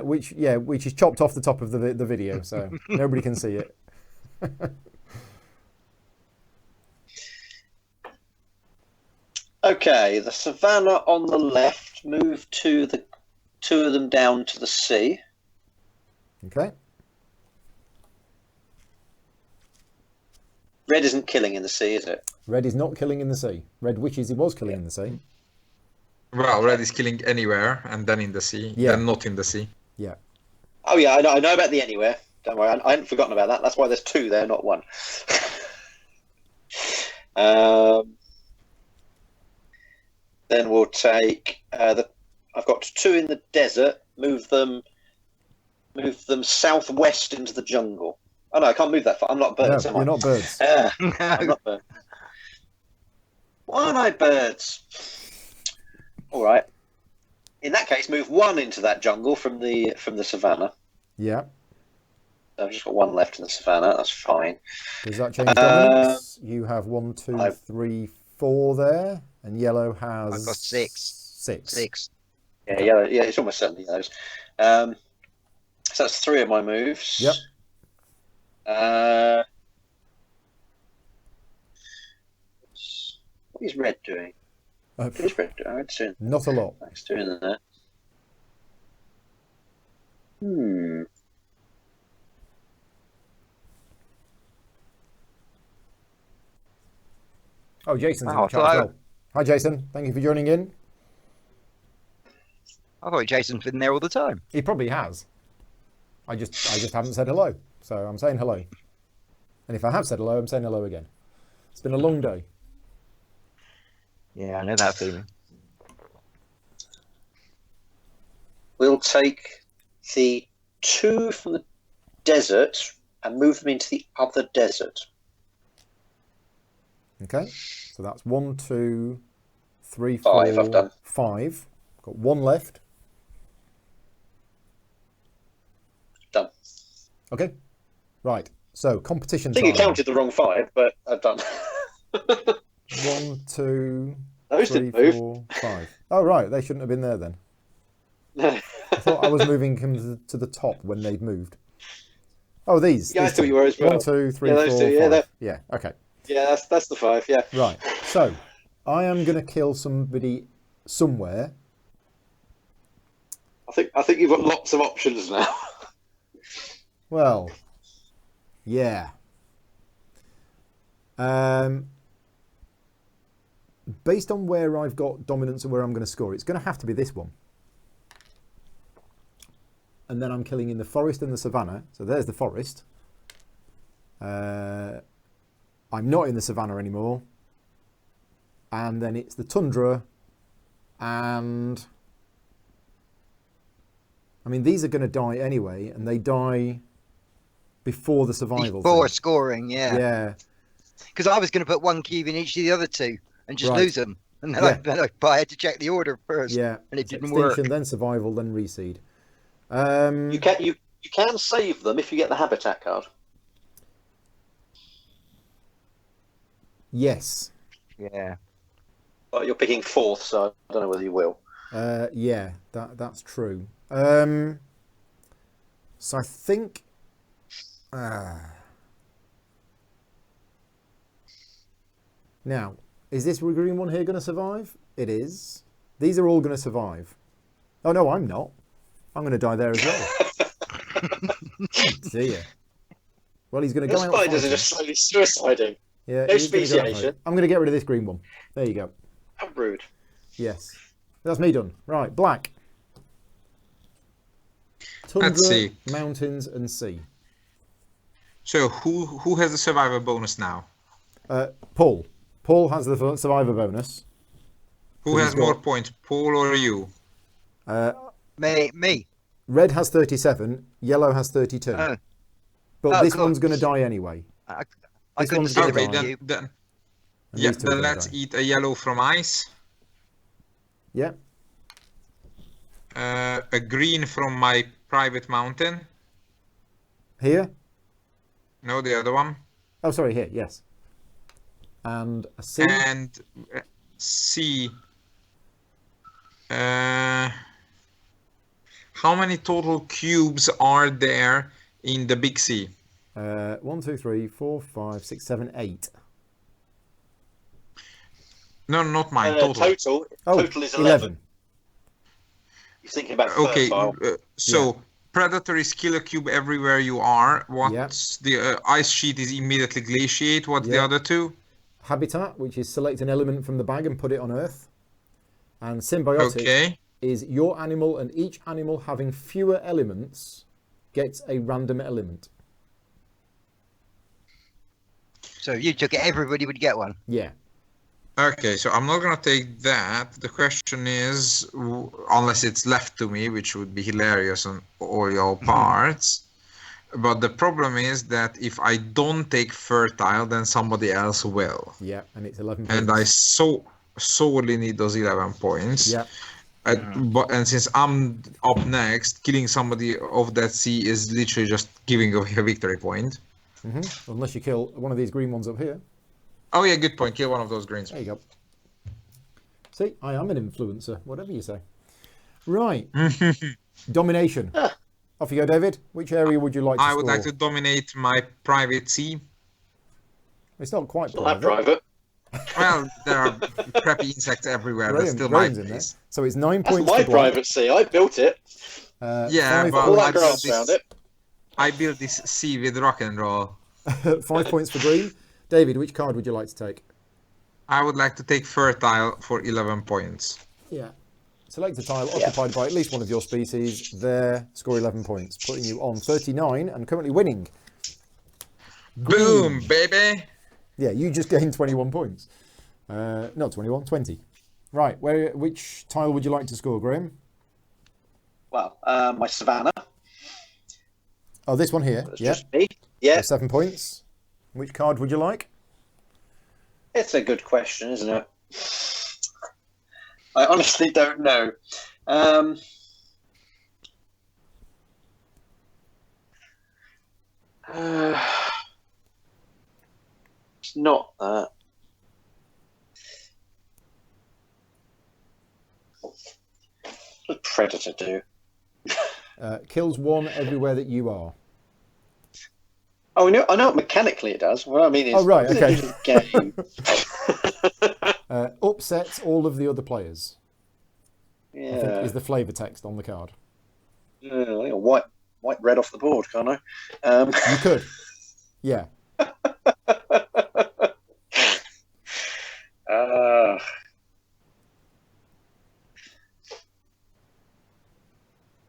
Which is chopped off the top of the video, so nobody can see it. Okay, the savannah on the left, move 2 of them down to the sea. Okay. Red isn't killing in the sea, is it? Red is not killing in the sea. Red wishes he was killing in the sea. Well, red is killing anywhere and then in the sea, then not in the sea. Yeah. Oh yeah, I know about the anywhere. Don't worry, I hadn't forgotten about that. That's why there's 2 there, not 1. Then we'll take I've got 2 in the desert. Move them southwest into the jungle. Oh no, I can't move that far. I'm not birds. No, you're not birds. I'm not birds. Why aren't I birds? All right. In that case, move 1 into that jungle from the savannah. Yeah. I've just got 1 left in the savannah. That's fine. Does that change dominance? You have 1, 2, 3, 4 there, and yellow has. I've got 6. 6. Yeah, yellow. Yeah, it's almost certainly yellows. So that's 3 of my moves. Yep. What is red doing? What is red doing? Red's doing Not a lot. It's doing that. Oh, Jason's in Oh, the chat as well. Hi, Jason. Thank you for joining in. I thought Jason's been there all the time. He probably has. I just haven't said hello, so I'm saying hello. And if I have said hello, I'm saying hello again. It's been a long day. Yeah, I know that feeling. We'll take the 2 from the desert and move them into the other desert. Okay, so that's 1, 2, 3, 4, 5 I've done. 5. Got 1 left. Done. Okay, right. So competition I think you time. counted the wrong 5, but I've done. 1, 2, Those 3, didn't move. 4, 5. Oh, right. They shouldn't have been there then. No. I thought I was moving them to the top when they'd moved. Oh, these. Yeah, I these thought two. you were as well. 1, 2, 3, Yeah, those 4, two, yeah, 5. Yeah, okay. Yeah, that's the 5. Yeah. Right. So I am going to kill somebody somewhere. I think you've got lots of options now. Well, yeah. Based on where I've got dominance and where I'm going to score, it's going to have to be this one. And then I'm killing in the forest and the savannah. So there's the forest. I'm not in the savannah anymore. And then it's the tundra. And I mean, these are going to die anyway, and they die before the survival. Before thing. scoring, yeah. Yeah. Because I was going to put 1 cube in each of the other 2 and just Right. lose them. And then, Yeah. I had to check the order first. Yeah. And it It's didn't extinction, work. then survival, then reseed. You can save them if you get the habitat card. Yes. Yeah. But you're picking 4th, so I don't know whether you will. Yeah, that's true. So I think now, is this green one here going to survive? It is. These are all going to survive. Oh no, I'm not. I'm going to die there as well. See ya. Well, he's going to Your go out spiders fighting. are just slowly suiciding. Yeah, No he's gonna go out speciation. fighting. I'm going to get rid of this green one. There you go. How rude. Yes. That's me done. Right, black. Tundra, Let's see. mountains, and sea. So who has the survivor bonus now? Paul. Paul has the survivor bonus. Who He's has more got- points, Paul or you? Me. Red has 37. Yellow has 32. Oh. But Oh, this God. one's going to die anyway. I This couldn't one's see the gonna Okay, red die. cube. then And yeah, these two are then gonna let's die. eat a yellow from ice, Yeah. a green from my private mountain. Here. No, the other one. Oh, sorry, here. Yes. And a sea. And C. How many total cubes are there in the big C? 1, 2, 3, 4, 5, 6, 7, 8. No, not mine. Total Oh, is 11. You're thinking about Okay, fertile. so Predator is kill a cube everywhere you are. What's the ice sheet is immediately glaciate. What's the Yeah. other two? Habitat, which is select an element from the bag and put it on Earth. And symbiotic Okay. is your animal, and each animal having fewer elements gets a random element. So if you took it, everybody would get one. Yeah. Okay, so I'm not gonna take that. The question is, unless it's left to me, which would be hilarious on all your parts. But the problem is that if I don't take fertile, then somebody else will. Yeah, and it's 11 points. And I sorely need those 11 points. Yeah. And since I'm up next, killing somebody of that sea is literally just giving away a victory point. Unless you kill one of these green ones up here. Oh yeah, good point. Kill one of those greens. There you go. See, I am an influencer, whatever you say. Right. Domination. Off you go, David. Which area would you like to I would score? like to dominate my private sea. It's not quite Not that private. private. Well, there are crappy insects everywhere. That's still my Graham's in there. place. So it's 9 That's points my for black. private sea. I built it. Yeah, 5 but All points- that grass around it. I built this sea with rock and roll. 5 points for green. David, which card would you like to take? I would like to take fertile for 11 points. Yeah. Select a tile occupied by at least one of your species. There, score 11 points, putting you on 39 and currently winning. Boom, baby! Yeah, you just gained 21 points. Not 21, 20. Right, which tile would you like to score, Graham? Well, my Savannah. Oh, this one here. That's Yeah. just me. Yeah. 7 points. Which card would you like? It's a good question, isn't it? I honestly don't know. It's not that. What does Predator do? Kills one everywhere that you are. Oh, I know what mechanically it does. What I mean is, Oh, right, what does it do to the game? Upsets all of the other players. I think Yeah. is the flavour text on the card. White, red off the board, can't I? You could. Yeah.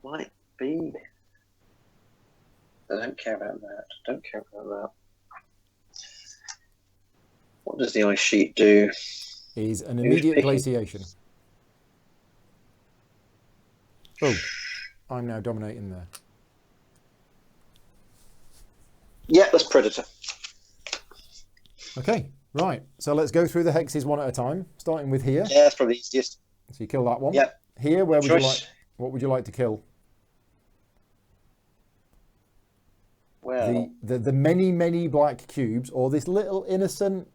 Might be. I don't care about that. Don't care about that. What does the ice sheet do? Is an immediate picking? glaciation. Oh, I'm now dominating there. Yeah, that's Predator. Okay, right. So let's go through the hexes one at a time, starting with here. Yeah, that's probably the easiest. So you kill that one. Yeah. Here, where would you Choice. like? What would you like to kill? Well, The many black cubes, or this little innocent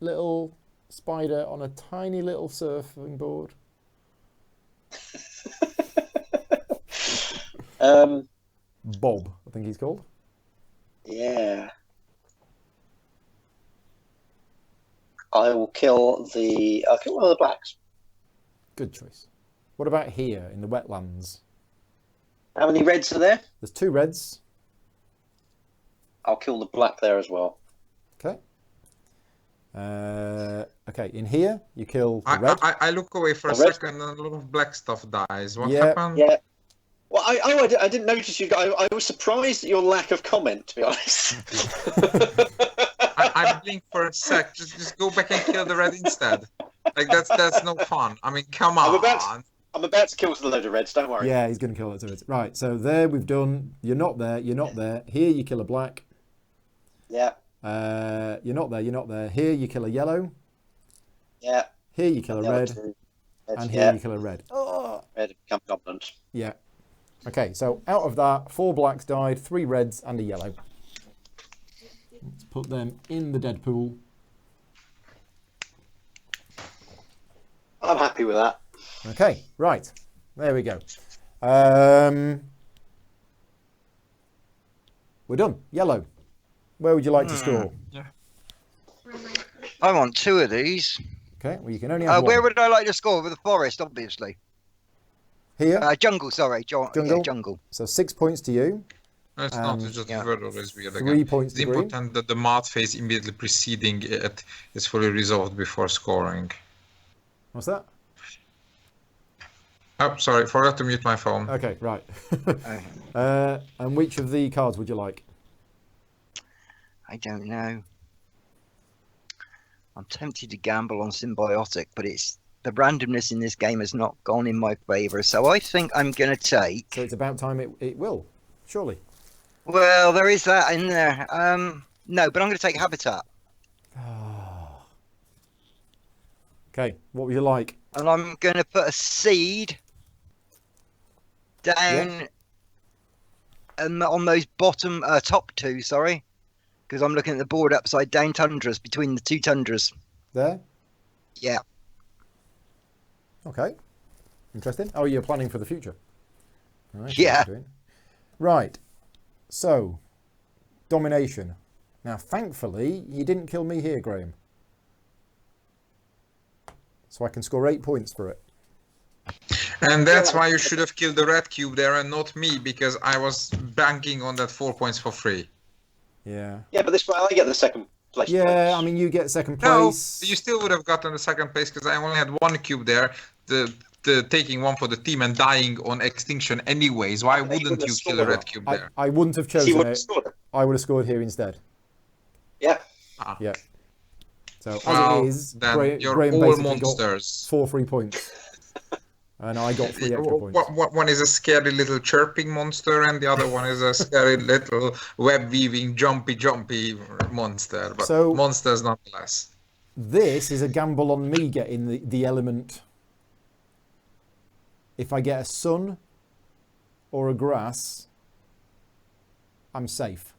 little spider on a tiny little surfing board? Bob, I think he's called. Yeah. I'll kill one of the blacks. Good choice. What about here in the wetlands? How many reds are there? There's 2 reds. I'll kill the black there as well. Okay. Okay, in here you kill the red. I look away for a red? second and a lot of black stuff dies. What Yeah. happened? Yeah. Well, I didn't notice you guys. I was surprised at your lack of comment, to be honest. I blinked for a sec. Just go back and kill the red instead. Like that's no fun. I mean, come on. I'm about to kill a load of reds. Don't worry. Yeah, he's going to kill it. Right, so there we've done. You're not there. You're not there. Here you kill a black. Yeah. You're not there. You're not there. Here you kill a yellow. Yeah. Here you kill a red. And here you kill a red. Oh. Red become dominant. Yeah. Okay, so out of that, 4 blacks died, 3 reds, and a yellow. Let's put them in the dead pool. I'm happy with that. Okay, right. There we go. We're done. Yellow. Where would you like to score? I want 2 of these. Okay, well, you can only have one. Where would I like to score? With the forest, obviously. Here? Jungle, sorry. Jungle? Yeah, jungle. So 6 points to you. No, it's not. It's just word always weird 3 again. points It's to green. important that the mud phase immediately preceding it is fully resolved before scoring. What's that? Oh, sorry, forgot to mute my phone. Okay, right. And which of the cards would you like? I don't know. I'm tempted to gamble on symbiotic, but the randomness in this game has not gone in my favour. So I think I'm going to take. So it's about time it will, surely. Well, there is that in there. No, but I'm going to take habitat. Okay, what would you like? And I'm going to put a seed down on those top 2, sorry. Because I'm looking at the board upside down tundras, between the 2 tundras. There? Yeah. Okay. Interesting. Oh, you're planning for the future. Right, Yeah. Right. So, domination. Now, thankfully, you didn't kill me here, Graham. So I can score 8 points for it. And that's why you should have killed the red cube there and not me, because I was banking on that 4 points for free. Yeah. Yeah, but this way I get the second place Yeah, points. I mean, you get second No, place. you still would have gotten the second place because I only had one cube there. The taking one for the team and dying on extinction anyways. Why wouldn't wouldn't have you kill a scored red it. cube there? I wouldn't have He chosen would have it. scored it. I would have scored here instead. Yeah. Ah. Yeah. So as Well, it is, then you're Graham all basically monsters. got 4 free points. And I got 3 extra points. One is a scary little chirping monster, and the other one is a scary little web weaving, jumpy monster. But So- monsters nonetheless. This is a gamble on me getting the element. If I get a sun or a grass, I'm safe.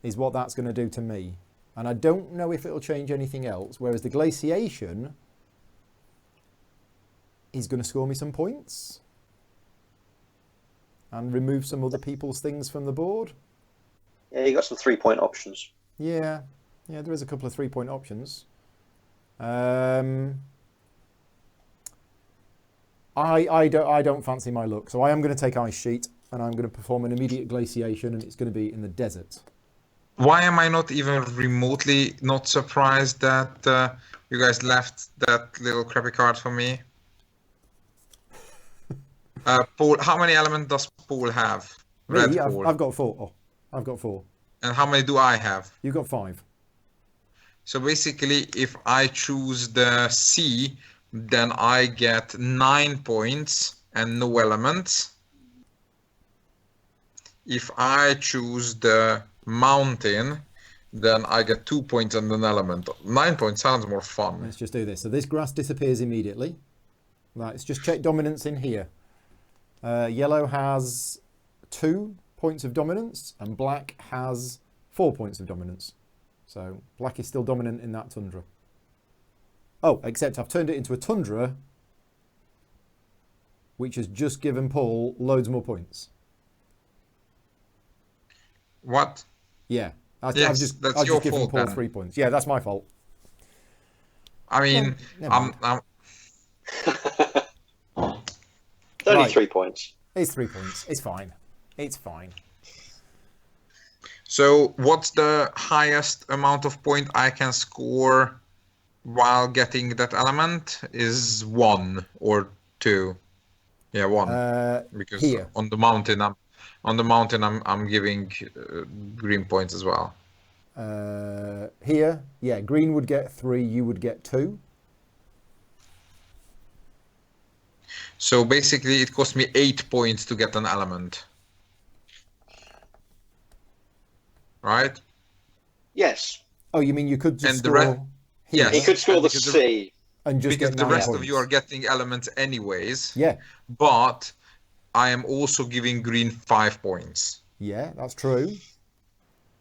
Is what that's going to do to me. And I don't know if it'll change anything else. Whereas the glaciation is going to score me some points. And remove some other people's things from the board. Yeah, you got some 3-point options. Yeah, there is a couple of 3-point options. I don't fancy my luck, so I am going to take Ice Sheet, and I'm going to perform an immediate glaciation, and it's going to be in the desert. Why am I not even remotely not surprised that you guys left that little crappy card for me? Paul, how many elements does Paul have? Red Me, Paul. I've got 4. Oh, I've got 4. And how many do I have? You've got 5. So basically, if I choose the sea, then I get 9 points and no elements. If I choose the mountain, then I get 2 points and an element. 9 points sounds more fun. Let's just do this. So this grass disappears immediately. Right, let's just check dominance in here. Yellow has 2 points of dominance, and black has 4 points of dominance. So black is still dominant in that tundra. Oh, except I've turned it into a tundra, which has just given Paul loads more points. What? Yeah, I've Yes, just that's I've your just given fault Paul then. 3 points. Yeah, that's my fault. I mean, No, never mind. It's only Right. 3 points. It's 3 points. It's fine. It's fine. So what's the highest amount of point I can score while getting that element? Is 1 or 2? Yeah, 1. Because Here. on the mountain I'm giving green points as well. Here, yeah, green would get 3, you would get 2. So basically it cost me 8 points to get an element. Right? Yes. Oh, you mean you could just And the score here yes. He could score the Because the- C. and just Because get the 9 rest points. of you are getting elements anyways. Yeah, But I am also giving green 5 points. yeah, that's true.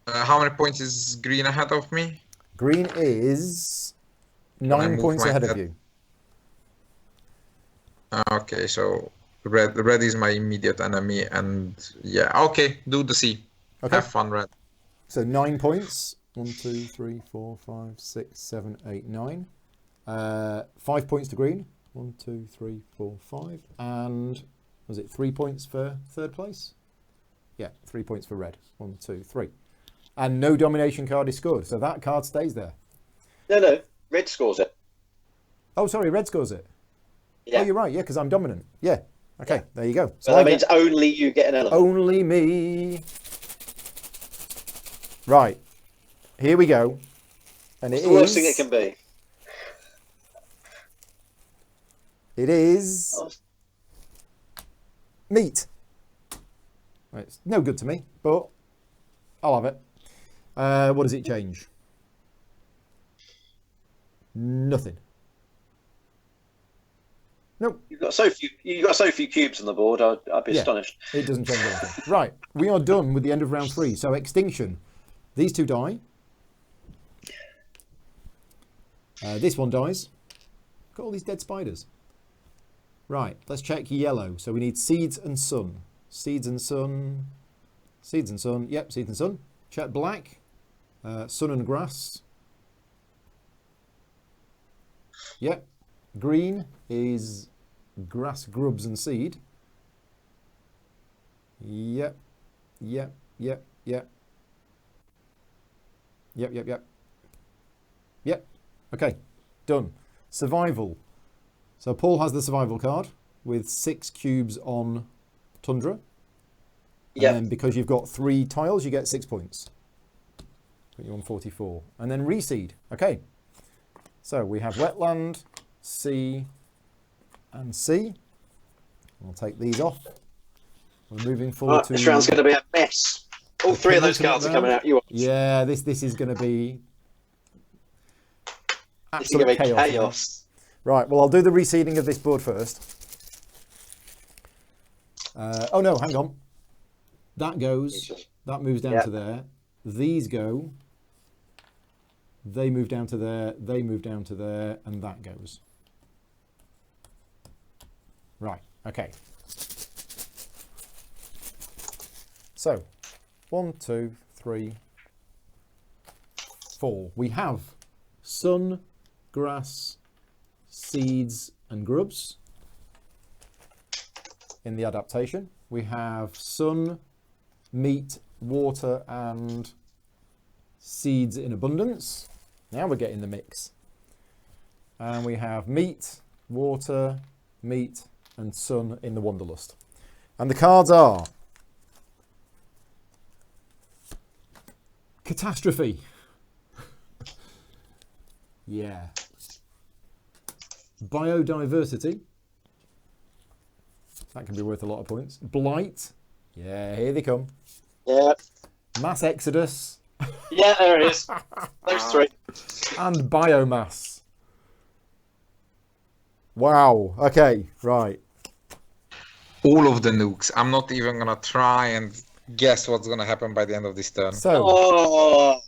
How many points is green ahead of me? Green is I 9 move points my ahead of head? you. Okay, so red is my immediate enemy, and yeah, okay, do the C. Okay. Have fun, red. So 9 points. 1, 2, 3, 4, 5, 6, 7, 8, 9. 5 points to green. 1, 2, 3, 4, 5. And was it 3 points for third place? Yeah, 3 points for red. 1, 2, 3. And no domination card is scored. So that card stays there. No. Red scores it. Oh, sorry, red scores it. Yeah. Oh, you're right. Yeah, because I'm dominant. Yeah. Okay, there you go. So I that get means only you get an element. only me. Right. Here we go. And It's it the worst thing is. it can be. It is Oh, meat. It's no good to me, but I'll have it. What does it change? Nothing. Nope. You've got so few cubes on the board. I'd be Yeah. astonished. It doesn't change anything. Right, we are done with the end of round 3. So extinction. These 2 die. This one dies. Got all these dead spiders. Right, let's check yellow. So we need seeds and sun. Seeds and sun. Seeds and sun. Yep, seeds and sun. Check black. Sun and grass. Yep. Green is grass, grubs and seed. Yep. Yep. Okay, done. Survival. So Paul has the survival card with 6 cubes on Tundra. And then because you've got 3 tiles, you get 6 points. Put you on 44. And then reseed. Okay. So we have wetland, sea, and sea. We'll take these off. We're moving forward to... This round's going to be a mess. All 3 of those cards are coming out. Yeah, this is going to be absolute chaos. Right, well, I'll do the reseeding of this board first. Oh, no, hang on. That goes, that moves down to there. These go. They move down to there. They move down to there. And that goes. Right, okay. So, 1, 2, 3, 4. We have sun, grass, seeds, and grubs in the adaptation. We have sun, meat, water, and seeds in abundance. Now we're getting the mix. And we have meat, water, meat, and sun in the Wanderlust. And the cards are Catastrophe. Yeah. Biodiversity. That can be worth a lot of points. Blight. Yeah, here they come. Yeah. Mass Exodus. Yeah, there it is. Those 3. And Biomass. Wow. Okay, right. All of the nukes. I'm not even going to try and guess what's going to happen by the end of this turn. So,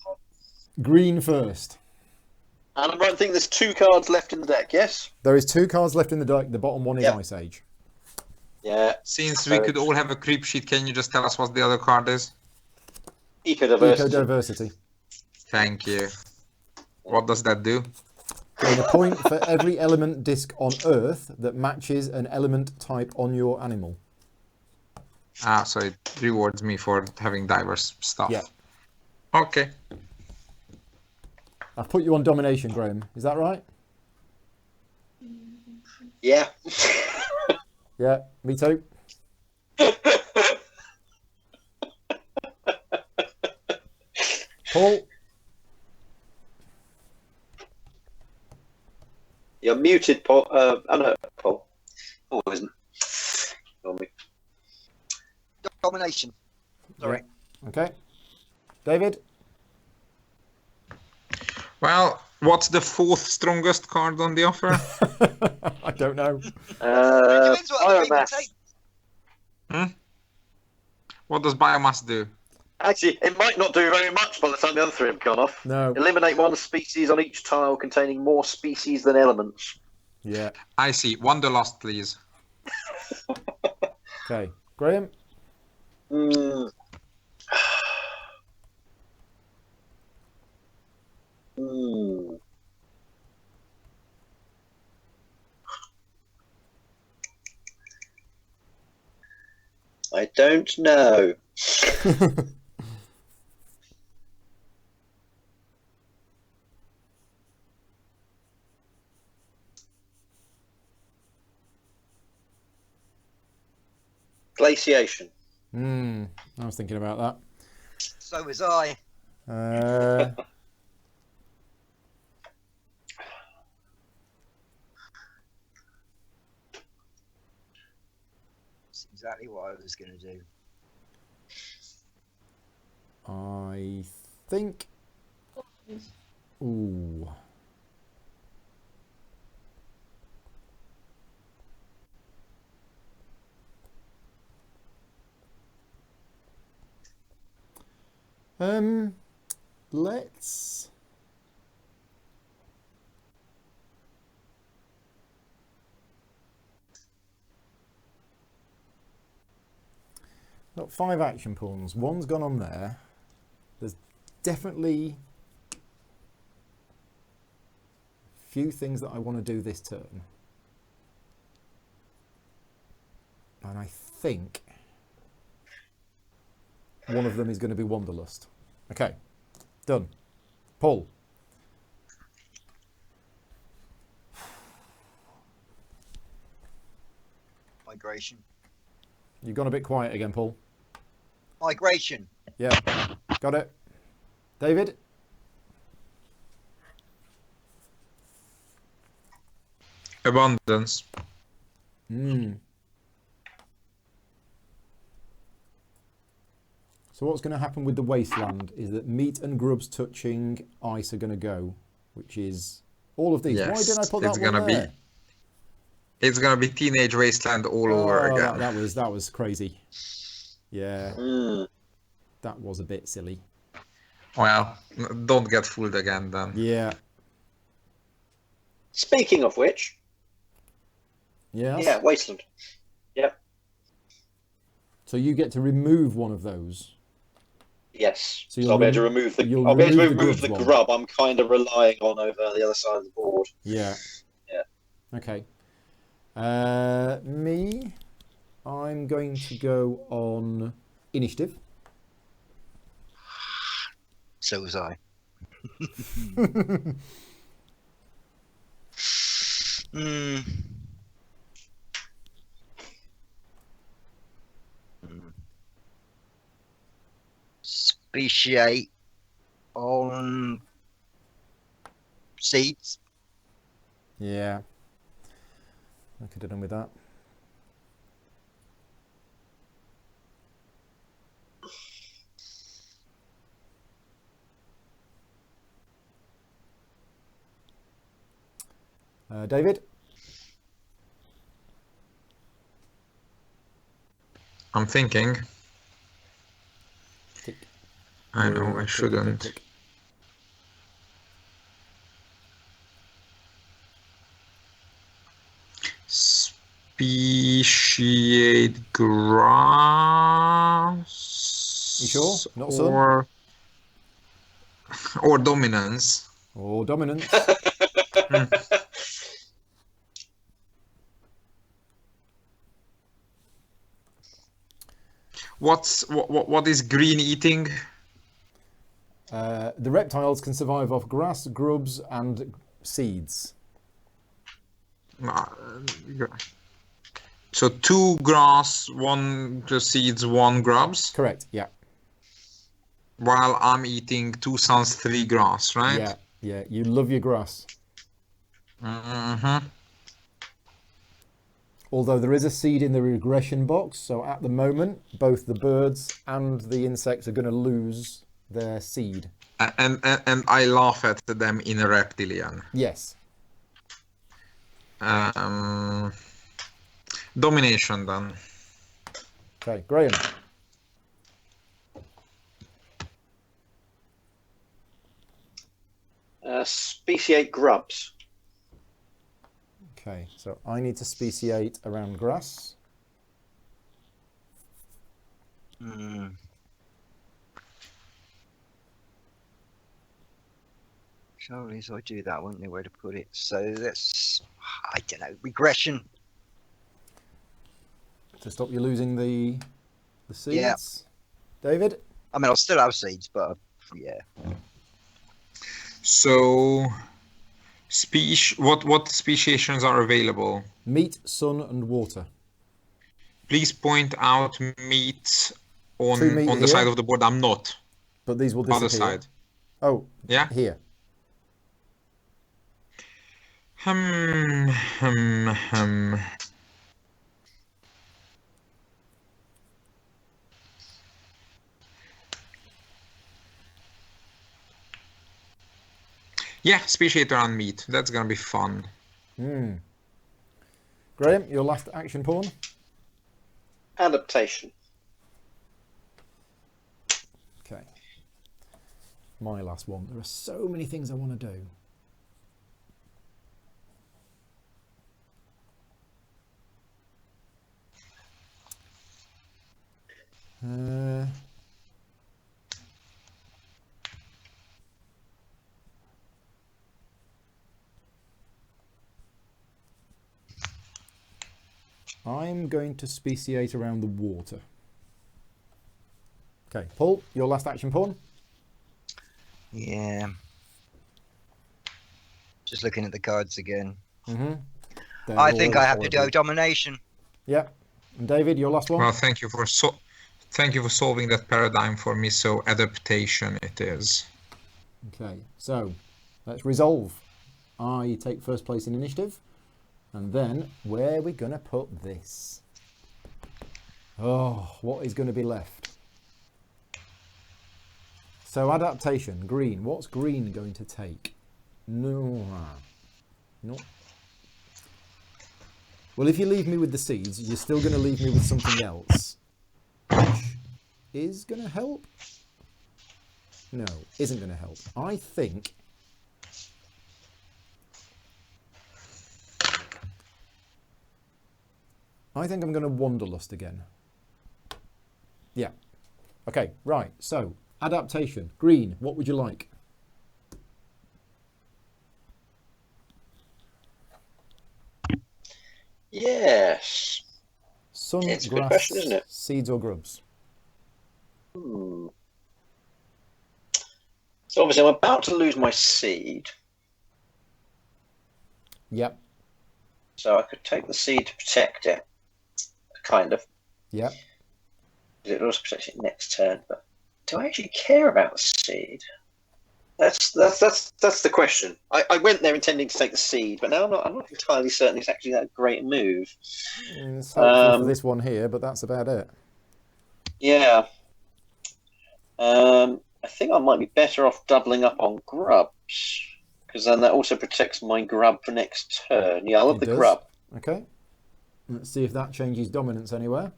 green first. And I'm right to think there's 2 cards left in the deck, yes? There is 2 cards left in the deck. The bottom one is Ice Age. Yeah. Since we could all have a creep sheet, can you just tell us what the other card is? Ecodiversity. Thank you. What does that do? Gain a point for every element disc on Earth that matches an element type on your animal. So it rewards me for having diverse stuff. Yeah. Okay. I've put you on domination, Graham. Is that right? Yeah. Yeah, me too. Paul? You're muted, Paul. I know, Paul. Paul isn't. Domination. Sorry. Yeah. Okay. David? Well, what's the 4th strongest card on the offer? I don't know. Biomass. What does biomass do? Actually, it might not do very much by the time the other 3 have gone off. No. Eliminate 1 species on each tile containing more species than elements. Yeah. I see. Wanderlust, please. Okay. Graham? I don't know. Glaciation. I was thinking about that. So was I. That's exactly what I was going to do. I think... Ooh. Let's... Got 5 action pawns. One's gone on there. There's definitely a few things that I want to do this turn. And I think one of them is going to be Wanderlust. Okay, done. Paul. Migration. You've gone a bit quiet again, Paul. Migration. Yeah, got it. David? Abundance. So what's going to happen with the wasteland is that meat and grubs touching, ice are going to go, which is all of these. Yes, Why didn't I put that it's one gonna there? It's gonna be teenage wasteland all over again. That was crazy. Yeah, that was a bit silly. Well, don't get fooled again then. Yeah. Speaking of which, Yes? yeah, Wasteland. Yep. So you get to remove one of those. Yes. So So you'll I'll be able to rem- remove the. you'll I'll be able to remove the remove the grubs one. grub. I'm kind of relying on over the other side of the board. Yeah. Yeah. Okay. Me, I'm going to go on initiative. So was I. Hmm. Speciate on seeds. Yeah. I could have done with that. David? I'm thinking. Tick. I know Tick, I tick, shouldn't. tick, tick. Speciate grass. You sure? Not sun? Or dominance. Or dominance. What is green eating? The reptiles can survive off grass, grubs, and seeds. So 2 grass, 1 just seeds, 1 grubs. Correct, yeah. While I'm eating 2 suns, 3 grass, right? Yeah, yeah. You love your grass. Mm-hmm. Although there is a seed in the regression box, so at the moment, both the birds and the insects are going to lose their seed. And I laugh at them in a reptilian. Yes. Domination then. Okay, Graham. Speciate grubs. Okay, so I need to speciate around grass. Surely, as I do that, I won't know where to put it. So that's, I don't know, regression. To stop you losing the seeds. Yeah. David? I mean, I'll still have seeds, but yeah. So, what speciations are available? Meat, sun, and water. Please point out meat on meat the here. side of the board. I'm not. But these will disappear. Other side. Oh, Yeah. here. Yeah, speciate around meat. That's gonna be fun. Graham, your last action pawn. Adaptation. Okay. My last one. There are so many things I want to do. I'm going to speciate around the water. Okay, Paul, your last action pawn. Yeah. Just looking at the cards again. Mm-hmm. I think I have to go domination. Yeah. And David, your last one? Well, thank you for solving that paradigm for me. So adaptation it is. Okay, so let's resolve. I take first place in initiative. And then where are we going to put this? Oh, what is going to be left? So adaptation, green. What's green going to take? No. Well, if you leave me with the seeds, you're still going to leave me with something else, which is going to help. No, isn't going to help. I think I'm going to Wanderlust again. Yeah. Okay, right. So, adaptation. Green, what would you like? Yes. Sun, It's a grass, good question, isn't it? seeds or grubs? So obviously I'm about to lose my seed. Yep. So I could take the seed to protect it. Kind of. Yep. It will also protect it next turn, but do I actually care about the seed? That's the question. I went there intending to take the seed, but now I'm not entirely certain it's actually that great a move. It's helpful for this one here, but that's about it. Yeah. I think I might be better off doubling up on grubs, because then that also protects my grub for next turn. Yeah, I love the grub. Okay. Let's see if that changes dominance anywhere.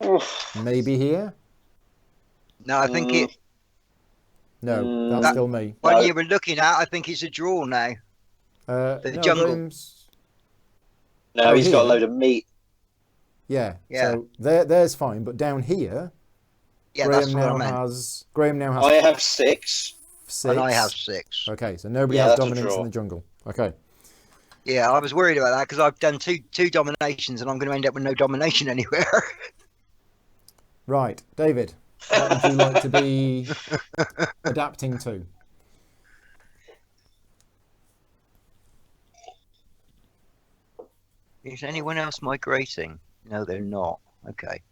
Oof. Maybe here. No, I think it. No, that's still me. What you were looking at, I think it's a draw now. The jungle. Graham's... No, he's got a load of meat. Yeah. So there's fine, but down here, yeah, Graham that's what I meant. Graham now has. I have 6. And I have 6. Okay, so nobody has dominance in the jungle. Okay. Yeah, I was worried about that because I've done two dominations and I'm going to end up with no domination anywhere. Right, David, what would you like to be adapting to? Is anyone else migrating? No, they're not. Okay.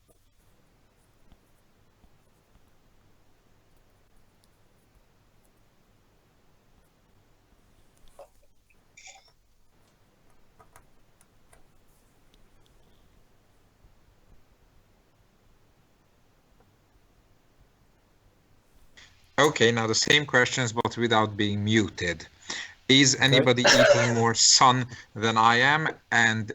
Okay, now the same questions, but without being muted. Is anybody eating more sun than I am? And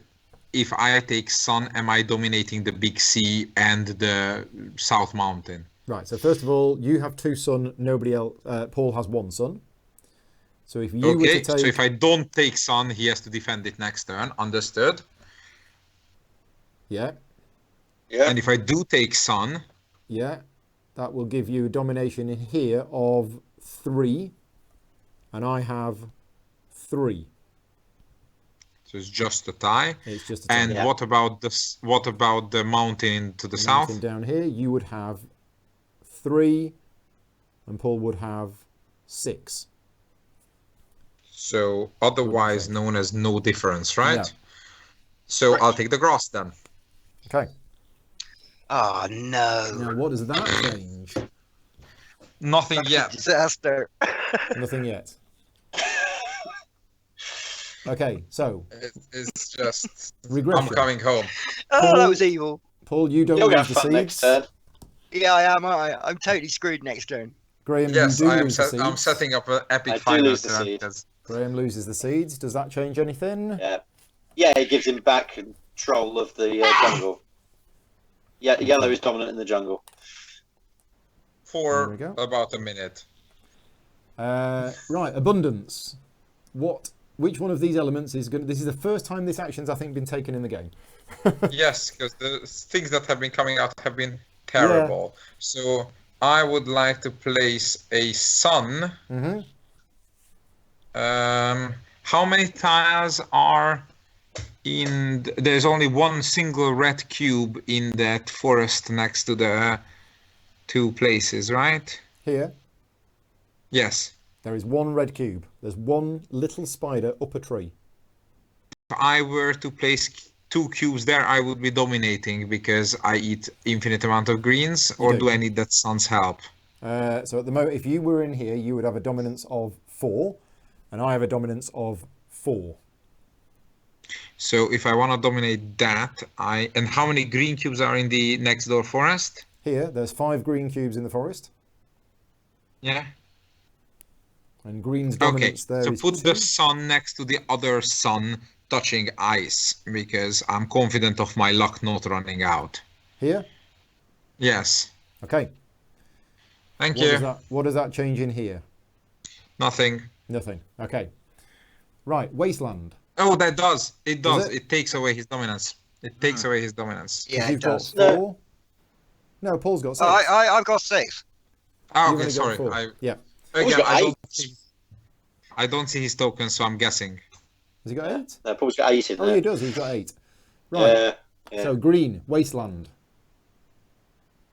if I take sun, am I dominating the big sea and the South Mountain? Right, so first of all, you have 2 sun, nobody else, Paul has 1 sun. So if you were to take... so if I don't take sun, he has to defend it next turn. Understood? Yeah. Yeah. And if I do take sun... Yeah, that will give you domination in here of 3. And I have 3. So it's just a tie. It's just a tie. And what about the mountain to the south? Mountain down here, you would have 3, and Paul would have 6. So otherwise known as no difference, right? No. So I'll take the grass then. Okay. Oh no. Now what does that change? Nothing yet. Disaster. Nothing yet. Okay, so It's just regression. I'm coming home. Oh, that was evil. Paul, you don't You'll lose get the fun next seeds. turn. Yeah, I am. I'm totally screwed next turn. Graham, Yes, you do I'm lose the seeds. I'm setting up an epic I do final lose the turn. seed. Graham loses the seeds. Does that change anything? Yeah. Yeah, it gives him back control of the jungle. Yeah, yellow is dominant in the jungle. For There we go. about a minute. Right, abundance. Which one of these elements is going to... This is the first time this action's, I think, been taken in the game. Yes, because the things that have been coming out have been terrible. Yeah. So I would like to place a sun. Mm-hmm. How many tiles are in... There's only one single red cube in that forest next to the 2 places, right? Here? Yes. There is one red cube. There's one little spider up a tree. If I were to place 2 cubes there, I would be dominating because I eat infinite amount of greens, or do I need that sun's help? So at the moment, if you were in here, you would have a dominance of 4, and I have a dominance of 4. So if I want to dominate that, and how many green cubes are in the next door forest? Here, there's 5 green cubes in the forest. Yeah. And green's dominance there so is put 2. the sun next to the other sun touching ice, because I'm confident of my luck not running out. Here? Yes. Okay. Thank you. What does that change in here? Nothing. Nothing. Okay. Right, wasteland. Oh, that does. It does. Does it? It takes away his dominance. It takes away his dominance. Yeah, You've it does. got 4. No, Paul's got 6. I've got 6. Oh, You've okay, only got sorry. 4. Yeah. Paul's Again, got I 8. don't see his token, so I'm guessing. Has he got 8? No, Paul's got 8 in Oh, there. he does. He's got 8. Right. Yeah. So green, wasteland.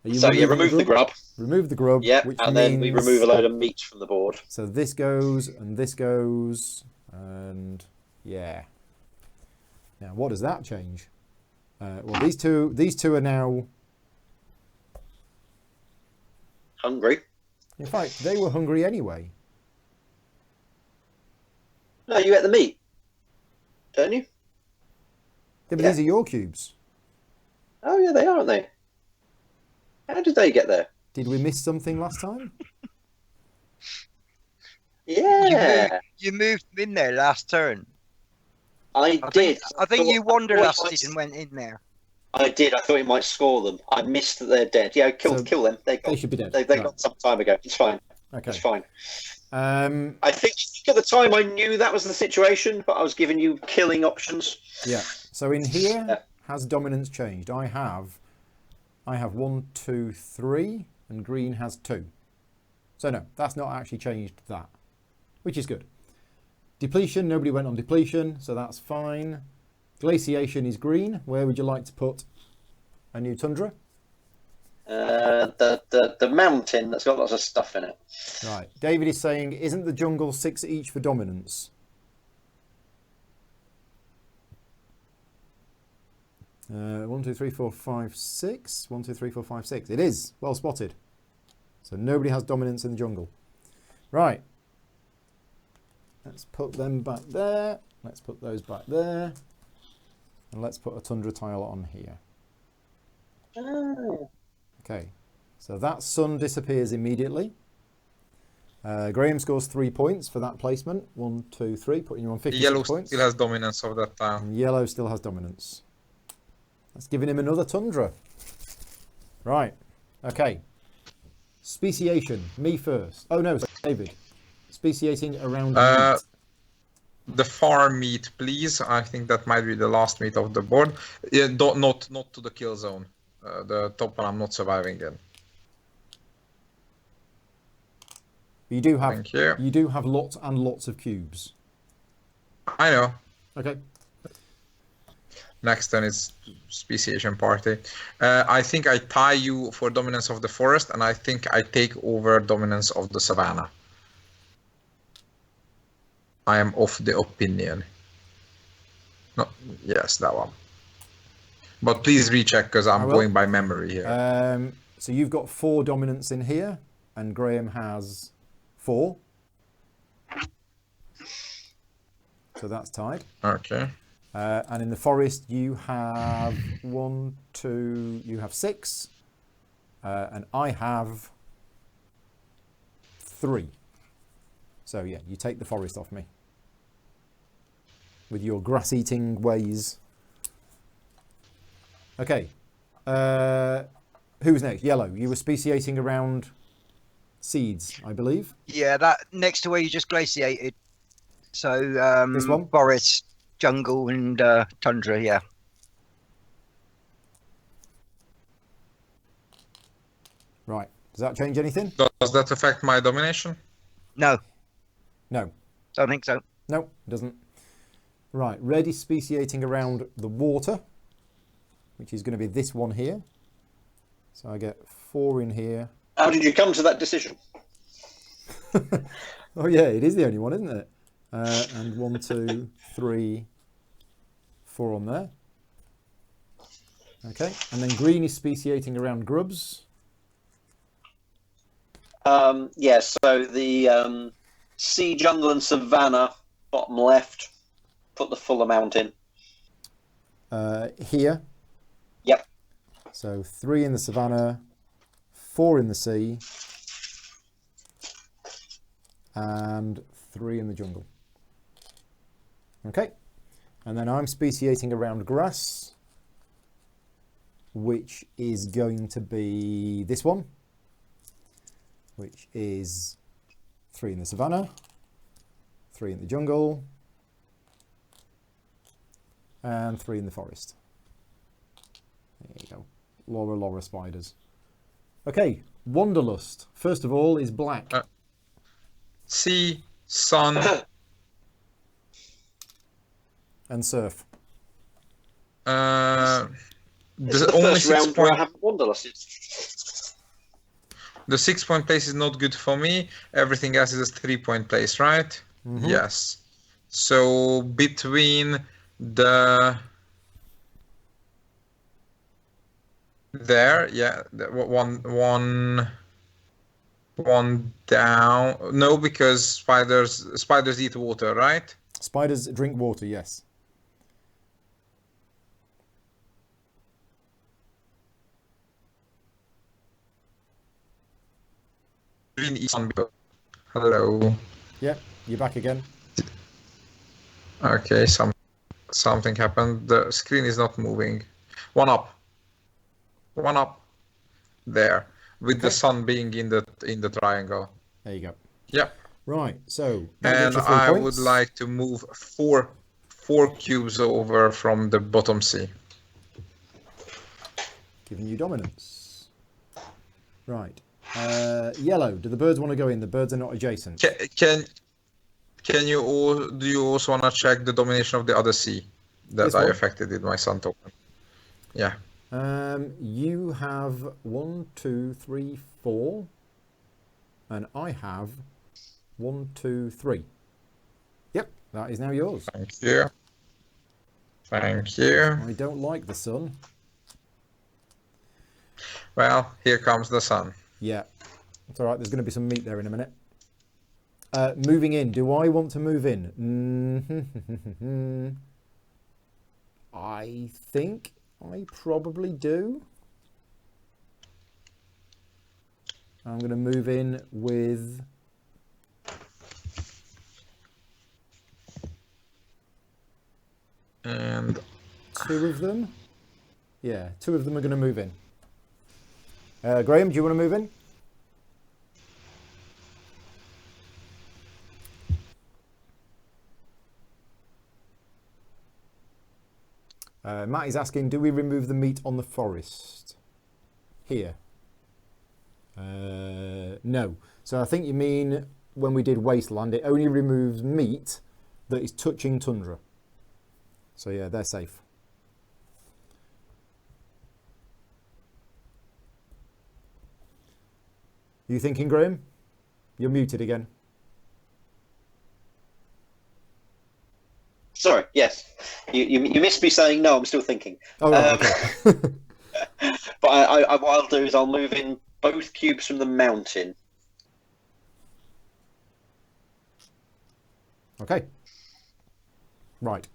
Are So you remove the grub. Remove the grub. Yeah, which and then we means- remove a load of meat from the board. So this goes, and this goes, and yeah. Now, what does that change? Well, these two are now. Hungry. In fact, they were hungry anyway. No, you ate the meat, don't you? Yeah, but Yeah. these are your cubes. Oh yeah, they are, aren't they? How did they get there? Did we miss something last time? Yeah, You moved them in there last turn. I did. I think you wandered I us thought- and went in there. I did. I thought you might score them. I missed that they're dead. Yeah, kill them. They should be dead. They Right. got some time ago. It's fine. Okay. It's fine. Um, I think at the time I knew that was the situation, but I was giving you killing options. yeah. So in here, Yeah. has dominance changed? I have 1, 2, 3, and green has 2. So no, that's not actually changed that, which is good. Depletion, nobody went on depletion, so that's fine. Glaciation is green. Where would you like to put a new tundra? The mountain that's got lots of stuff in it. Right. David is saying, isn't the jungle 6 each for dominance? 1, 2, 3, 4, 5, 6. 1, 2, 3, 4, 5, 6. It is. Well spotted. So nobody has dominance in the jungle. Right. Let's put them back there. Let's put those back there. And let's put a tundra tile on here. Oh. Okay. So that sun disappears immediately. Graham scores 3 points for that placement. 1, 2, 3, putting you on 56 Yellow points. still has dominance of that tile. And yellow still has dominance. That's giving him another tundra. Right. Okay. Speciation. Me first. Oh no, David. Speciating around meat. The farm meat, please. I think that might be the last meat of the board. Yeah, not to the kill zone. The top one I'm not surviving in. You do have. Thank you. You do have lots and lots of cubes. I know. Okay. Next turn is speciation party. I think I tie you for dominance of the forest, and I think I take over dominance of the savannah. I am of the opinion. No, yes, that one. But please recheck because I'm going by memory here. So you've got 4 dominance in here, and Graham has 4. So that's tied. Okay. And in the forest, you have 1, 2, you have 6, and I have 3. So yeah, you take the forest off me with your grass-eating ways. Okay. Who's next? Yellow. You were speciating around seeds, I believe. Yeah, that next to where you just glaciated. So This one? forest, jungle, and tundra. Yeah. Right. Does that change anything? Does that affect my domination? No, No. don't think so. No, it doesn't. Right. Red is speciating around the water, which is going to be this one here. So I get 4 in here. How did you come to that decision? Oh yeah, it is the only one, isn't it? And 1, 2, 3, 4 on there. Okay, and then green is speciating around grubs. Yes, so the sea, jungle, and savannah, bottom left, put the full amount in. Here. Yep. So 3 in the savannah, 4 in the sea, and 3 in the jungle. Okay, and then I'm speciating around grass, which is going to be this one, which is 3 in the savannah, 3 in the jungle, and 3 in the forest. There you go. Laura spiders. Okay, Wanderlust. First of all is black. Sea, sun. And surf. This is The the only first 6 round where I point, haven't Wanderlust. the 6 point place is not good for me. Everything else is a 3 point place, right? Mm-hmm. Yes. So between the there, yeah, one down. No, because spiders eat water, right? Spiders drink water, yes. Green eats sun. Hello. Yep, you're back again. Okay, something happened. The screen is not moving. One up. There, with the Okay. sun being in the triangle. There you go. Yeah. Right, so that And gets you 3 I points. would like to move four cubes over from the bottom C. Giving you dominance. Right. Yellow. Do the birds want to go in? The birds are not adjacent. Can you do you also want to check the domination of the other C that This I one? affected with my sun token? Yeah. You have 1, 2, 3, 4, and I have 1, 2, 3. Yep, that is now yours. Thank you. Thank you. I don't like the sun. Well, here comes the sun. Yeah, it's all right. There's going to be some meat there in a minute. Moving in. Do I want to move in? I think I probably do. I'm going to move in with And 2 of them. Yeah, 2 of them are going to move in. Graham, do you want to move in? Matt is asking, do we remove the meat on the forest? Here. No. So I think you mean when we did Wasteland, it only removes meat that is touching tundra. So yeah, they're safe. You thinking, Graham? You're muted again. Sorry, yes. You missed me saying no, I'm still thinking. Oh, right, okay. But what I'll do is I'll move in both cubes from the mountain. Okay. Right.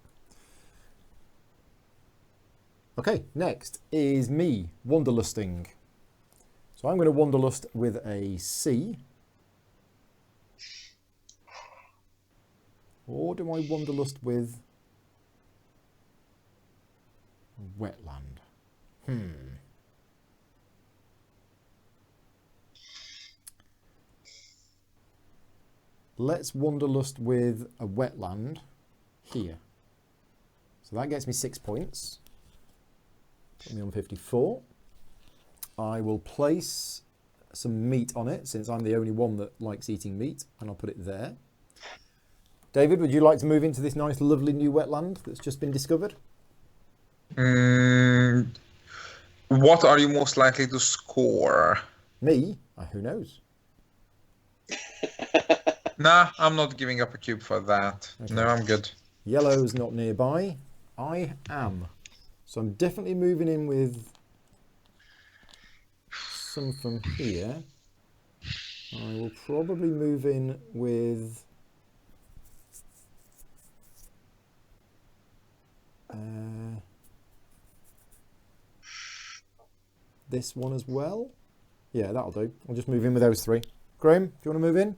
Okay, next is me, Wanderlusting. So I'm going to Wanderlust with a C. Or do I Wanderlust with wetland? Let's Wanderlust with a wetland here. So that gets me 6 points. Put me on 54. I will place some meat on it, since I'm the only one that likes eating meat, and I'll put it there. David, would you like to move into this nice, lovely new wetland that's just been discovered? What are you most likely to score? Me? Who knows? Nah, I'm not giving up a cube for that. Okay. No, I'm good. Yellow's not nearby. I am. So I'm definitely moving in with some from here. I will probably move in with this one as well. Yeah, that'll do. I'll just move in with those three. Graham, do you want to move in?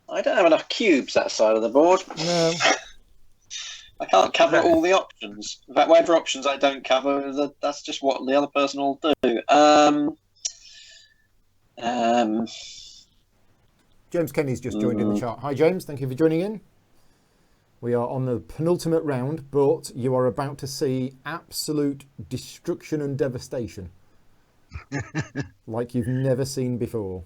I don't have enough cubes that side of the board. No. I can't cover all the options. In fact, whatever options I don't cover, that's just what the other person will do. James Kenny's just joined in the chat. Hi, James. Thank you for joining in. We are on the penultimate round, but you are about to see absolute destruction and devastation like you've never seen before.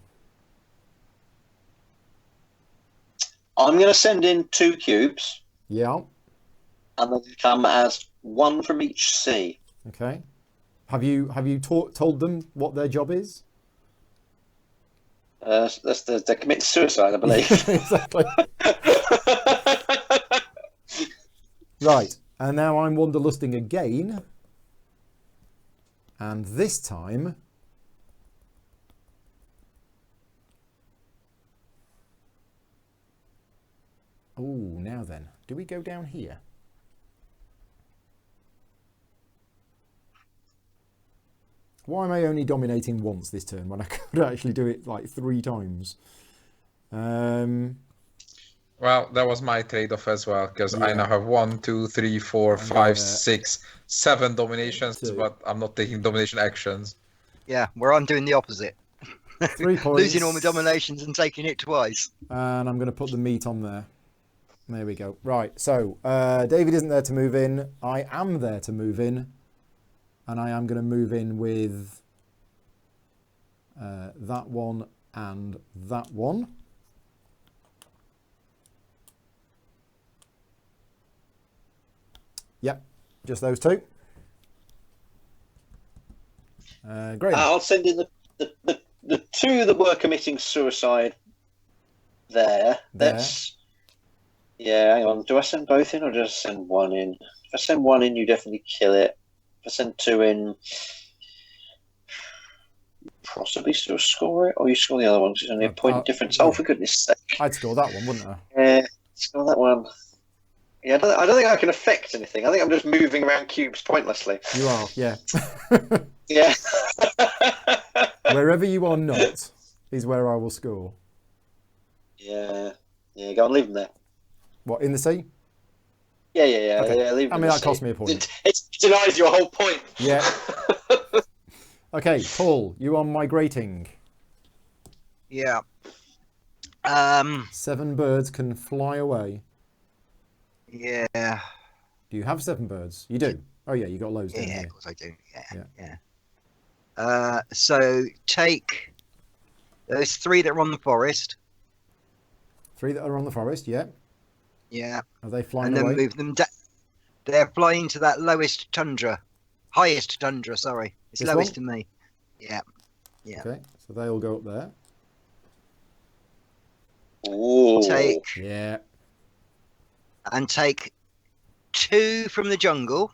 I'm going to send in 2 cubes. Yeah. And they come as 1 from each C. Okay. Have you told them what their job is? They're committing suicide, I believe. Exactly. Right. And now I'm wanderlusting again. And this time... Oh, now then. Do we go down here? Why am I only dominating once this turn when I could actually do it like 3 times? Well, that was my trade-off as well, because I Yeah. now have 1, 2, 3, 4, 5, 6, 7 dominations, 2. but I'm not taking domination actions. Yeah, where I'm doing the opposite. 3 points. Losing all my dominations and taking it twice. And I'm going to put the meat on there. There we go. Right, so David isn't there to move in. I am there to move in. And I am going to move in with that one and that one. Yep, just those 2. Great. I'll send in the 2 that were committing suicide there. That's... Yeah, hang on. Do I send both in or just send 1 in? If I send 1 in, you definitely kill it. If I send 2 in, possibly still score it, or you score the other one because it's only a point difference. Oh, for goodness sake. I'd score that one, wouldn't I? Yeah, score that one. Yeah, I don't think I can affect anything. I think I'm just moving around cubes pointlessly. You are, yeah. Yeah. Wherever you are not is where I will score. Yeah. Yeah, go on, leave them there. What, in the sea? Yeah, Okay. yeah. Leave them I mean, that cost me a point. It denies your whole point. Yeah. Okay, Paul, you are migrating. Yeah. 7 birds can fly away. Yeah. Do you have 7 birds? You do. Oh yeah, you got loads. Yeah, Down of here. course I do. Yeah. Yeah. So take those 3 that are on the forest. 3 that are on the forest. Yeah. Yeah. Are they flying And then away? move them down. They're flying to that lowest tundra. Highest tundra, sorry. It's This lowest one? to me. Yeah. Yeah. Okay, so they all go up there. Ooh. Take Yeah. 2 from the jungle.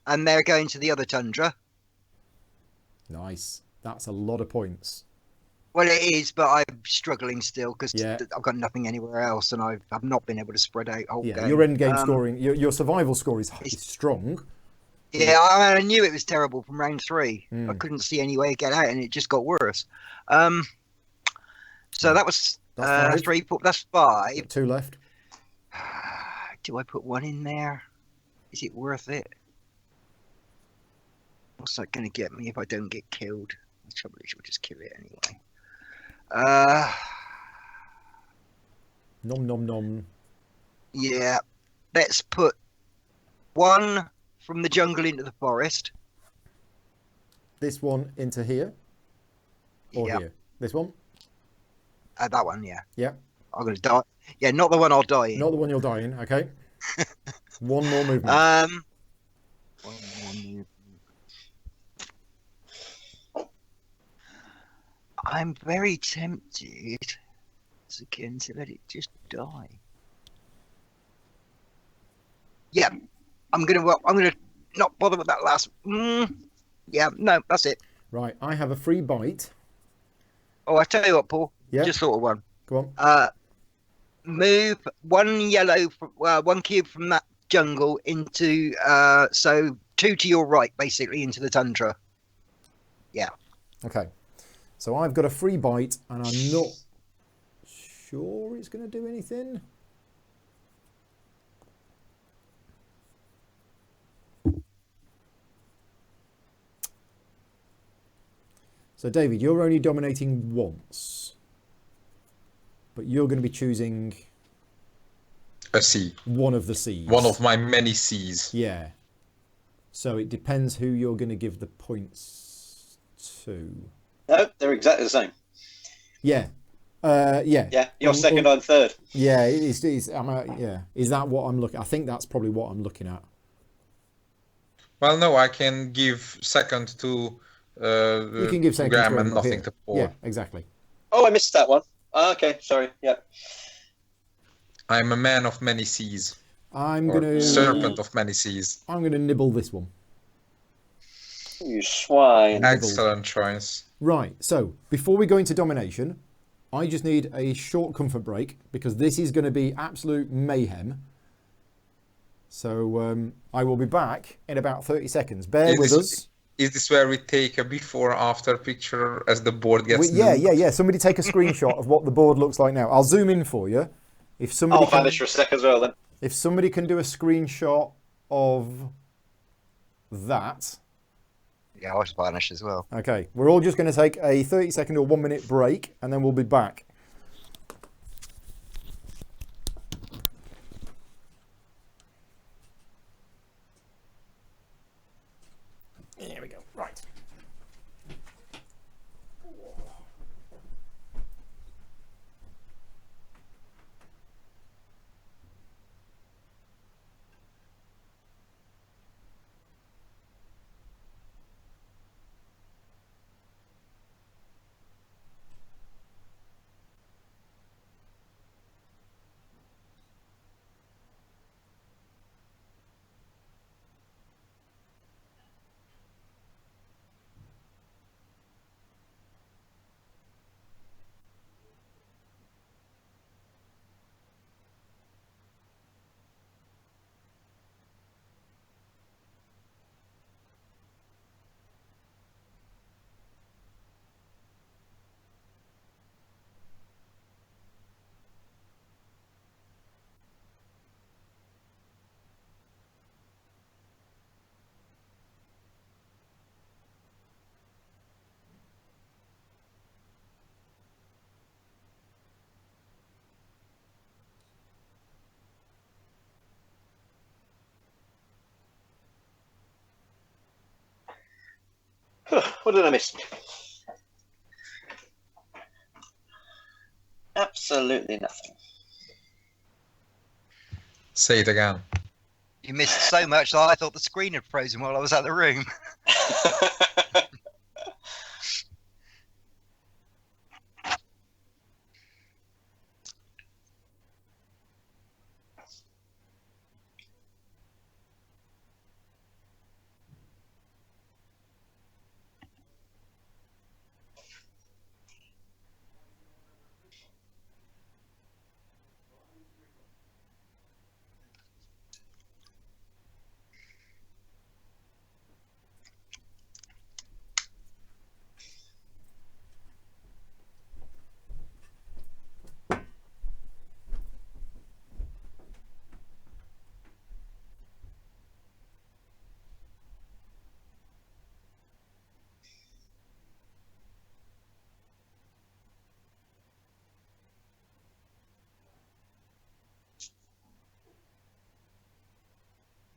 And they're going to the other tundra. Nice. That's a lot of points. Well, it is, but I'm struggling still because Yeah. I've got nothing anywhere else, and I've not been able to spread out whole Yeah, game. your end game scoring, your survival score is strong. Yeah, I knew it was terrible from round 3. I Mm. couldn't see any way to get out, and it just got worse. So that was That's 5. 3. That's 5. 2 left. Do I put 1 in there? Is it worth it? What's that going to get me if I don't get killed? The trouble is, we'll just kill it anyway. Nom nom nom. Yeah, let's put 1 from the jungle into the forest. This one into here. Or Yeah. here. This one. That one, yeah. Yeah. I'm going to die. Yeah, not the one I'll die in. Not the one you'll die in. Okay. 1 more movement. One more move. I'm very tempted again to let it just die. Yeah, I'm gonna not bother with that last. Yeah, no, that's it. Right, I have a free bite. Oh, I tell you what, Paul. Yeah. Just thought of one. Go on. Move one one cube from that jungle into so 2 to your right, basically into the tundra. Yeah. Okay. So I've got a free bite, and I'm not sure it's going to do anything. So David, you're only dominating once, but you're going to be choosing a C. One of the Cs. One of my many Cs. Yeah. So it depends who you're going to give the points to. No, they're exactly the same. Yeah. Yeah. Yeah, you're second, I'm third. Yeah, yeah. Is that what I'm looking? I think that's probably what I'm looking at. Well, no, I can give second to you can give second Graham to and nothing here. to Paul. Yeah, exactly. Oh, I missed that one. Okay, sorry. Yeah. I'm a man of many Cs. I'm gonna serpent of many Cs. I'm gonna nibble this one. You swine. Excellent choice. Right, so before we go into domination, I just need a short comfort break because this is going to be absolute mayhem. So I will be back in about 30 seconds. Bear with us. Is this where we take a before-after picture as the board gets Yeah. Somebody take a screenshot of what the board looks like now. I'll zoom in for you. If somebody I'll vanish for a sec as well then. If somebody can do a screenshot of that. Yeah, I'll vanish as well. Okay, we're all just going to take a 30-second or 1-minute break, and then we'll be back. There we go. Right. What did I miss? Absolutely nothing. Say it again. You missed so much that I thought the screen had frozen while I was out of the room.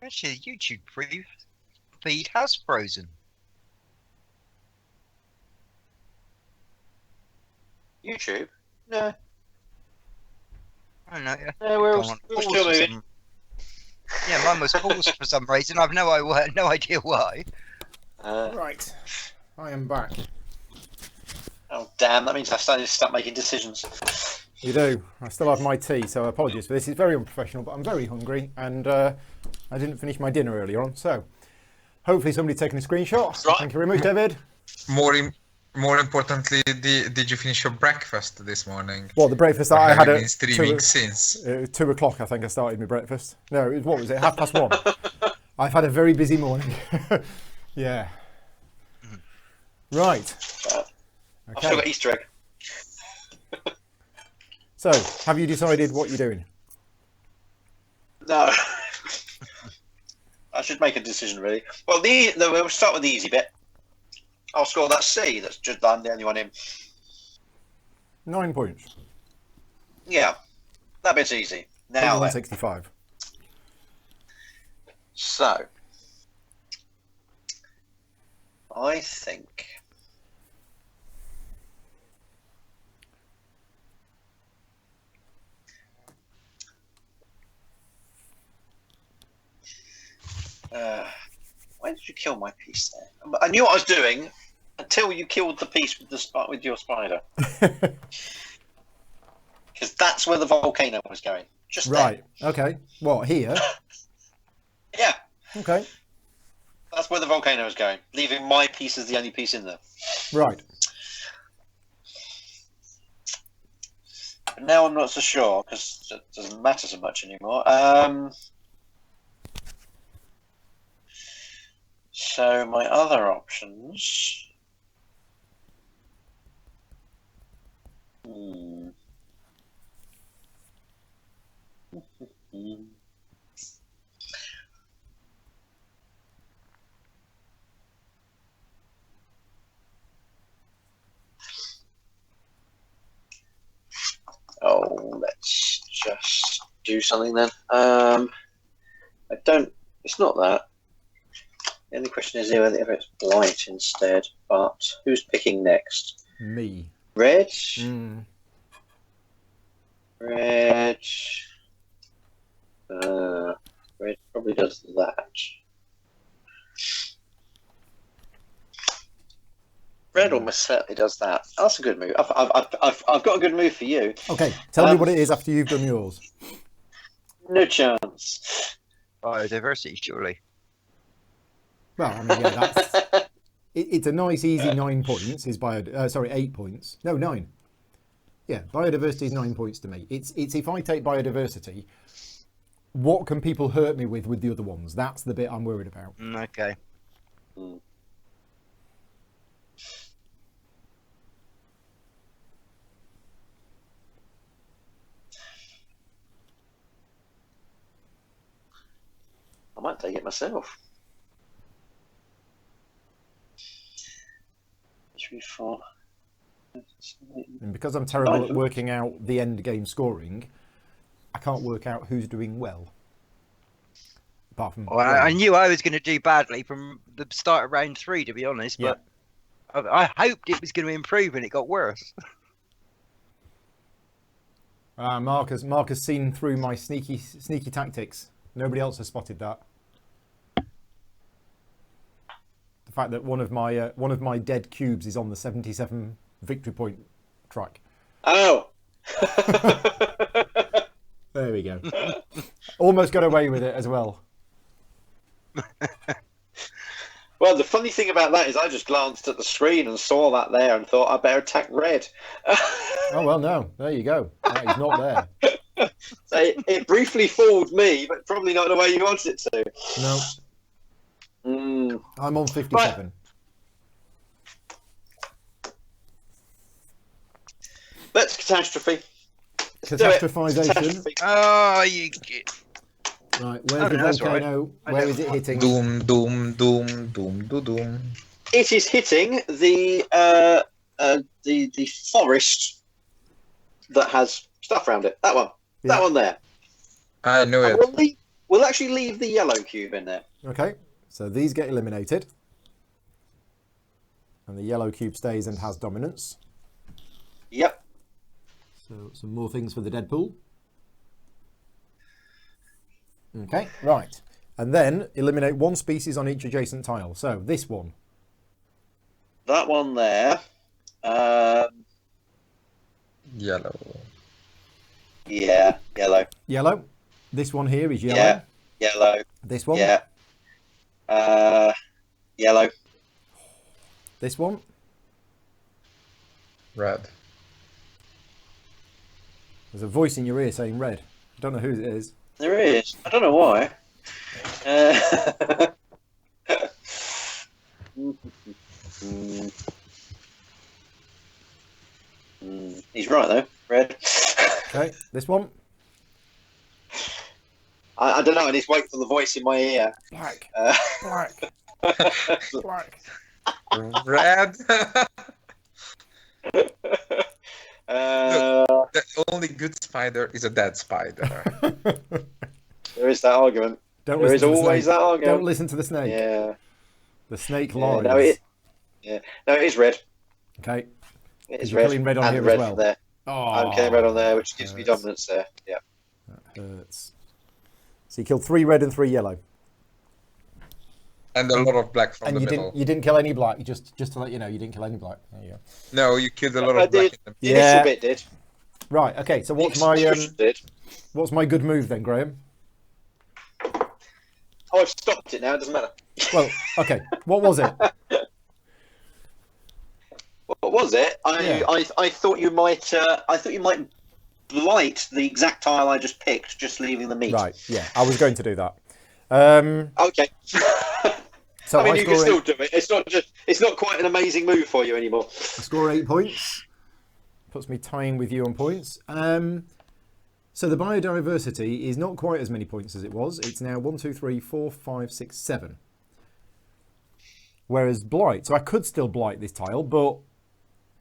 Actually, the YouTube feed has frozen. YouTube? No. I don't know. No, we're still moving. Yeah, mine was paused for some reason. I've no idea why. Right, I am back. Oh, damn. That means I started to start making decisions. You do. I still have my tea, so apologies for this. It's very unprofessional, but I'm very hungry, and I didn't finish my dinner earlier on, so hopefully somebody's taken a screenshot. Right. Thank you very much, David. More importantly, did you finish your breakfast this morning? Well, the breakfast that Or I have had you at been streaming since? 2 o'clock, I think I started my breakfast. No, what was it? 1:30. I've had a very busy morning. Yeah. Right. I've still got Easter egg. So, have you decided what you're doing? No. I should make a decision, really. Well, we'll start with the easy bit. I'll score that C. That's just I'm the only one in. 9 points. Yeah, that bit's easy. Now then. 165. So, I think why did you kill my piece there? I knew what I was doing until you killed the piece with your spider. Because that's where the volcano was going. Just right. Okay. What, here? Yeah. Okay. That's where the volcano was going, leaving my piece as the only piece in there. Right. But now I'm not so sure because it doesn't matter so much anymore. So my other options. Oh, let's just do something then. It's not that. The only question is if it's white instead. But who's picking next? Me. Red. Mm. Red. Red probably does that. Red almost certainly does that. That's a good move. I've got a good move for you. Okay, tell me what it is after you've done yours. No chance. Biodiversity, surely. Well, I mean, yeah, that's... It's a nice, easy 9 points. 8 points. No, 9. Yeah, biodiversity is 9 points to me. It's if I take biodiversity, what can people hurt me with the other ones? That's the bit I'm worried about. Okay. I might take it myself. 3, 4. And because I'm terrible at working out the end game scoring, I can't work out who's doing well. Apart from... Well, I knew I was going to do badly from the start of round 3, to be honest, but I hoped it was going to improve and it got worse. Mark has seen through my sneaky tactics. Nobody else has spotted that. The fact that one of my dead cubes is on the 77 victory point track. Oh. There we go. Almost got away with it as well. Well, the funny thing about that is I just glanced at the screen and saw that there and thought I better attack red. Oh, well, no. There you go. That is not there. So it briefly fooled me, but probably not the way you wanted it to. No. I'm on 57. Right. Let's catastrophe. Catastrophization. Oh, you get... Right, where's the volcano? Right. Where is it hitting? Doom, doom, doom, doom, doom, doom. It is hitting the forest that has stuff around it. That one. Yeah. That one there. I knew it. We'll actually leave the yellow cube in there. Okay, so these get eliminated. And the yellow cube stays and has dominance. Yep. So some more things for the Deadpool. Okay, right. And then eliminate one species on each adjacent tile. So this one. That one there Yellow. Yeah, yellow. Yellow. This one here is yellow. Yeah, yellow. This one. Yeah. Yellow. This one. Red. There's a voice in your ear saying red. I don't know who it is. There is. I don't know why. He's right though. Red. Okay, this one. I don't know. I need to wait for the voice in my ear. Black. Uh, Black. Black. Red. Look, The only good spider is a dead spider. there is that argument. There is always that argument. Don't listen to the snake. Yeah. The snake Yeah, lies. no, it is red. Okay. It is You're red. killing red on and here red as well. from there. Oh, I'm killing red on there, which gives me hurts. dominance there. Yeah. That hurts. So you killed 3 red and 3 yellow. And a lot of black from And the you middle. didn't kill any black. Just to let you know, you didn't kill any black. There you go. No, you killed a lot I of black did. in the The Yeah. initial bit did. Right. Okay. So The execution did. what's my good move then, Graham? Oh, I've stopped it now. It doesn't matter. Well, okay. What was it? What was it? I thought you might. I thought you might blight the exact tile I just picked, just leaving the meat. Right. Yeah. I was going to do that. Okay. So I mean, you can score still eight, do it. It's not quite an amazing move for you anymore. I score 8 points. Puts me tying with you on points. So the biodiversity is not quite as many points as it was. It's now 1, 2, 3, 4, 5, 6, 7. Whereas blight, so I could still blight this tile, but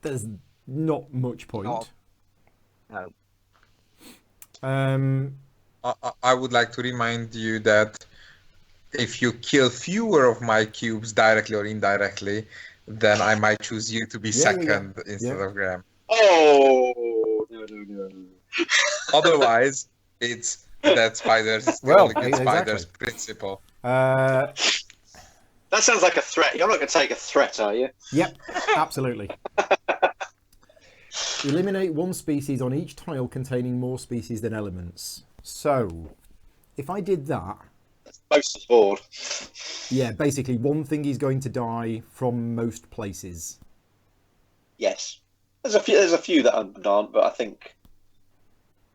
there's not much point. No. I would like to remind you that if you kill fewer of my cubes directly or indirectly, then I might choose you to be second instead of Graham. Oh no. Otherwise, it's dead spiders. It's the only good spiders principle. That sounds like a threat. You're not going to take a threat, are you? Yep, absolutely. Eliminate 1 species on each tile containing more species than elements. So, if I did that, That's most of the board. yeah, basically 1 thing is going to die from most places. Yes. There's a few that aren't, but I think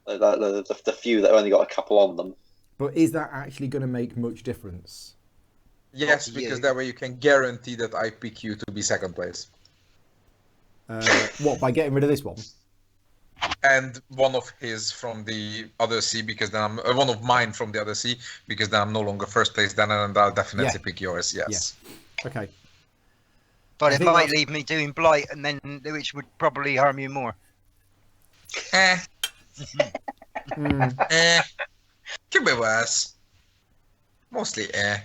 the few that have only got a couple on them. But is that actually going to make much difference? Yes, because that way you can guarantee that I pick you to be second place. What, by getting rid of this one? And one of his from the other C, because then I'm one of mine from the other C, because then I'm no longer first place. Then and I'll definitely pick yours. Yes. Yeah. Okay. But I it think might that's- leave me doing blight, and then which would probably harm you more. Could be worse. Mostly Yeah.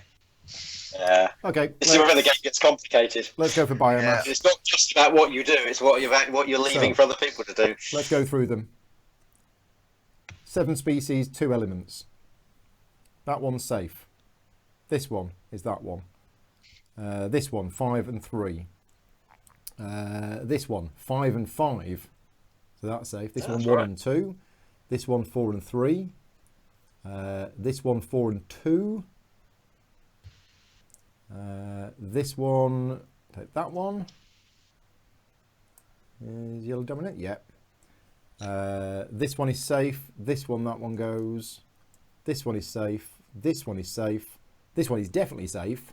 Okay. This is where the game gets complicated. Let's go for biomass. Yeah. It's not just about what you do; it's what you're leaving for other people to do. Let's go through them. 7 species, 2 elements. That one's safe. This one is that one. This one, 5 and 3. This one, 5 and 5. So that's safe. This one, 1 and 2. This one, 4 and 3. This one, 4 and 2. This one, take that one. Is yellow dominant? Yep. This one is safe. This one, that one goes. This one is safe. This one is safe. This one is definitely safe.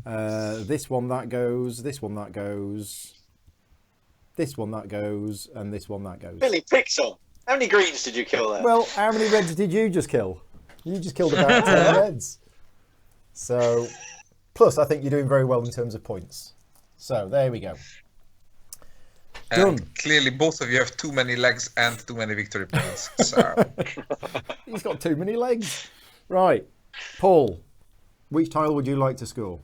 This one, that goes. This one, that goes. This one, that goes. And this one, that goes. Billy Pixel, how many greens did you kill there? Well, how many reds did you just kill? You just killed about 10 reds. So, plus I think you're doing very well in terms of points. So, there we go. Done. Clearly, both of you have too many legs and too many victory points. So He's got too many legs. Right. Paul, which tile would you like to score?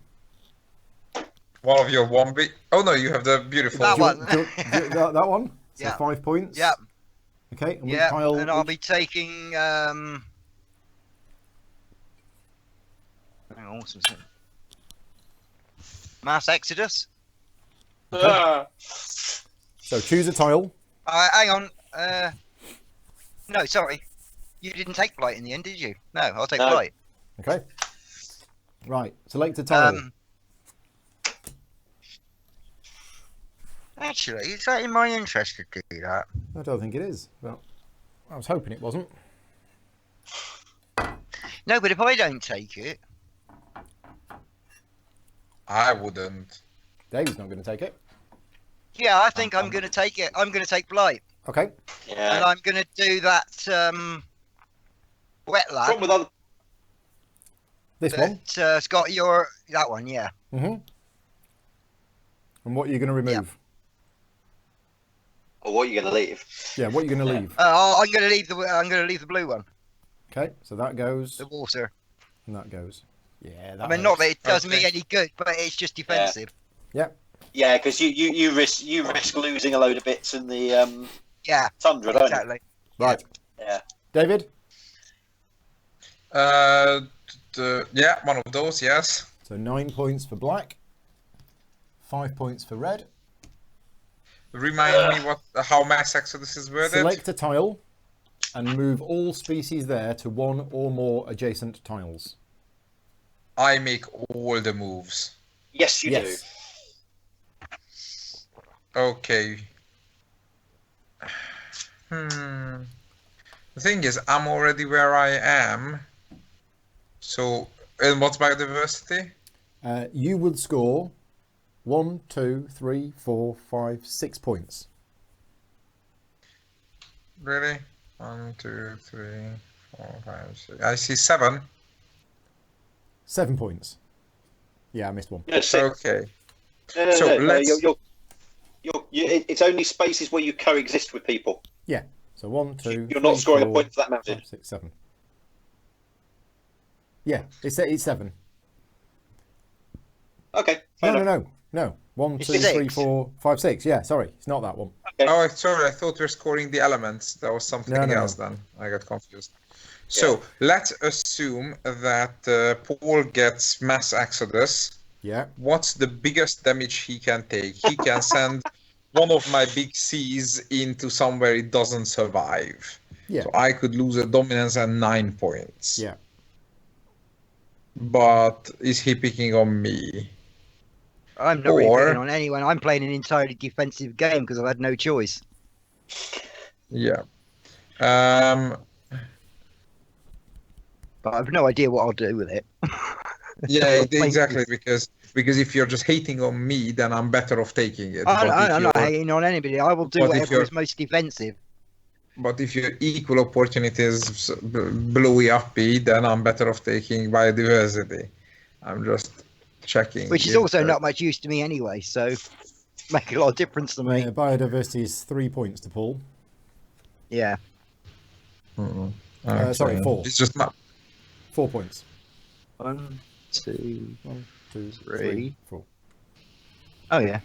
one of your Wombi. Oh no, you have the beautiful. That one. That one? So Yeah. 5 points? Yeah. Okay. And which Yeah, tile? and I'll be taking. Hang on, what's it? Mass Exodus. Okay. So choose a tile. Hang on. No, sorry. You didn't take blight in the end, did you? No, I'll take No. blight. Okay. Right. Select a tile. Actually, is that in my interest to do that? I don't think it is. Well, I was hoping it wasn't. No, but if I don't take it, I wouldn't. Dave's not going to take it. yeah, I think I'm going to take it. I'm going to take blight, Okay. and Yeah. I'm going to do that wetland. Problem with other. This one. Scott, that one, yeah. Mm-hmm. And what are you going to remove? Or what are you going to leave? Yeah. What are you going to leave? I'm going to leave the blue one, Okay. So that goes. the water. And that goes. Yeah. That I mean, not that it does me Okay. any good, but it's just defensive. Yeah. Yeah, because you risk losing a load of bits in the Yeah, tundra, don't you? exactly. Right. Yeah. David. Yeah, one of those, yes. So 9 points for black. 5 points for red. Remind me how Mass Exodus is worded. Select a tile and move all species there to one or more adjacent tiles. I make all the moves. Yes, you Yes. Okay. The thing is, I'm already where I am. So, and what's biodiversity? You would score 1, 2, 3, 4, 5, 6 points. Really? 1, 2, 3, 4, 5, 6. I see 7. 7 points. Yeah, I missed one. do. No, six. Okay. No, So let's- it's only spaces where you coexist with people. Yeah. So 1, 2. You're not 3, scoring a 4, point for that mountain. 5, 6, 7. Yeah, it's 7. Okay. fair enough. No. 1, It's 2, 3, 6. 4, 5, 6. Yeah, sorry, it's not that one. Oh, sorry. I thought we were scoring the elements. That was something No. else then. I got confused. So let's assume that Paul gets Mass Exodus. Yeah. What's the biggest damage he can take? He can send one of my big C's into somewhere it doesn't survive. Yeah. So I could lose a dominance and 9 points. Yeah. But is he picking on me? I'm not really Or- picking on anyone. I'm playing an entirely defensive game because I've had no choice. Yeah. But I've no idea what I'll do with it. Yeah, exactly. Because if you're just hating on me, then I'm better off taking it. I'm not hating on anybody. I will do but if whatever you're- is most defensive. But if your equal opportunities blowy uppy, then I'm better off taking biodiversity. I'm just checking. Which is if, also not much use to me anyway, so make a lot of difference to me. Biodiversity is 3 points to Paul. Yeah. Sorry, okay. 4. It's just not. 4 points. 1, 2. 1, 2, 3. 3, 4. Oh yeah.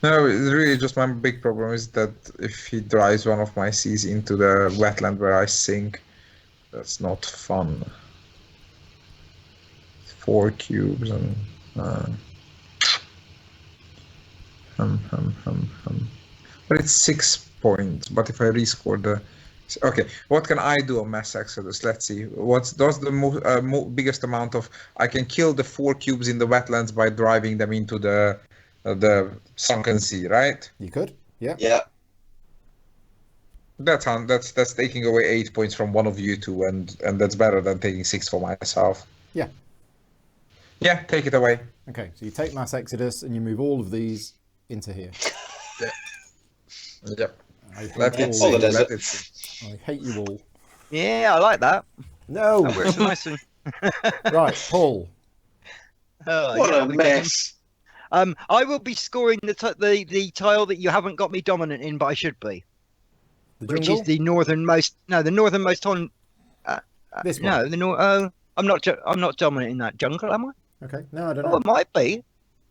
No, it's really just my big problem is that if he drives one of my C's into the wetland where I sink, that's not fun. 4 cubes and but it's 6 points. But if I rescore the okay, what can I do on Mass Exodus? Let's see. What's the biggest amount of? I can kill the 4 cubes in the wetlands by driving them into the sunken sea, right? You could. Yeah. Yeah. That's taking away 8 points from one of you two, and that's better than taking 6 for myself. Yeah. Yeah, take it away. Okay, so you take Mass Exodus and you move all of these into here. Yep. I hate Let you it all. see. desert. Let it see. I hate you all. Yeah, I like that. No. That works nicely. Right, Paul. Oh, What yeah, a we mess. I will be scoring the tile that you haven't got me dominant in, but I should be, The which jungle. is the northernmost. No, the northernmost on. This one. No, the north. I'm not dominant in that jungle, am I? Okay. No, I don't Oh, know. it might be.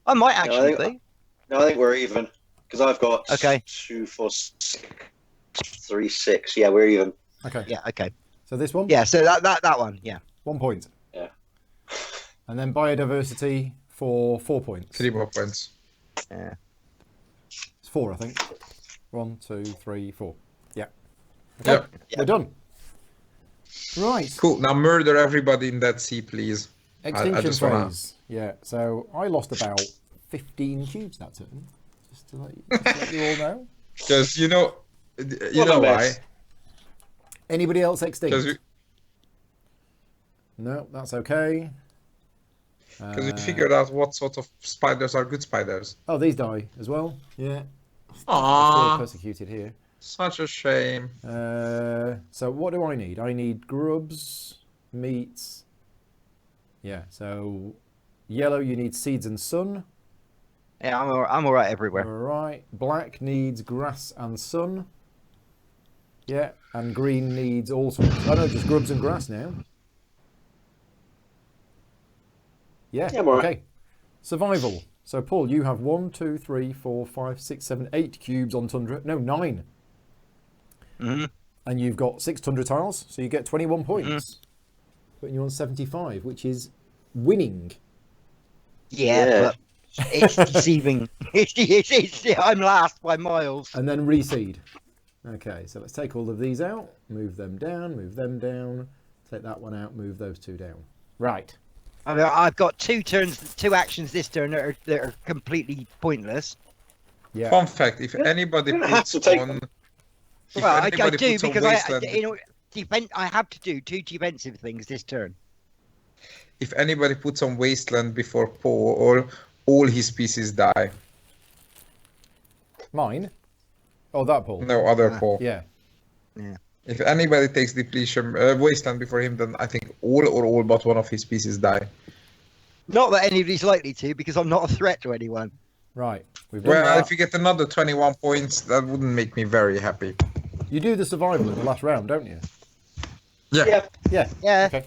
I might actually think- be. No, I think we're even because I've got Okay. 2, 4, 6, 3, 6. Yeah, we're even. Okay. Yeah. Okay. So this one. Yeah. So that one. Yeah. 1 point. Yeah. And then biodiversity for 4 points. 3 more points. Yeah. It's 4, I think. 1, 2, 3, 4. Yeah. Okay, Yeah. we're done. Right. Cool. Now murder everybody in that sea, please. I Extinction just wanna. phase. Yeah. So I lost about 15 cubes that turn. Just to let you all know. Because you know What a why? mess. Anybody else Because extinct? No, that's okay. we figured out what sort of spiders are good spiders. Oh, these die as well. Yeah. I feel Aww, persecuted here. such a shame. So what do I need? I need grubs, meats. Yeah. So yellow, you need seeds and sun. Yeah, I'm all right everywhere. All right. Black needs grass and sun. Yeah. And green needs all sorts. Oh no, just grubs and grass now. Yeah. Yeah, I'm all right. Okay. Survival. So Paul, you have 1, 2, 3, 4, 5, 6, 7, 8 cubes on tundra. No, 9. Mm-hmm. And you've got 6 tundra tiles, so you get 21 points. Putting you on 75, which is winning. Yeah, but it's deceiving. I'm last by miles. And then reseed. Okay, so let's take all of these out, move them down, take that one out, move those 2 down. Right. I mean, I've got 2 actions this turn that are completely pointless. Yeah. Fun fact: if anybody You don't have puts to take on, them. if Well, I anybody do puts on because wasteland, I have to do 2 defensive things this turn. if anybody puts on wasteland before Paul, all his pieces die. Mine? Oh, that Paul. No other Paul. Yeah. If anybody takes depletion wasteland before him, then I think all but one of his pieces die. Not that anybody's likely to, because I'm not a threat to anyone. Right. We've done Well, that. if you get another 21 points, that wouldn't make me very happy. You do the survival in the last round, don't you? Yeah. Yeah. Yeah. Okay.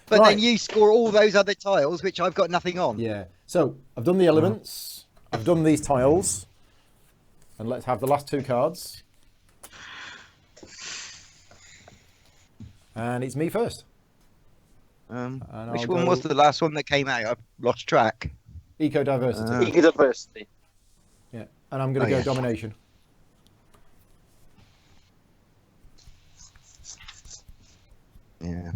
But Right. then you score all those other tiles, which I've got nothing on. Yeah. So I've done the elements. I've done these tiles. And let's have the last 2 cards. And it's me first. And Which I'll one go was the last one that came out? I've lost track. Eco-diversity. Diversity. Yeah. And I'm going to go domination. Yeah.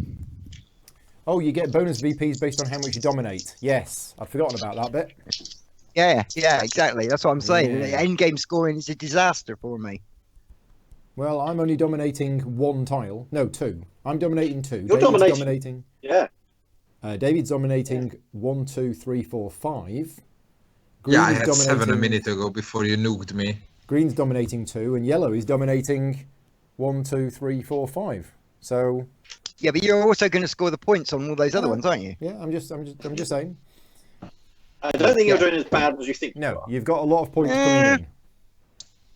Oh, you get bonus VPs based on how much you dominate. Yes. I'd forgotten about that bit. Yeah, exactly. That's what I'm saying. Yeah. The end game scoring is a disaster for me. Well, I'm only dominating 1 tile. No, 2. I'm dominating 2. You're David's dominating. Yeah. David's dominating 1, 2, 3, 4, 5. Yeah, I is had 7 a minute ago before you nuked me. Green's dominating 2, and yellow is dominating 1, 2, 3, 4, 5. So Yeah, but you're also going to score the points on all those other ones, aren't you? yeah, I'm just saying. I don't think you're doing as bad as you think. No, you've got a lot of points coming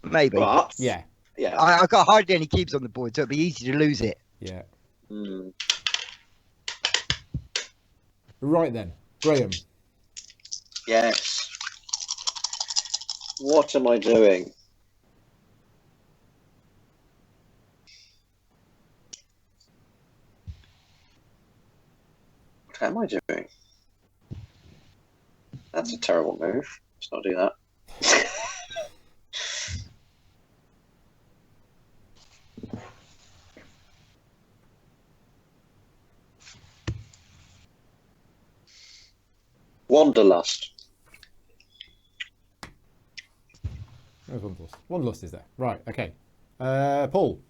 in. Maybe. But Yeah, yeah. I've got hardly any cubes on the board, so it'd be easy to lose it. yeah. Hmm. Right then, Graham. Yes. What am I doing? What am I doing? That's a terrible move. Let's not do that. Wanderlust. Where's Wanderlust? Wanderlust is there. Right, okay. Paul.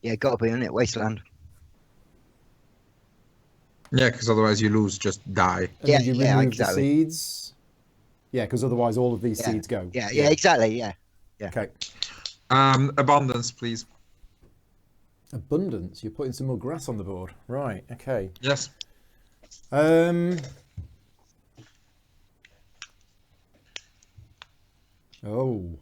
Yeah, got to be on it. Wasteland. Yeah, because otherwise you lose, just die. And Yeah, then you yeah, remove exactly. the seeds. Yeah, because otherwise all of these seeds go. Yeah, exactly. Yeah. Okay. Abundance, please. Abundance. You're putting some more grass on the board. Right, okay. Yes. Oh.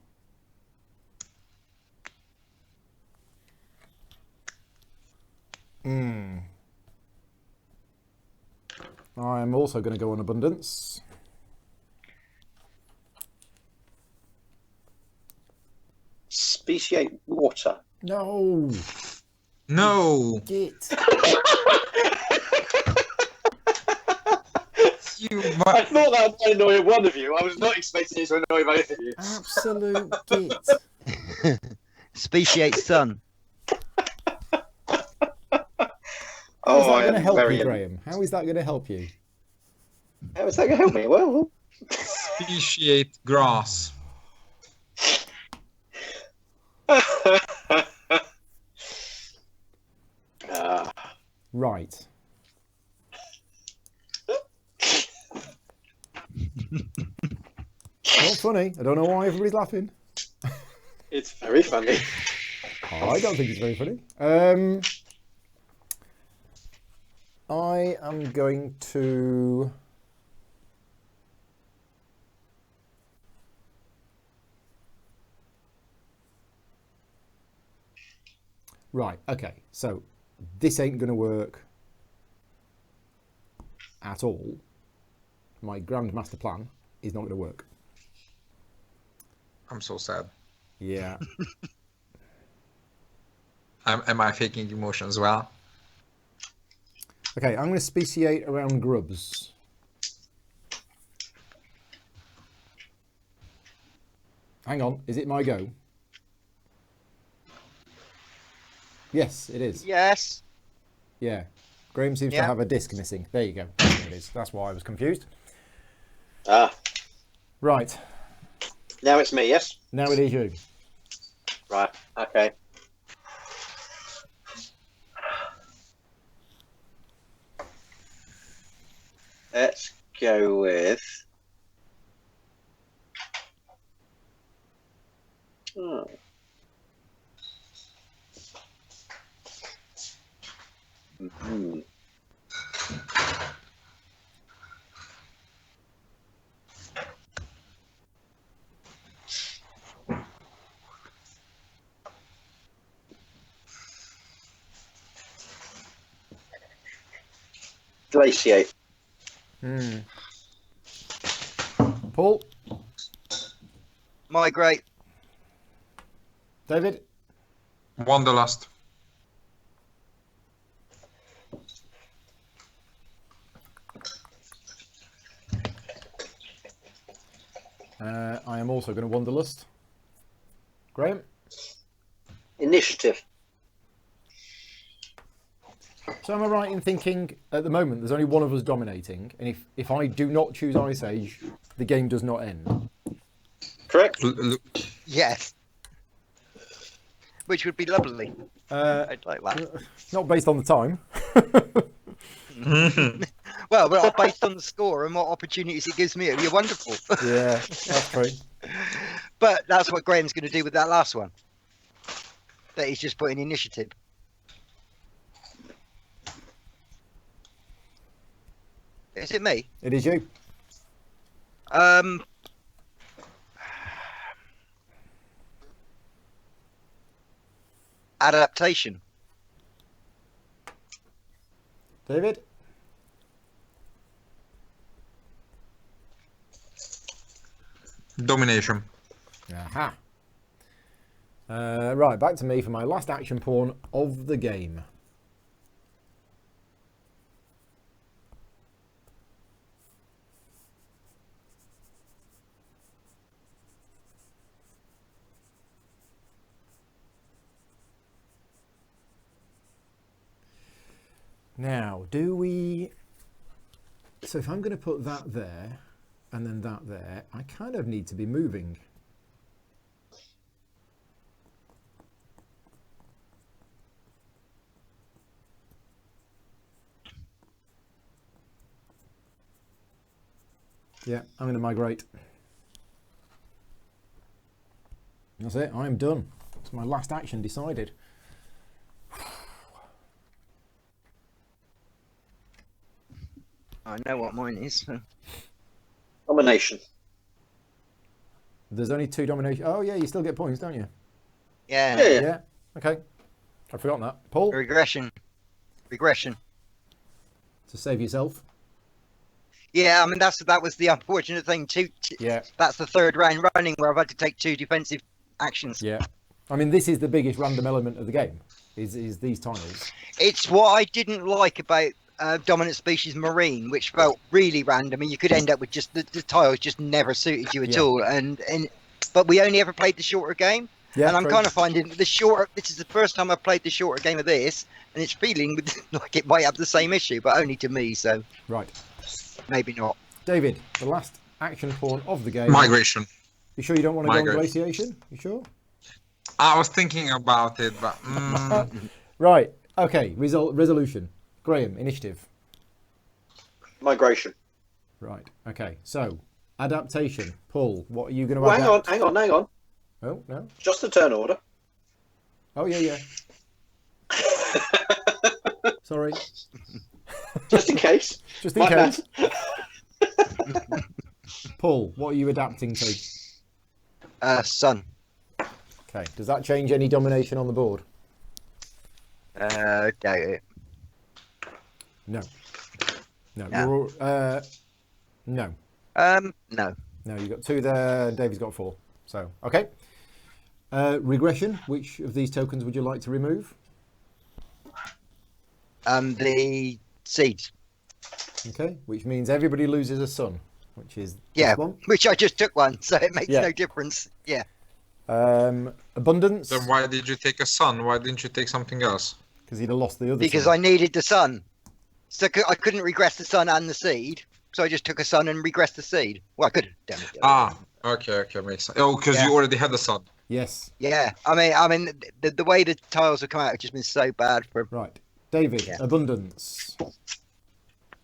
I'm also going to go on abundance. Speciate water. No. No. Git. I thought that would annoy one of you. I was not expecting it to annoy both of you. Absolute git. Speciate son. How is that going to am help very you, Graham? How is that going to help you? How is that going to help me? Well, Speciate grass. Right. Not funny. I don't know why everybody's laughing. it's very funny. I don't think it's very funny. I am going to... Right, okay. So, this ain't going to work at all. My grand master plan is not going to work. I'm so sad. Yeah. Am I faking emotion as well? Okay, I'm going to speciate around grubs. Hang on, is it my go? Yes, it is. Yes. Yeah. Graham seems to have a disc missing. There you go. There it is. That's why I was confused. Right. Now it's me, yes? Now it is you. Right, okay. Let's go with... Mm-hmm. Glaciate. Paul? Migrate. David? Wanderlust. I am also going to Wanderlust. Graham? Initiative. So am I right in thinking at the moment there's only one of us dominating, and if I do not choose Ice Age, the game does not end? Correct? Yes. Which would be lovely. I'd like that. Not based on the time. Well, based on the score and what opportunities it gives me, it'd be wonderful. Yeah, that's true. But that's what Graham's going to do with that last one. That he's just putting initiative. Is it me? It is you. Adaptation. David? Domination. Aha. Right, back to me for my last action pawn of the game. Now, do we... So if I'm going to put that there, and then that there, I kind of need to be moving. Yeah, I'm going to migrate. That's it, I'm done. It's my last action decided. I know what mine is. Domination. There's only 2 domination. Oh yeah, you still get points, don't you? Yeah. Yeah. Okay. I've forgotten that. Paul? Regression. To save yourself. Yeah, I mean that was the unfortunate thing too. Yeah. That's the 3rd round running where I've had to take 2 defensive actions. Yeah. I mean, this is the biggest random element of the game. Is these tiles. It's what I didn't like about dominant species marine, which felt really random, and you could end up with just the tiles just never suited you at all. But we only ever played the shorter game, and I'm kind of finding the shorter. This is the first time I've played the shorter game of this, and it's feeling like it might have the same issue, but only to me. So maybe not. David, the last action pawn of the game. Migration. You sure you don't want to go on glaciation? You sure? I was thinking about it, but right. Okay. Resolution. Graham, initiative. Migration. Right. Okay. So, adaptation. Paul, what are you going to adapt? Hang on. Oh, no. Just the turn order. Oh, yeah. Sorry. Just in case. Just in case. Paul, what are you adapting to? Sun. Okay. Does that change any domination on the board? Doubt it. No. No. No. No. No. No, you've got 2 there, and David's got 4. So, okay. Regression, which of these tokens would you like to remove? The seeds. Okay, which means everybody loses a sun, which is this one. Which I just took one, so it makes no difference. Yeah. Abundance. Then why did you take a sun? Why didn't you take something else? Because he'd have lost the other Because sun. I needed the sun. So I couldn't regress the sun and the seed, so I just took a sun and regressed the seed. Well, I could have done it. Okay, makes sense. Oh, because you already had the sun. Yes. Yeah, I mean, the way the tiles have come out have just been so bad for. Right, David. Abundance.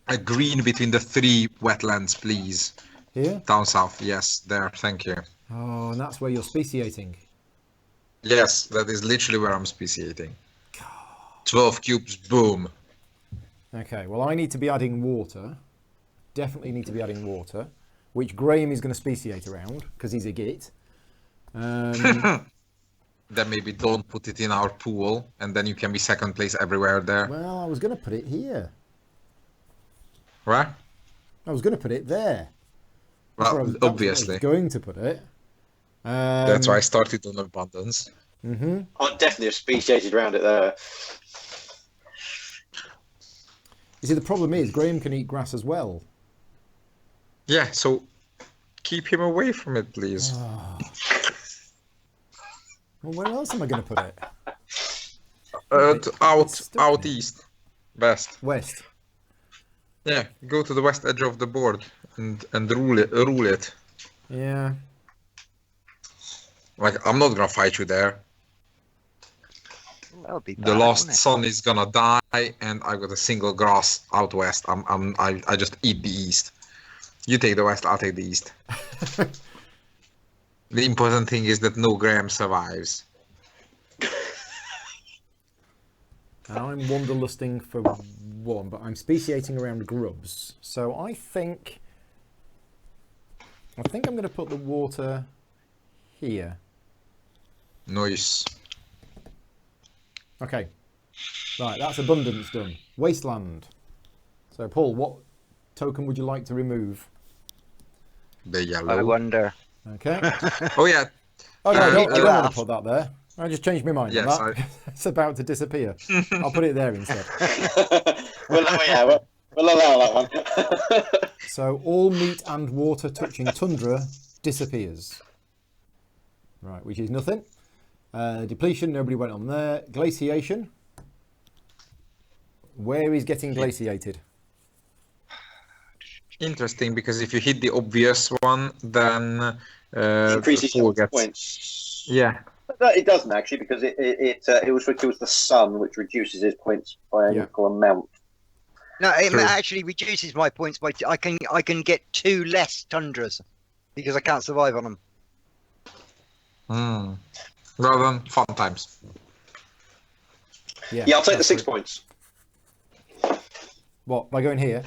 A green between the 3 wetlands, please. Here. Down south. Yes, there. Thank you. Oh, and that's where you're speciating. Yes, that is literally where I'm speciating. 12 cubes. Boom. Okay, well, I need to be adding water. Definitely need to be adding water, which Graham is going to speciate around because he's a git. Then maybe don't put it in our pool, and then you can be second place everywhere there. Well, I was going to put it here. Where? I was going to put it there. Well, obviously. I was going to put it. That's why I started on abundance. I'd definitely have speciated around it there. You see, the problem is Graham can eat grass as well. Yeah, so keep him away from it, please. Well, where else am I going to put it? Out east. West. West. Yeah, go to the west edge of the board and rule it. Yeah. Like, I'm not gonna fight you there. That would be bad, The last wouldn't it? sun is gonna die, and I got a single grass out west. I just eat the east. You take the west, I'll take the east. The important thing is that no Graham survives. I'm wanderlusting for 1, but I'm speciating around grubs. So I think I'm going to put the water here. Nice. Okay. Right, that's abundance done. Wasteland. So Paul, what token would you like to remove? The yellow. I wonder. Okay. Oh yeah. Oh no, I don't you want asked. to put that there. I just changed my mind Yes, on that. It's about to disappear. I'll put it there instead. We'll allow that one. So all meat and water touching tundra disappears. Right, which is nothing. Depletion, nobody went on there. Glaciation. Where is getting glaciated? Interesting, because if you hit the obvious one, then Increases the your four gets... points. Yeah. No, it doesn't actually, because it was the sun which reduces his points by an equal amount. No, it True. actually reduces my points by. I can get 2 less tundras because I can't survive on them. Well done, fun times. Yeah, I'll take the 6 points. What, by going here?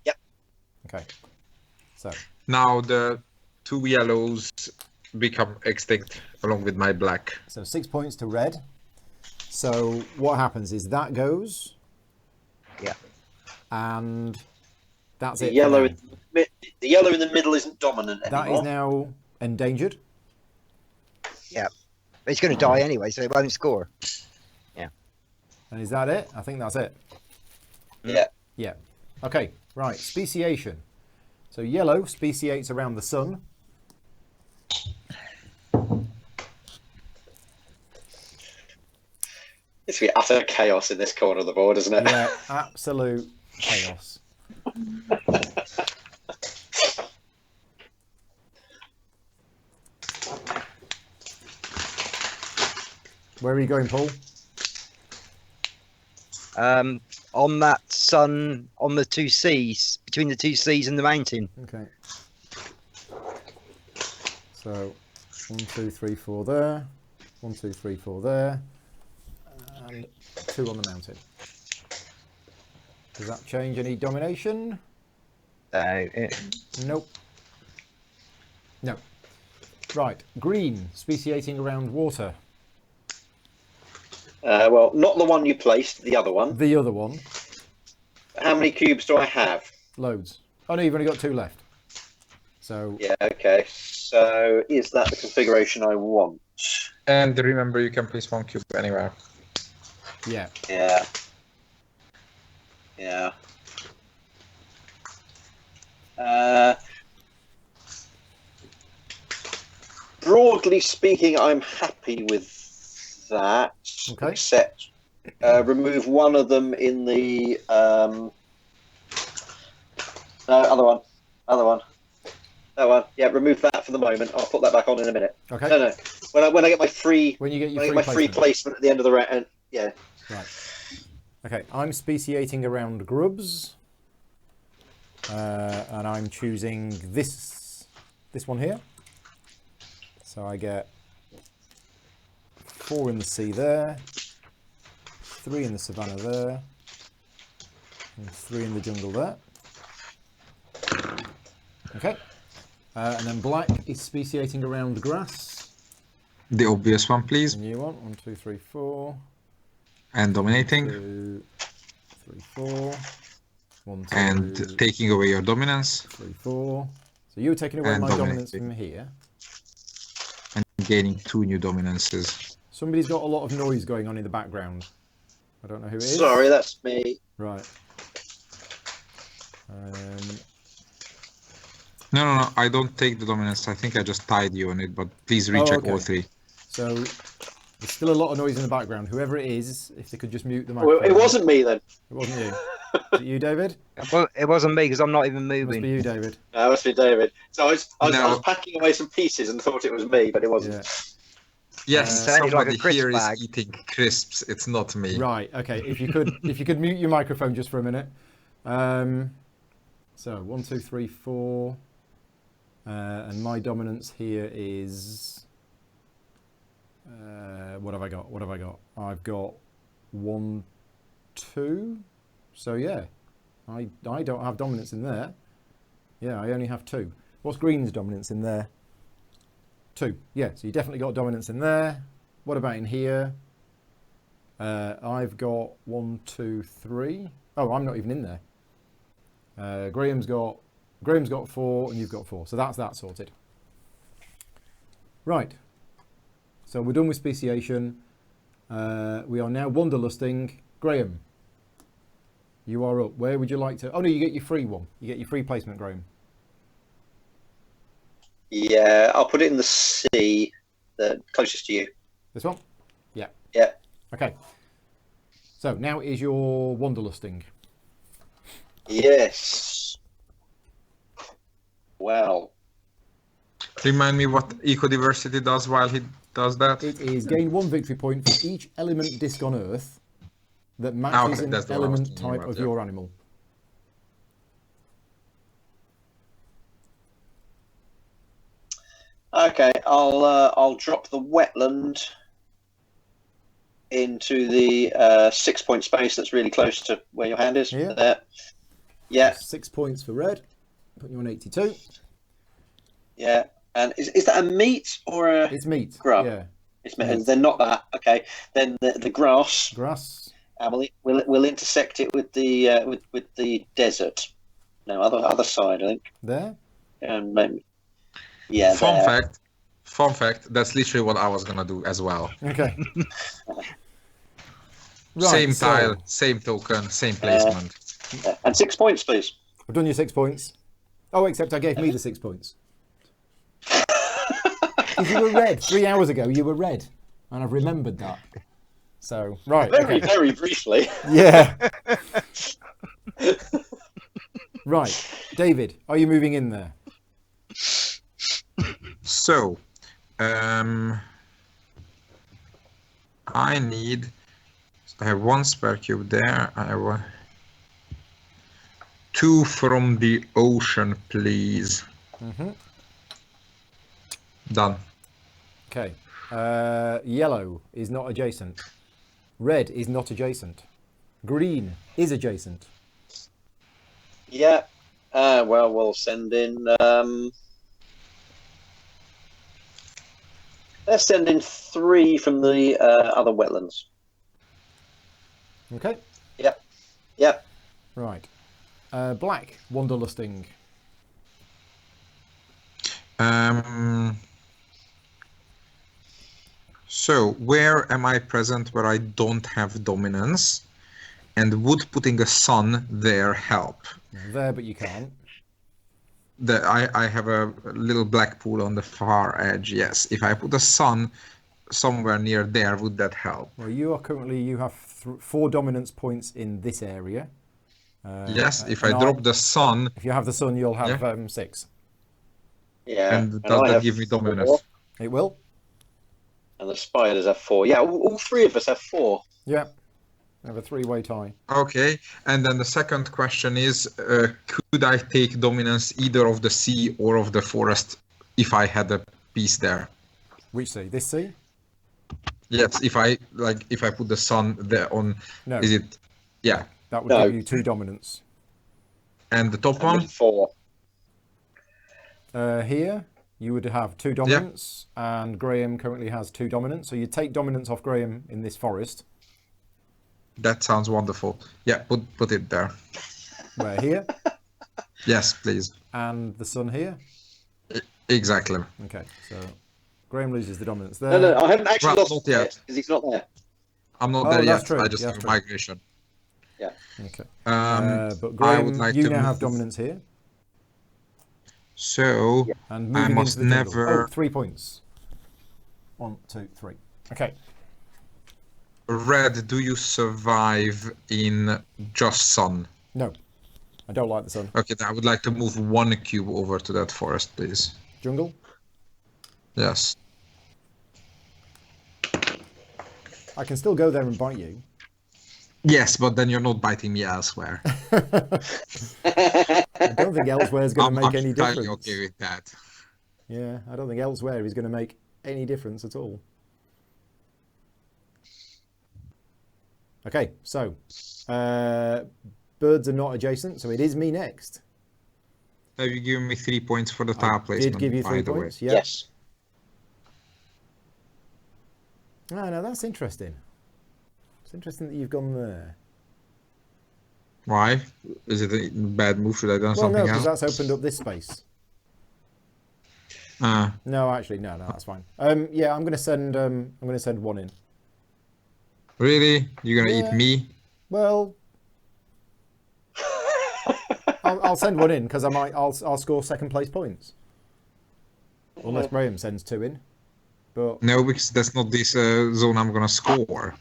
Yep. Okay. So. Now the 2 yellows become extinct along with my black. So 6 points to red. So what happens is that goes. Yeah. And that's The it. yellow in the middle isn't dominant anymore. That is now endangered. Yeah. It's going to die anyway, so it won't score. Yeah. And is that it? I think that's it. Yeah. Yeah. Okay, right. Speciation. So yellow speciates around the sun. It's going to be utter chaos in this corner of the board, isn't it? Yeah, absolute chaos. Where are you going, Paul? On that sun, on the two seas, between the two seas and the mountain. Okay. So 1, 2, 3, 4 there. 1, 2, 3, 4 there. And 2 on the mountain. Does that change any domination? Nope. No. Right. Green, speciating around water. Well, not the one you placed, the other one. The other one. How many cubes do I have? Loads. Oh no, you've only got 2 left. So Yeah, okay. So is that the configuration I want? And remember, you can place 1 cube anywhere. yeah. Yeah. Yeah. Broadly speaking, I'm happy with that. Okay. Except remove one of them in the no, other one. That one. Yeah, remove that for the moment. I'll put that back on in a minute. Okay. No. When I get my free When you get your when I free get my free placement. placement at the end of the round, yeah. Right. Okay, I'm speciating around grubs. And I'm choosing this one here. So I get 4 in the sea there, 3 in the savannah there, and 3 in the jungle there. Okay. And then black is speciating around grass. The obvious one, please. New one. 1, 2, 3, 4. And dominating. 2, 3, 4. 1, 2, And taking away your dominance. 3, 4. So you're taking away And my dominance dominating. from here. And gaining 2 new dominances. Somebody's got a lot of noise going on in the background. I don't know who it is. Sorry, that's me. Right. No. I don't take the dominance. I think I just tied you on it, but please recheck okay. all 3. So there's still a lot of noise in the background. Whoever it is, if they could just mute the Well, microphone. it wasn't me then. It wasn't you. Is it you, David? Well, it wasn't me because I'm not even It must moving. be you, David. No, it must be David. So I No. was packing away some pieces and thought it was me, but it wasn't. Yeah. Yes, sounded like a somebody crisp here is bag. eating crisps. It's not me. Right. Okay. If you could mute your microphone just for a minute. So 1, 2, 3, 4, and my dominance here is. What have I got? I've got 1, 2. So yeah, I don't have dominance in there. Yeah, I only have 2. What's green's dominance in there? 2. Yeah, so you definitely got dominance in there. What about in here? I've got 1, 2, 3. Oh, I'm not even in there. Graham's got 4 and you've got 4. So that's that sorted. Right. So we're done with speciation. We are now wanderlusting. Graham, you are up. Where would you like to? Oh no, you get your free one. You get your free placement, Graham. Yeah, I'll put it in the C, the closest to you. This one? Yeah. Yeah. Okay. So now is your wanderlusting. Yes. Well. Remind me what eco-diversity does while he does that? It is gain 1 victory point for each element disc on Earth that matches Okay, an that's the one I was element thinking type about, of yeah. your animal. Okay, I'll drop the wetland into the 6-point space that's really close to where your hand is. Yeah. There. Yeah. 6 points for red. Put you on 82. Yeah. And is that a meat or a It's meat. grub? Yeah. It's meat. Then not that. Okay. Then the grass. Grass. We'll intersect it with the with the desert. No, other side, I think. There. Maybe. Yeah. Fun fact, that's literally what I was gonna do as well. Okay. Right, Same so tile, same token, same placement. And 6 points, please. I've done your 6 points. Oh, except I gave me the 6 points. Because you were red 3 hours ago. You were red, and I've remembered that. So right, Very, okay. very briefly. Yeah. Right, David, are you moving in there? So, I have 1 spare cube there. I have 2 from the ocean, please. Done. Okay. Yellow is not adjacent. Red is not adjacent. Green is adjacent. Yeah. Well, we'll send in. Let's send in 3 from the other wetlands. Okay. Yep. Right. Black, wanderlusting. So, where am I present where I don't have dominance? And would putting a sun there help? There, but you can't. I have a little black pool on the far edge, yes. If I put a sun somewhere near there, would that help? Well, you have 4 dominance points in this area. Yes, if I drop the sun... If you have the sun, you'll have 6. Yeah. And does that give me dominance? 4. It will. And the spiders have 4. Yeah, all 3 of us have 4. Yeah. I have a 3-way tie. Okay, and then the second question is, could I take dominance either of the sea or of the forest if I had a piece there? Which sea? This sea? Yes, if I put the sun there on... No. Is it... Yeah. That would give you 2 dominance. And the top one? 4. Here, you would have 2 dominance, and Graham currently has 2 dominance. So you take dominance off Graham in this forest. That sounds wonderful. Yeah, put it there. Where, here? Yes, please. And the sun here? Exactly. Okay, so Graham loses the dominance there. No, I haven't actually lost not yet. because he's not there. I'm not there yet. True. I just have a migration. Yeah. Okay. I But Graham, would like you to now have move- dominance here. So And I moving must into the jungle. never... 3 points. 1, 2, 3. Okay. Red, do you survive in just sun? No, I don't like the sun. Okay, then I would like to move 1 cube over to that forest, please. Jungle? Yes. I can still go there and bite you. Yes, but then you're not biting me elsewhere. I don't think elsewhere is going to make any I'm difference. okay with that. Yeah, I don't think elsewhere is going to make any difference at all. Okay, so birds are not adjacent, so it is me next. Have you given me 3 points for the tile placement? Did give you by 3 the way? points, yeah. Yes. Oh, no, that's interesting. It's interesting that you've gone there. Why? Is it a bad move? Should I have done Well, something no, because else? that's opened up this space. Uh, No, actually, no, that's fine. Yeah, I'm going to send 1 in. really? You're gonna eat me? Well, I'll send 1 in because I'll score 2nd place points. Unless Graham sends 2 in. But No, because that's not this zone I'm gonna score.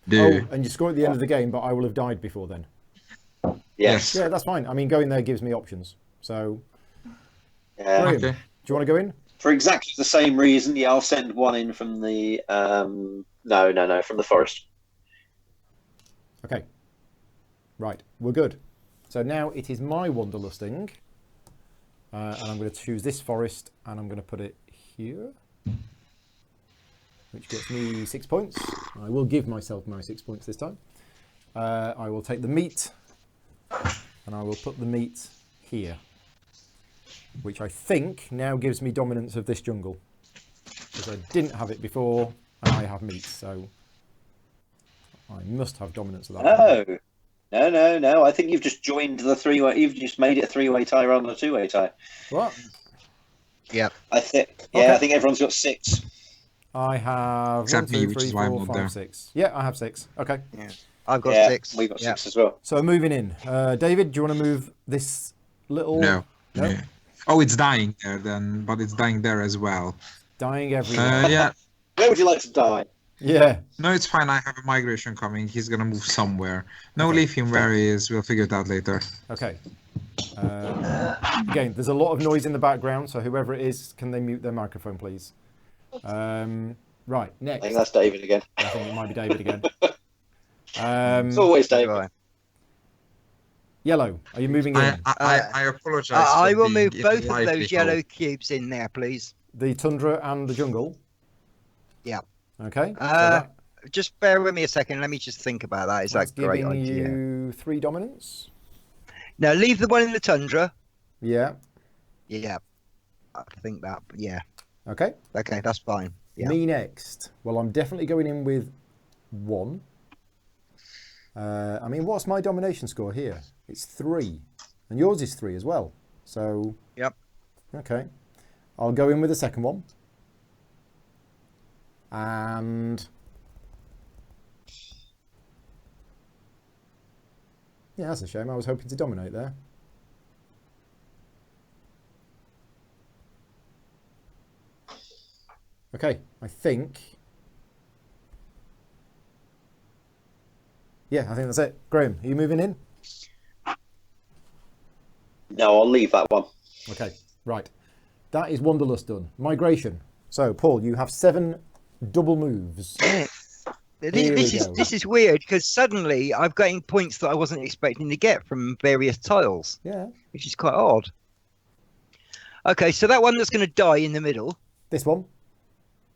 and you score at the end of the game, but I will have died before then. Yes. Yeah, that's fine. I mean, going there gives me options. So, Yeah. Graham, Okay. do you want to go in? For exactly the same reason, yeah, I'll send 1 in from the no, from the forest. Okay. Right, we're good. So now it is my wanderlusting, and I'm going to choose this forest, and I'm going to put it here, which gets me 6 points. I will give myself my 6 points this time. I will take the meat, and I will put the meat here, which I think now gives me dominance of this jungle, because I didn't have it before, and I have meat, so I must have dominance of that. No. I think you've just joined the 3-way. You've just made it a 3-way tie rather than a 2-way tie. What? Yeah. I think. Yeah, Okay. I think everyone's got 6. I have Except 1, 2, me, which 3, is why I'm 4, not 5, there. 6. Yeah, I have 6. Okay. Yeah. I've got Yeah, 6. we've got Yeah. 6 as well. So moving in. David, do you want to move this little... No. No? Yeah. Oh, it's dying there then, but it's dying there as well. Dying everywhere. Yeah. Where would you like to die? Yeah. No, it's fine. I have a migration coming. He's gonna move somewhere. No, Okay. leave him where he is. We'll figure it out later. Okay. Again, there's a lot of noise in the background, so whoever it is, can they mute their microphone, please? Right, next. I think that's David again. I think it might be David again. It's always David. Right. Yellow, are you moving in? I apologize. I for will being move in both of lively those yellow mode. cubes in there, please. The tundra and the jungle? Yeah. Okay. So Just bear with me a second. Let me just think about that. Is that's that a great giving idea? you 3 dominance? Now, leave the one in the tundra. Yeah. Yeah. I think that, yeah. Okay. Okay, that's fine. Yeah. Me next. Well, I'm definitely going in with 1. I mean, what's my domination score here? It's 3. And yours is 3 as well. So... Yep. Okay. I'll go in with the second one. And... yeah, that's a shame. I was hoping to dominate there. Okay, I think... yeah, I think that's it. Graham, are you moving in? No, I'll leave that one. Okay, right. That is Wanderlust done. Migration. So, Paul, you have 7 double moves. Here we go. This is weird because suddenly I'm getting points that I wasn't expecting to get from various tiles, Yeah. which is quite odd. Okay, so that one that's going to die in the middle, This one?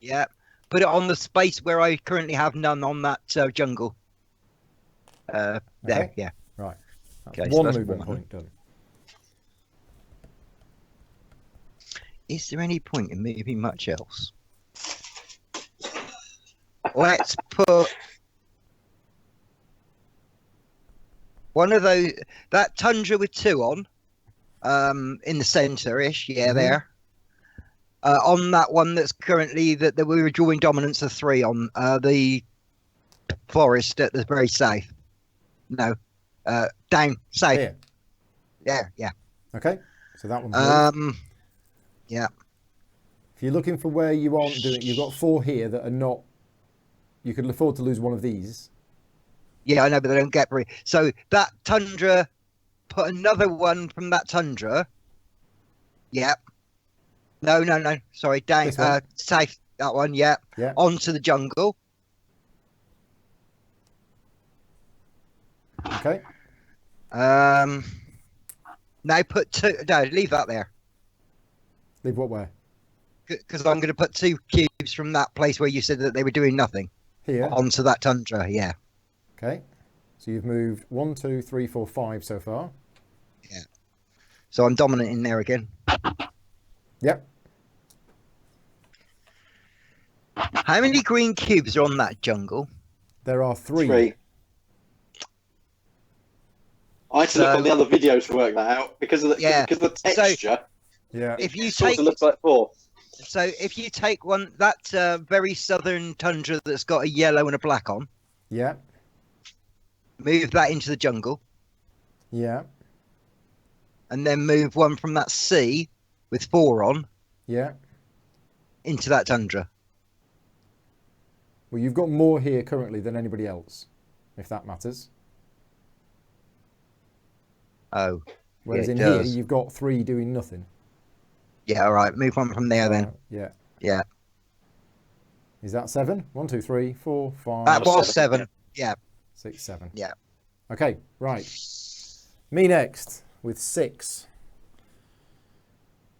yeah, put it on the space where I currently have none on that jungle. There, Okay. yeah. Right. That's Okay, so one that's movement one. point done. Is there any point in moving much else? Let's put one of those, that tundra with 2 on, in the centre-ish, yeah, there. On that one that's currently that we were drawing dominance of 3 on, the forest at the very south. No, down south. Here. There, yeah. Okay. So that one's moved. Yeah. If you're looking for where you aren't doing, you've got 4 here that are not. You could afford to lose one of these. Yeah, I know, but they don't get very. So that tundra, put another one from that tundra. Yeah. No. Sorry, down This one? south. That one, yeah. Yeah. Onto the jungle. Okay. Now put 2. No, leave that there Leave what where? because I'm going to put 2 cubes from that place where you said that they were doing nothing Here. onto that tundra. Yeah. Okay. So you've moved 1, 2, 3, 4, 5 so far. Yeah. So I'm dominant in there again. Yep. How many green cubes are on that jungle? There are 3. 3. I had to look on the other videos to work that out because of the, because of the texture. Yeah. If you It sort take of looks like 4. So if you take one, that very southern tundra that's got a yellow and a black on, Yeah. move that into the jungle, Yeah. and then move one from that sea with 4 on Yeah. into that tundra. Well, you've got more here currently than anybody else, if that matters. Oh, Whereas it in does. here, you've got 3 doing nothing. Yeah, all right. Move one from there then. Yeah. Yeah. Is that 7? 1, 2, 3, 4, 5, That was 7. 7. Yeah. 6, 7. Yeah. Okay, right. Me next with 6.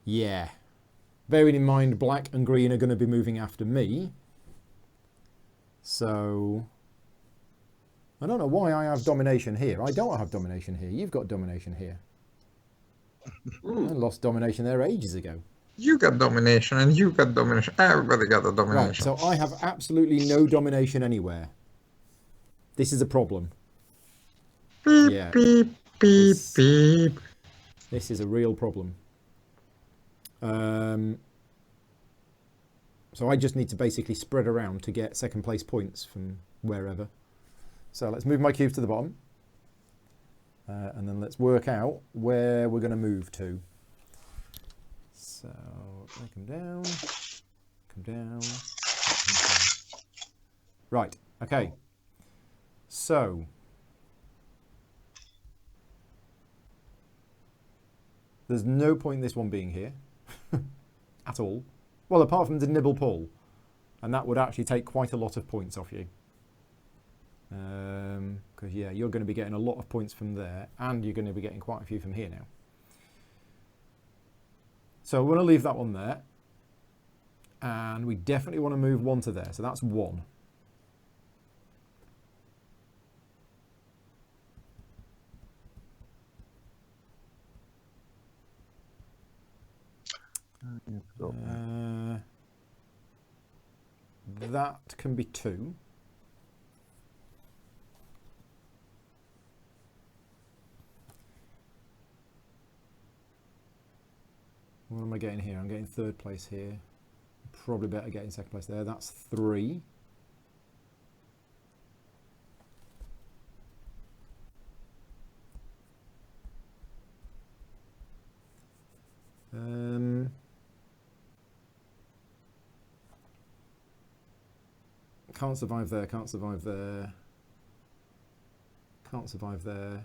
Yeah. Bearing in mind black and green are going to be moving after me. So I don't know why I have domination here. I don't have domination here. You've got domination here. I lost domination there ages ago. You got domination and you got domination. Everybody got a Right, domination. so I have absolutely no domination anywhere. This is a problem. Beep, Yeah. beep, beep, beep. This is a real problem. So I just need to basically spread around to get second place points from wherever. So let's move my cubes to the bottom. And then let's work out where we're going to move to. So they come down, come down, come down. Right, okay. So there's no point in this one being here at all. Well, apart from the nibble pull. And that would actually take quite a lot of points off you. Because, yeah, you're going to be getting a lot of points from there. And you're going to be getting quite a few from here now. So we want to leave that one there. And we definitely want to move one to there. So that's one. That can be two. What am I getting here? I'm getting third place here. Probably better getting second place there. That's three. Can't survive there, can't survive there. Can't survive there.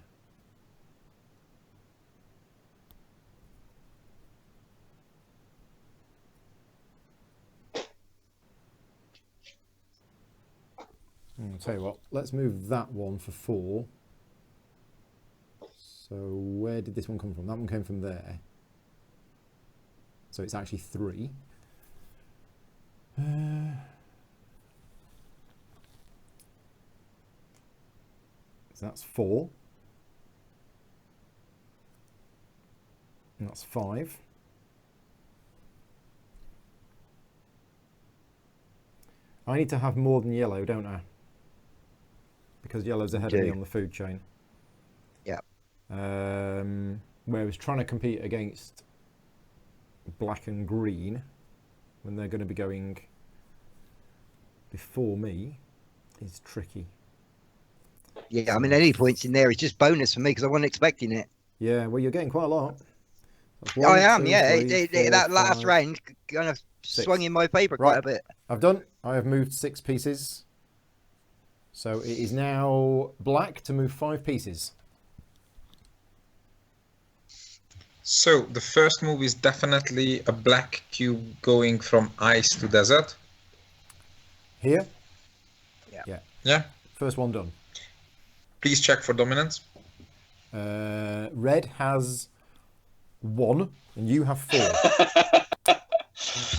I'll tell you what, let's move that one for four. So where did this one come from? That one came from there. So it's actually three. So that's four. And that's five. I need to have more than yellow, don't I? Because yellow's ahead of me on the food chain. Yeah. Whereas trying to compete against black and green when they're going to be going before me is tricky. Yeah, I mean, any points in there is just bonus for me because I wasn't expecting it. Yeah, well, you're getting quite a lot. I am, yeah. That last round kind of swung in my favour quite a bit. I've done. I have moved 6 pieces. So it is now black to move 5 pieces. So the first move is definitely a black cube going from ice to desert. Here? Yeah. Yeah. First one done. Please check for dominance. Red has 1 and you have 4.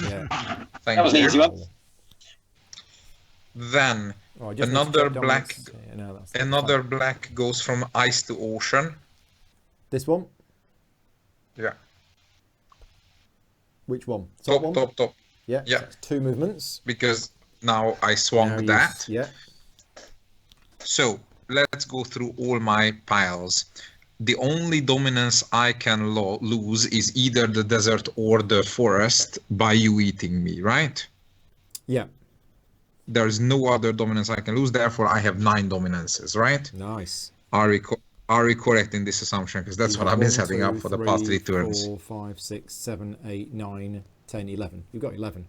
Yeah. Thank That was an you. easy one. Then another black, another black goes from ice to ocean. This one? Yeah. Which one? Top, top, top. Yeah. Yeah. So 2 movements. Because now I swung that. Yeah. So let's go through all my piles. The only dominance I can lose is either the desert or the forest by you eating me, right? Yeah. There's no other dominance I can lose, therefore I have 9 dominances, right? Nice. Are we correct in this assumption? Because that's what I've been setting up for the past 3 turns. 4, 5, 6, 7, 8, 9, 10, 11. You've got 11.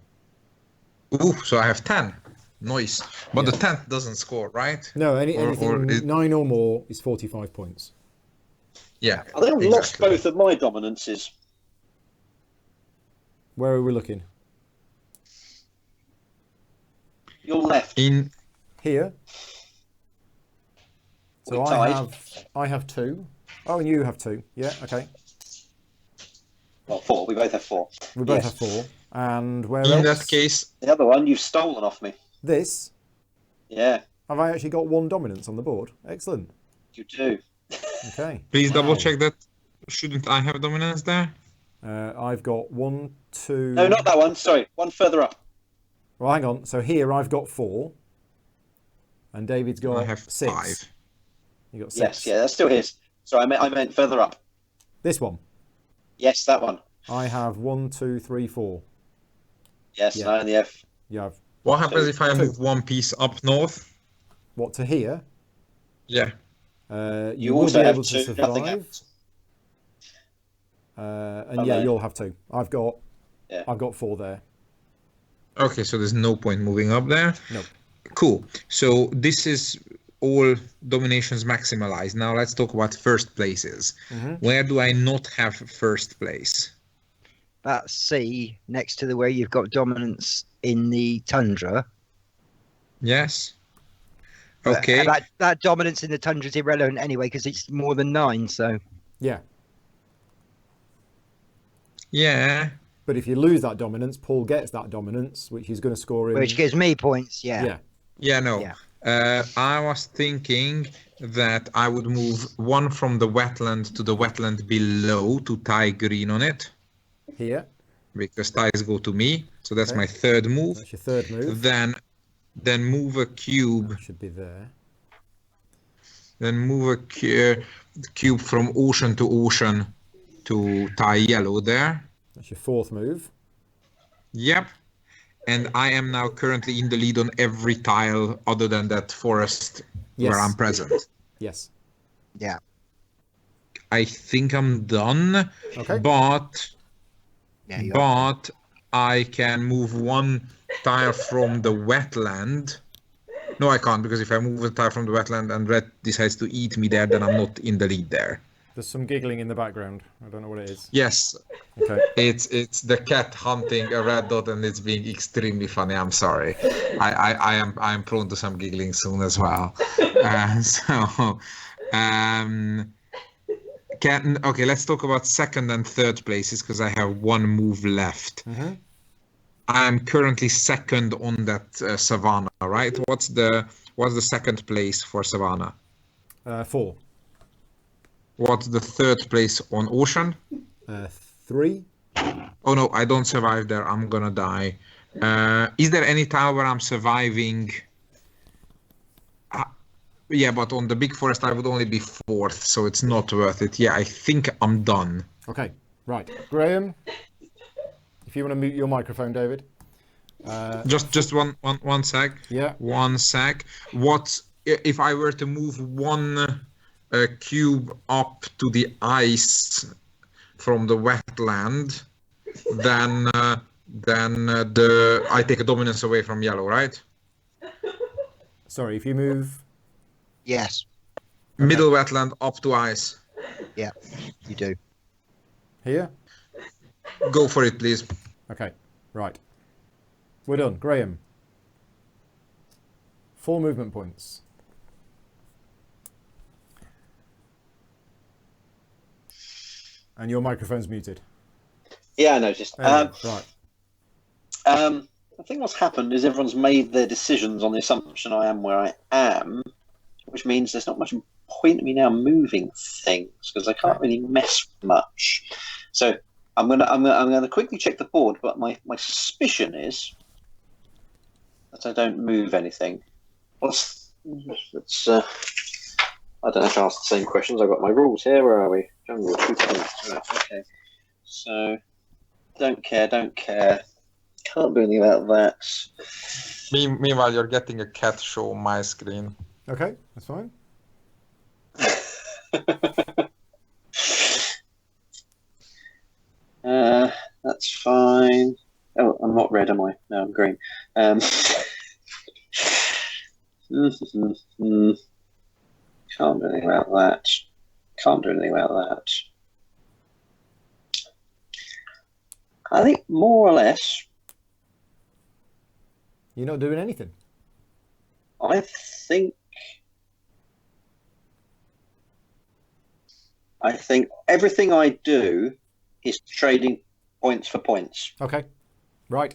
Ooh, so I have 10. Nice. But the 10th doesn't score, right? No, anything 9 or more is 45 points. Yeah. I think I've lost both of my dominances. Where are we looking? Your left. In here. So I have 2. Oh, and you have 2. Yeah, okay. Well, 4. We both have 4. We both have 4. And where else? In that case, the other one you've stolen off me. This? Yeah. Have I actually got 1 dominance on the board? Excellent. You do. Okay. Please double check that. Shouldn't I have dominance there? I've got 1, 2... No, not that one. Sorry. One further up. Well, hang on. So here I've got 4. And David's got I have 6. 5. You got 6. Yes, yeah, that's still his. Sorry, I meant further up. This one? Yes, that one. I have 1, 2, 3, 4. Yes, Yeah. I only have... You have... What happens if I move 1 piece up north? What, to here? Yeah. You will also be have able to 2, nothing survive. happens. And yeah, you'll have 2. I've got 4 there. Okay, so there's no point moving up there. No. Cool. So this is all dominations maximalized. Now let's talk about first places. Where do I not have first place? That's C, next to where you've got dominance in the tundra. Yes. But Okay. that dominance in the tundra is irrelevant anyway because it's more than 9. So Yeah. Yeah. But if you lose that dominance, Paul gets that dominance, which he's going to score in. which gives me points. Yeah. Yeah. No. Yeah. I was thinking that I would move 1 from the wetland to the wetland below to tie green on it. Here. Because ties go to me. So that's my third move. That's your third move. Then move a cube. That should be there. Then move a cube from ocean to ocean to tie yellow there. That's your fourth move. Yep. And I am now currently in the lead on every tile other than that forest where I'm present. Yes. Yeah. I think I'm done. Okay. But I can move 1 tile from the wetland. No, I can't, because if I move a tile from the wetland and red decides to eat me there, then I'm not in the lead there. There's some giggling in the background. I don't know what it is. Yes. Okay. It's the cat hunting a red dot, and it's being extremely funny. I'm sorry. I am prone to some giggling soon as well. Okay, let's talk about second and third places because I have 1 move left. I'm currently second on that Savannah, right? What's the second place for Savannah? 4. What's the third place on Ocean? 3. Oh no, I don't survive there. I'm gonna die. Is there any tile where I'm surviving? Yeah, but on the big forest I would only be 4th, so it's not worth it. Yeah, I think I'm done. Okay, right. Graham, if you want to mute your microphone, David. Just one sec. Yeah. 1 sec. What if I were to move 1 cube up to the ice from the wetland? Then I take a dominance away from yellow, right? Sorry, if you move. Yes. Middle wetland up to ice. Yeah, you do. Here? Go for it, please. Okay, right. We're done. Graham. 4 movement points. And your microphone's muted. Yeah, I noticed. Right. I think what's happened is everyone's made their decisions on the assumption I am where I am, which means there's not much point in me now moving things because I can't really mess much. So I'm gonna quickly check the board, but my suspicion is that I don't move anything. I don't have to ask the same questions. I've got my rules here. Where are we? Jungle. Okay. So don't care. Can't do anything about that. Meanwhile, you're getting a cat show on my screen. Okay, that's fine. That's fine. Oh, I'm not red, am I? No, I'm green. Can't do anything about that. I think more or less. You're not doing anything. I think everything I do is trading points for points. Okay, right.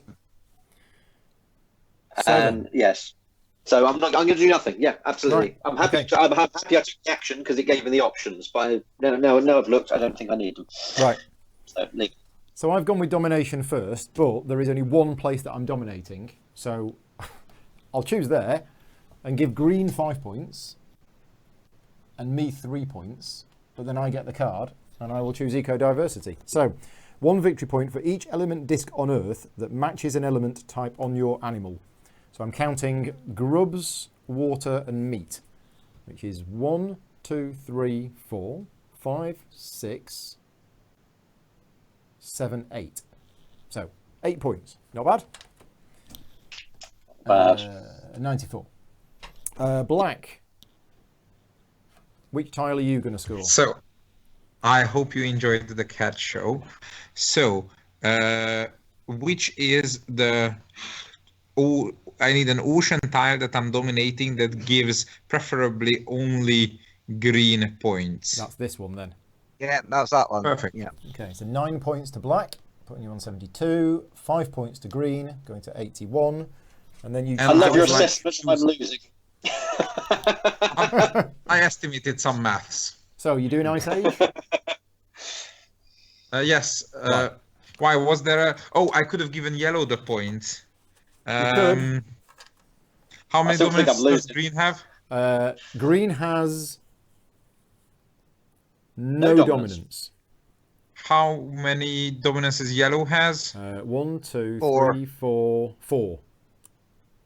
Yes. So I'm going to do nothing. Yeah, absolutely. Right. I'm happy. Okay. I'm happy I took the action because it gave me the options. But now I've looked. I don't think I need them. Right. So I've gone with domination first, but there is only 1 place that I'm dominating. So I'll choose there and give green 5 points and me 3 points. But then I get the card and I will choose eco-diversity. So 1 victory point for each element disc on Earth that matches an element type on your animal. So I'm counting grubs, water and meat. which is 1, 2, 3, 4, 5, 6, 7, 8. So 8 points. Not bad. Bad. 94. Black. Which tile are you going to score? So, I hope you enjoyed the cat show. So, which is the... Oh, I need an ocean tile that I'm dominating that gives preferably only green points. That's this one then. Yeah, that's that one. Perfect. Yeah. Okay, so 9 points to black, putting you on 72. 5 points to green, going to 81. And then you... And I love your like- assessment. I'm losing. I estimated some maths. So you're doing Ice Age? Yes. Right. Why was there a... Oh, I could have given yellow the point. could. How many still think I'm dominance does losing. green have? Green has no No dominance. dominance. How many dominances yellow has? 1, 2, Four. 3, 4, 4.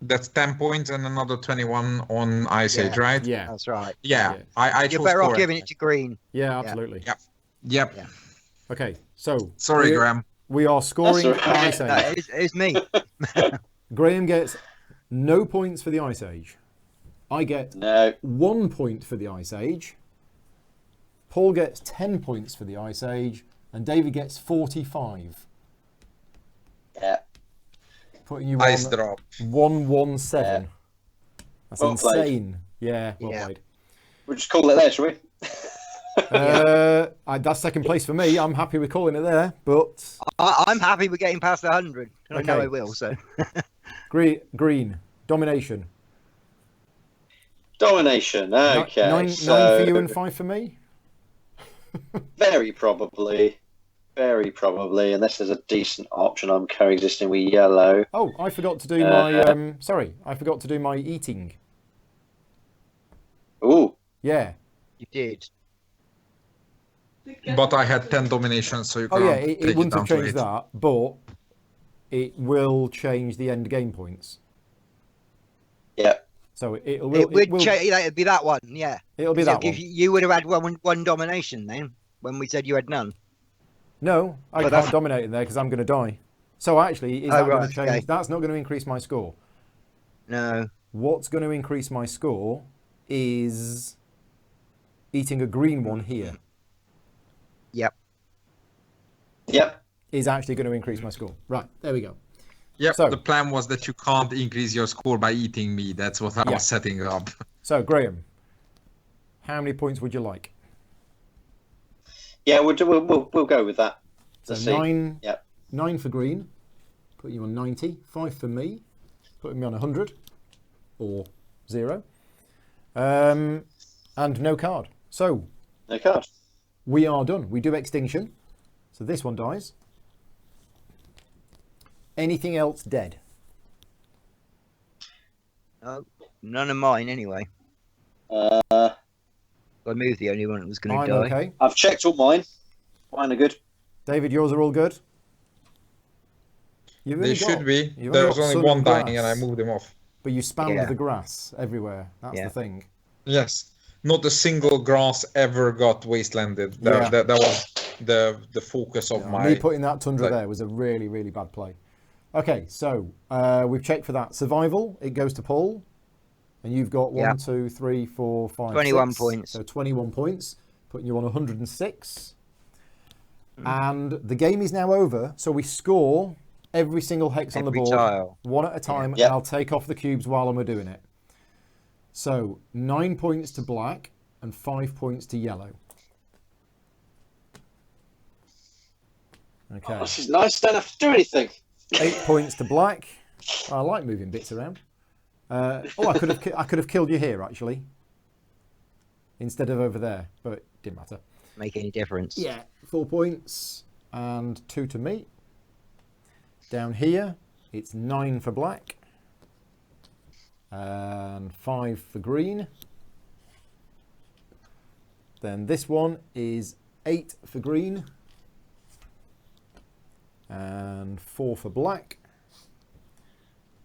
That's 10 points and another 21 on Ice Age, right? Yeah, That's right. Yeah, Yeah. I You're chose better off correct. giving it to green. yeah, absolutely. Yep. Yep. Yeah. Okay, so Sorry, we- Graham. We are scoring That's all right. Ice Age. No, it's me. Graham gets no points for the Ice Age. I get No. 1 point for the Ice Age. Paul gets 10 points for the Ice Age. And David gets 45. Yeah. Putting you Ice on drop. 117. That's Well played. insane. Yeah, well Yeah. played. We'll just call it there, shall we? That's second place for me. I'm happy with calling it there. But I'm happy with getting past 100. I know Okay. I will. So green domination. Domination. Okay. Nine so for you and 5 for me. very probably, unless there's a decent option, I'm coexisting with yellow. Oh, I forgot to do my. Sorry, I forgot to do my eating. Ooh. Yeah. you did. But I had 10 dominations, so you Oh can't yeah, take it wouldn't down have to changed 8. that, but it will change the end game points. Yeah. So It would it'd be that one. Yeah. It'll be So that one. you would have had one domination then when we said you had none. No, I But can't that's- dominate in there because I'm going to die. So actually, is Oh, that going right, to change? okay. That's not going to increase my score. No. What's going to increase my score is eating a green one here. Yep. Yep. Is actually going to increase my score. Right, there we go. Yep, So- the plan was that you can't increase your score by eating me. That's what I Yeah. was setting up. So Graham, how many points would you like? Yeah, we'll go with that. So Let's see. 9, Yep. 9 for green, put you on 90. 5 for me, putting me on 100 or 0. And no card. So No card. we are done. We do extinction. So this one dies. Anything else dead? No, none of mine anyway. Uh, I moved the only one that was going I'm to die. okay. I've checked all mine. Mine are good. David, yours are all good? You've They only should got- be. you've There was got only sun one and dying and I grass, moved him off. But you spammed Yeah. the grass everywhere. That's Yeah. the thing. Yes. Not a single grass ever got wastelanded. Yeah. That was the focus of Yeah, my... me putting that tundra like- there was a really, really bad play. Okay, so we've checked for that. Survival, it goes to Paul. And you've got 1, Yeah. 2, 3, 4, 5, 21 6. points. So 21 points, putting you on 106. And the game is now over. So we score every single hex on the Every board, tile. one at a time. Yeah. And I'll take off the cubes while we're doing it. So 9 points to black and 5 points to yellow. Okay. Oh, this is nice. Don't have to do anything. 8 points to black. I like moving bits around. I could have killed you here actually, instead of over there, but it didn't matter. Make any difference? Yeah, 4 points and 2 to me. Down here, it's 9 for black and 5 for green. Then this one is 8 for green and 4 for black.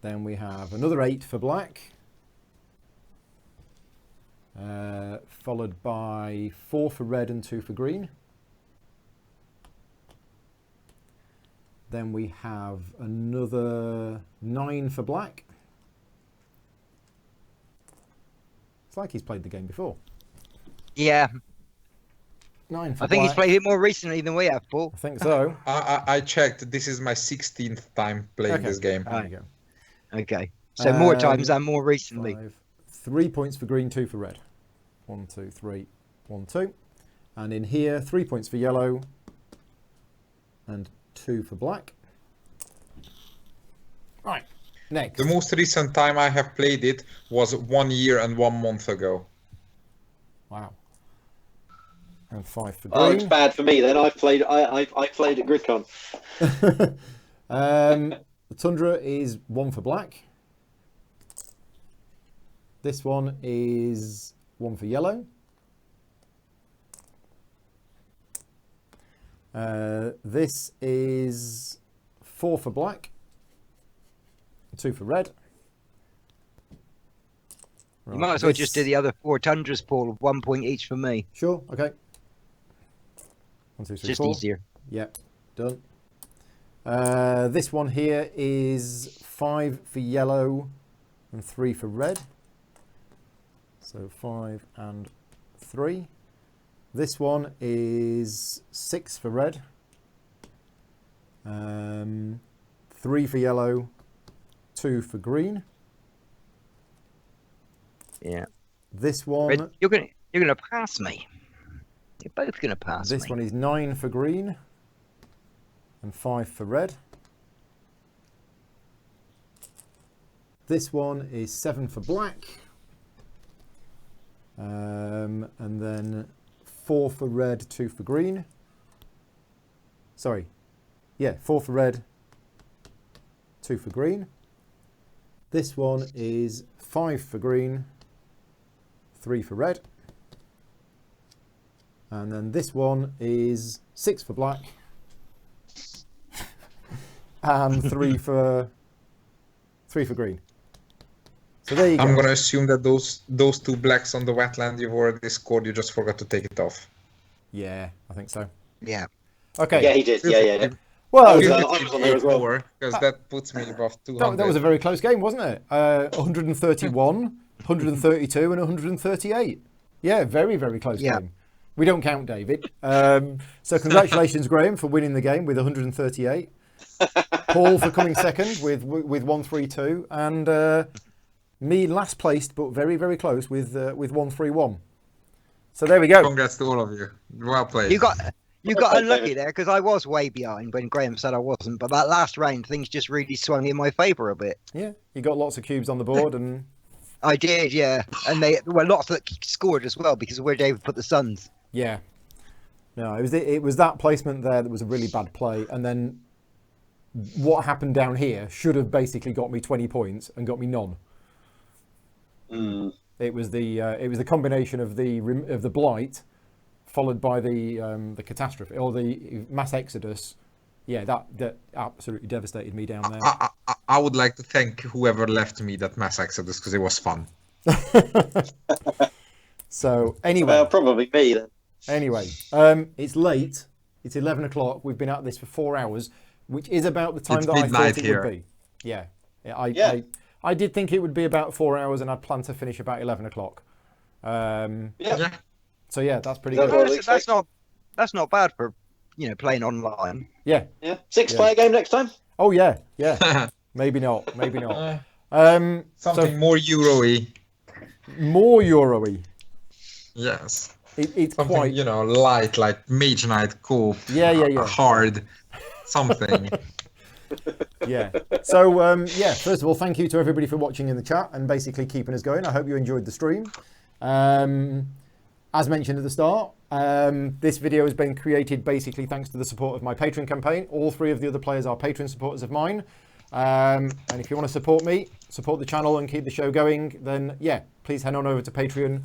Then we have another 8 for black followed by 4 for red and 2 for green. Then we have another 9 for black. It's like he's played the game before. Yeah. 9 for I think black. he's played it more recently than we have, Paul. I think so. I checked. This is my 16th time playing this game. There you go. Okay. So more times and more recently. 5. 3 points for green, 2 for red. 1, 2, 3, 1, 2. And in here, 3 points for yellow and 2 for black. Right, next. The most recent time I have played it was 1 year and 1 month ago. Wow. And 5 for green. Oh, it's bad for me then. I played at GridCon. The Tundra is 1 for black. This one is 1 for yellow. This is 4 for black. 2 for red. Right, You might as well just do the other 4 Tundras, Paul. 1 point each for me. Sure, okay. 1, 2, 3, Just 4. easier. Yep, done. This one here is 5 for yellow and 3 for red. So 5 and 3. This one is 6 for red. 3 for yellow, 2 for green. Yeah. This one. Red, you're gonna pass me. You're both gonna pass me. This one is 9 for green and 5 for red. This one is 7 for black. And then 4 for red, 2 for green. Sorry. Yeah, 4 for red, 2 for green. This one is 5 for green, 3 for red. And then this one is 6 for black and 3 for green. So there you go. I'm gonna assume that those 2 blacks on the wetland you've already scored. You just forgot to take it off. Yeah, I think so. Yeah. Okay. Yeah, he did. Yeah. Well, I was on there as well. Because that puts me above 200. that was a very close game, wasn't it? 131, 132, and 138. Yeah, very, very close game. We don't count David. So congratulations, Graham, for winning the game with 138. Paul for coming second with 132, and me last placed, but very, very close with 131. So there we go. Congrats to all of you. Well played. You got unlucky there because I was way behind when Graham said I wasn't. But that last round, things just really swung in my favour a bit. Yeah, you got lots of cubes on the board, and I did, yeah. And there were lots that scored as well because of where David put the Suns. yeah. No, it was that placement there that was a really bad play, and then what happened down here should have basically got me 20 points and got me none. Mm. It was the combination of the blight, followed by the catastrophe or the mass exodus. Yeah, that absolutely devastated me down there. I would like to thank whoever left me that mass exodus because it was fun. So anyway, Well, probably me then. anyway, it's late. It's 11 o'clock. We've been at this for 4 hours, which is about the time It's that I midnight thought it here. would be. Yeah, Yeah. I did think it would be about 4 hours, and I'd planned to finish about 11 o'clock. Yeah. So yeah, that's pretty That's good. what- That's not bad for playing online. Yeah. Yeah. 6-player game next time. Oh yeah. Maybe not. Maybe not. So Something more Euro-y. more Euro-y. Yes. It's Something, quite. light, like Mage Knight, cool. Yeah. Hard. Something. Yeah. So first of all, thank you to everybody for watching in the chat and basically keeping us going. I hope you enjoyed the stream. As mentioned at the start, this video has been created basically thanks to the support of my Patreon campaign. All 3 of the other players are Patreon supporters of mine. And if you want to support me, support the channel and keep the show going, then yeah, please head on over to Patreon.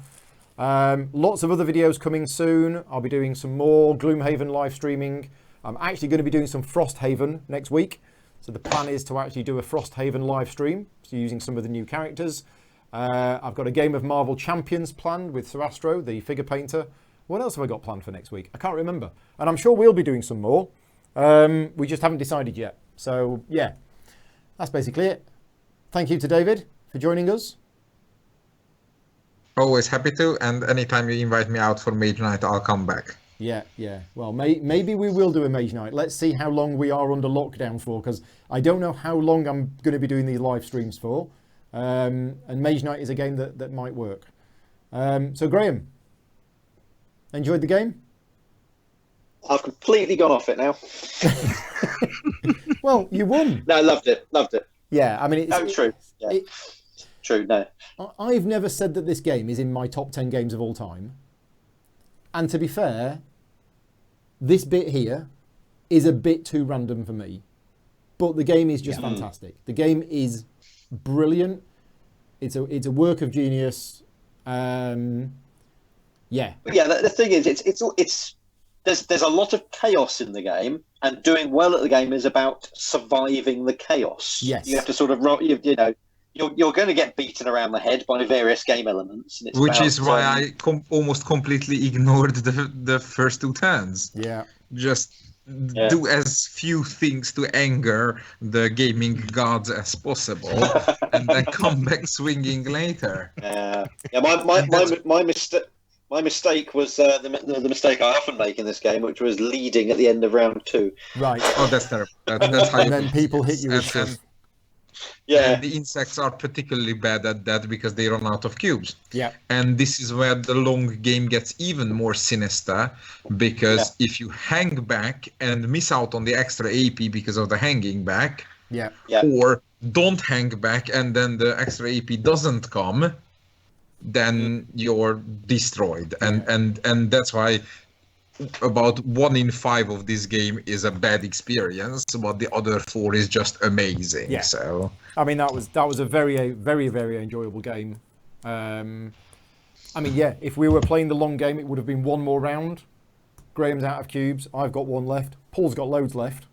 Lots of other videos coming soon. I'll be doing some more Gloomhaven live streaming. I'm actually going to be doing some Frosthaven next week. So the plan is to actually do a Frosthaven live stream, so using some of the new characters. I've got a game of Marvel Champions planned with Thrastro, the figure painter. What else have I got planned for next week? I can't remember. And I'm sure we'll be doing some more. We just haven't decided yet. So, yeah, that's basically it. Thank you to David for joining us. Always happy to, and anytime you invite me out for Mage Night, I'll come back. Yeah. Well, maybe we will do a Mage Night. Let's see how long we are under lockdown for, because I don't know how long I'm going to be doing these live streams for. And Mage Night is a game that might work. So, Graham, enjoyed the game? I've completely gone off it now. Well, you won. No, loved it. Yeah, I mean, it's true. Yeah. True, no. I've never said that this game is in my top 10 games of all time. And to be fair, this bit here is a bit too random for me. But the game is just fantastic. The game is brilliant. It's a work of genius. Yeah. But yeah, the thing is, it's there's a lot of chaos in the game, and doing well at the game is about surviving the chaos. Yes. You have to sort of, you know, you're going to get beaten around the head by various game elements. And it's Which about, is why I almost completely ignored the first 2 turns. Yeah. Just do as few things to anger the gaming gods as possible, and then come back swinging later. Yeah. My mistake was the mistake I often make in this game, which was leading at the end of round 2. Right. Oh, that's terrible. That's how And then people hit you with stuff. Yeah. And the insects are particularly bad at that because they run out of cubes. Yeah. And this is where the long game gets even more sinister, because if you hang back and miss out on the extra AP because of the hanging back, or don't hang back and then the extra AP doesn't come, then you're destroyed. And that's why about 1 in 5 of this game is a bad experience, but the other 4 is just amazing. Yeah. So I mean, that was a very, very, very enjoyable game. I mean, yeah, if we were playing the long game, it would have been 1 more round. Graham's out of cubes. I've got 1 left. Paul's got loads left.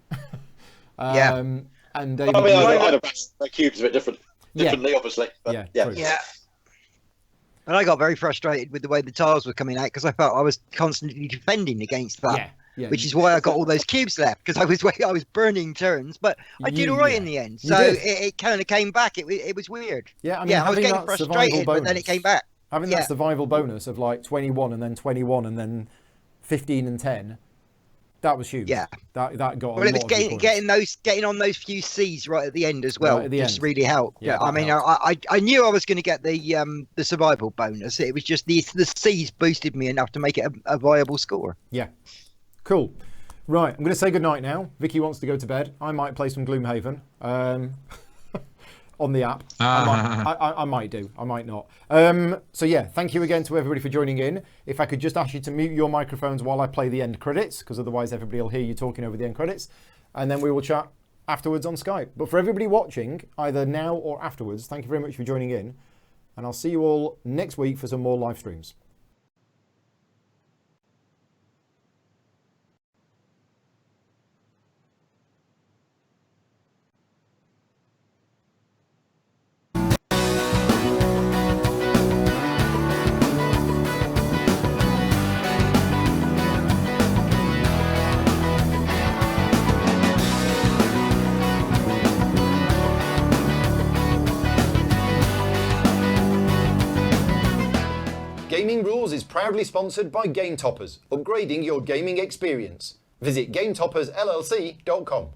And David, I mean, I have the cubes a bit differently, obviously. But yeah. And I got very frustrated with the way the tiles were coming out, because I felt I was constantly defending against that. Yeah. Which is why I got all those cubes left, because I was burning turns, but I did all right in the end. So it kind of came back. It was weird. Yeah, I mean, I was getting frustrated, but then it came back. Having that survival bonus of like 21 and then 21 and then 15 and 10, that was huge. Yeah, that got a lot it was of getting on those few C's right at the end as well. Just really helped. Yeah, I mean, I knew I was going to get the survival bonus. It was just the C's boosted me enough to make it a viable score. Yeah, cool. Right, I'm going to say goodnight now. Vicky wants to go to bed. I might play some Gloomhaven on the app. I might do. I might not. So yeah, thank you again to everybody for joining in. If I could just ask you to mute your microphones while I play the end credits, because otherwise everybody will hear you talking over the end credits. And then we will chat afterwards on Skype. But for everybody watching, either now or afterwards, thank you very much for joining in. And I'll see you all next week for some more live streams. Gaming Rules is proudly sponsored by Game Toppers, upgrading your gaming experience. Visit GameToppersLLC.com.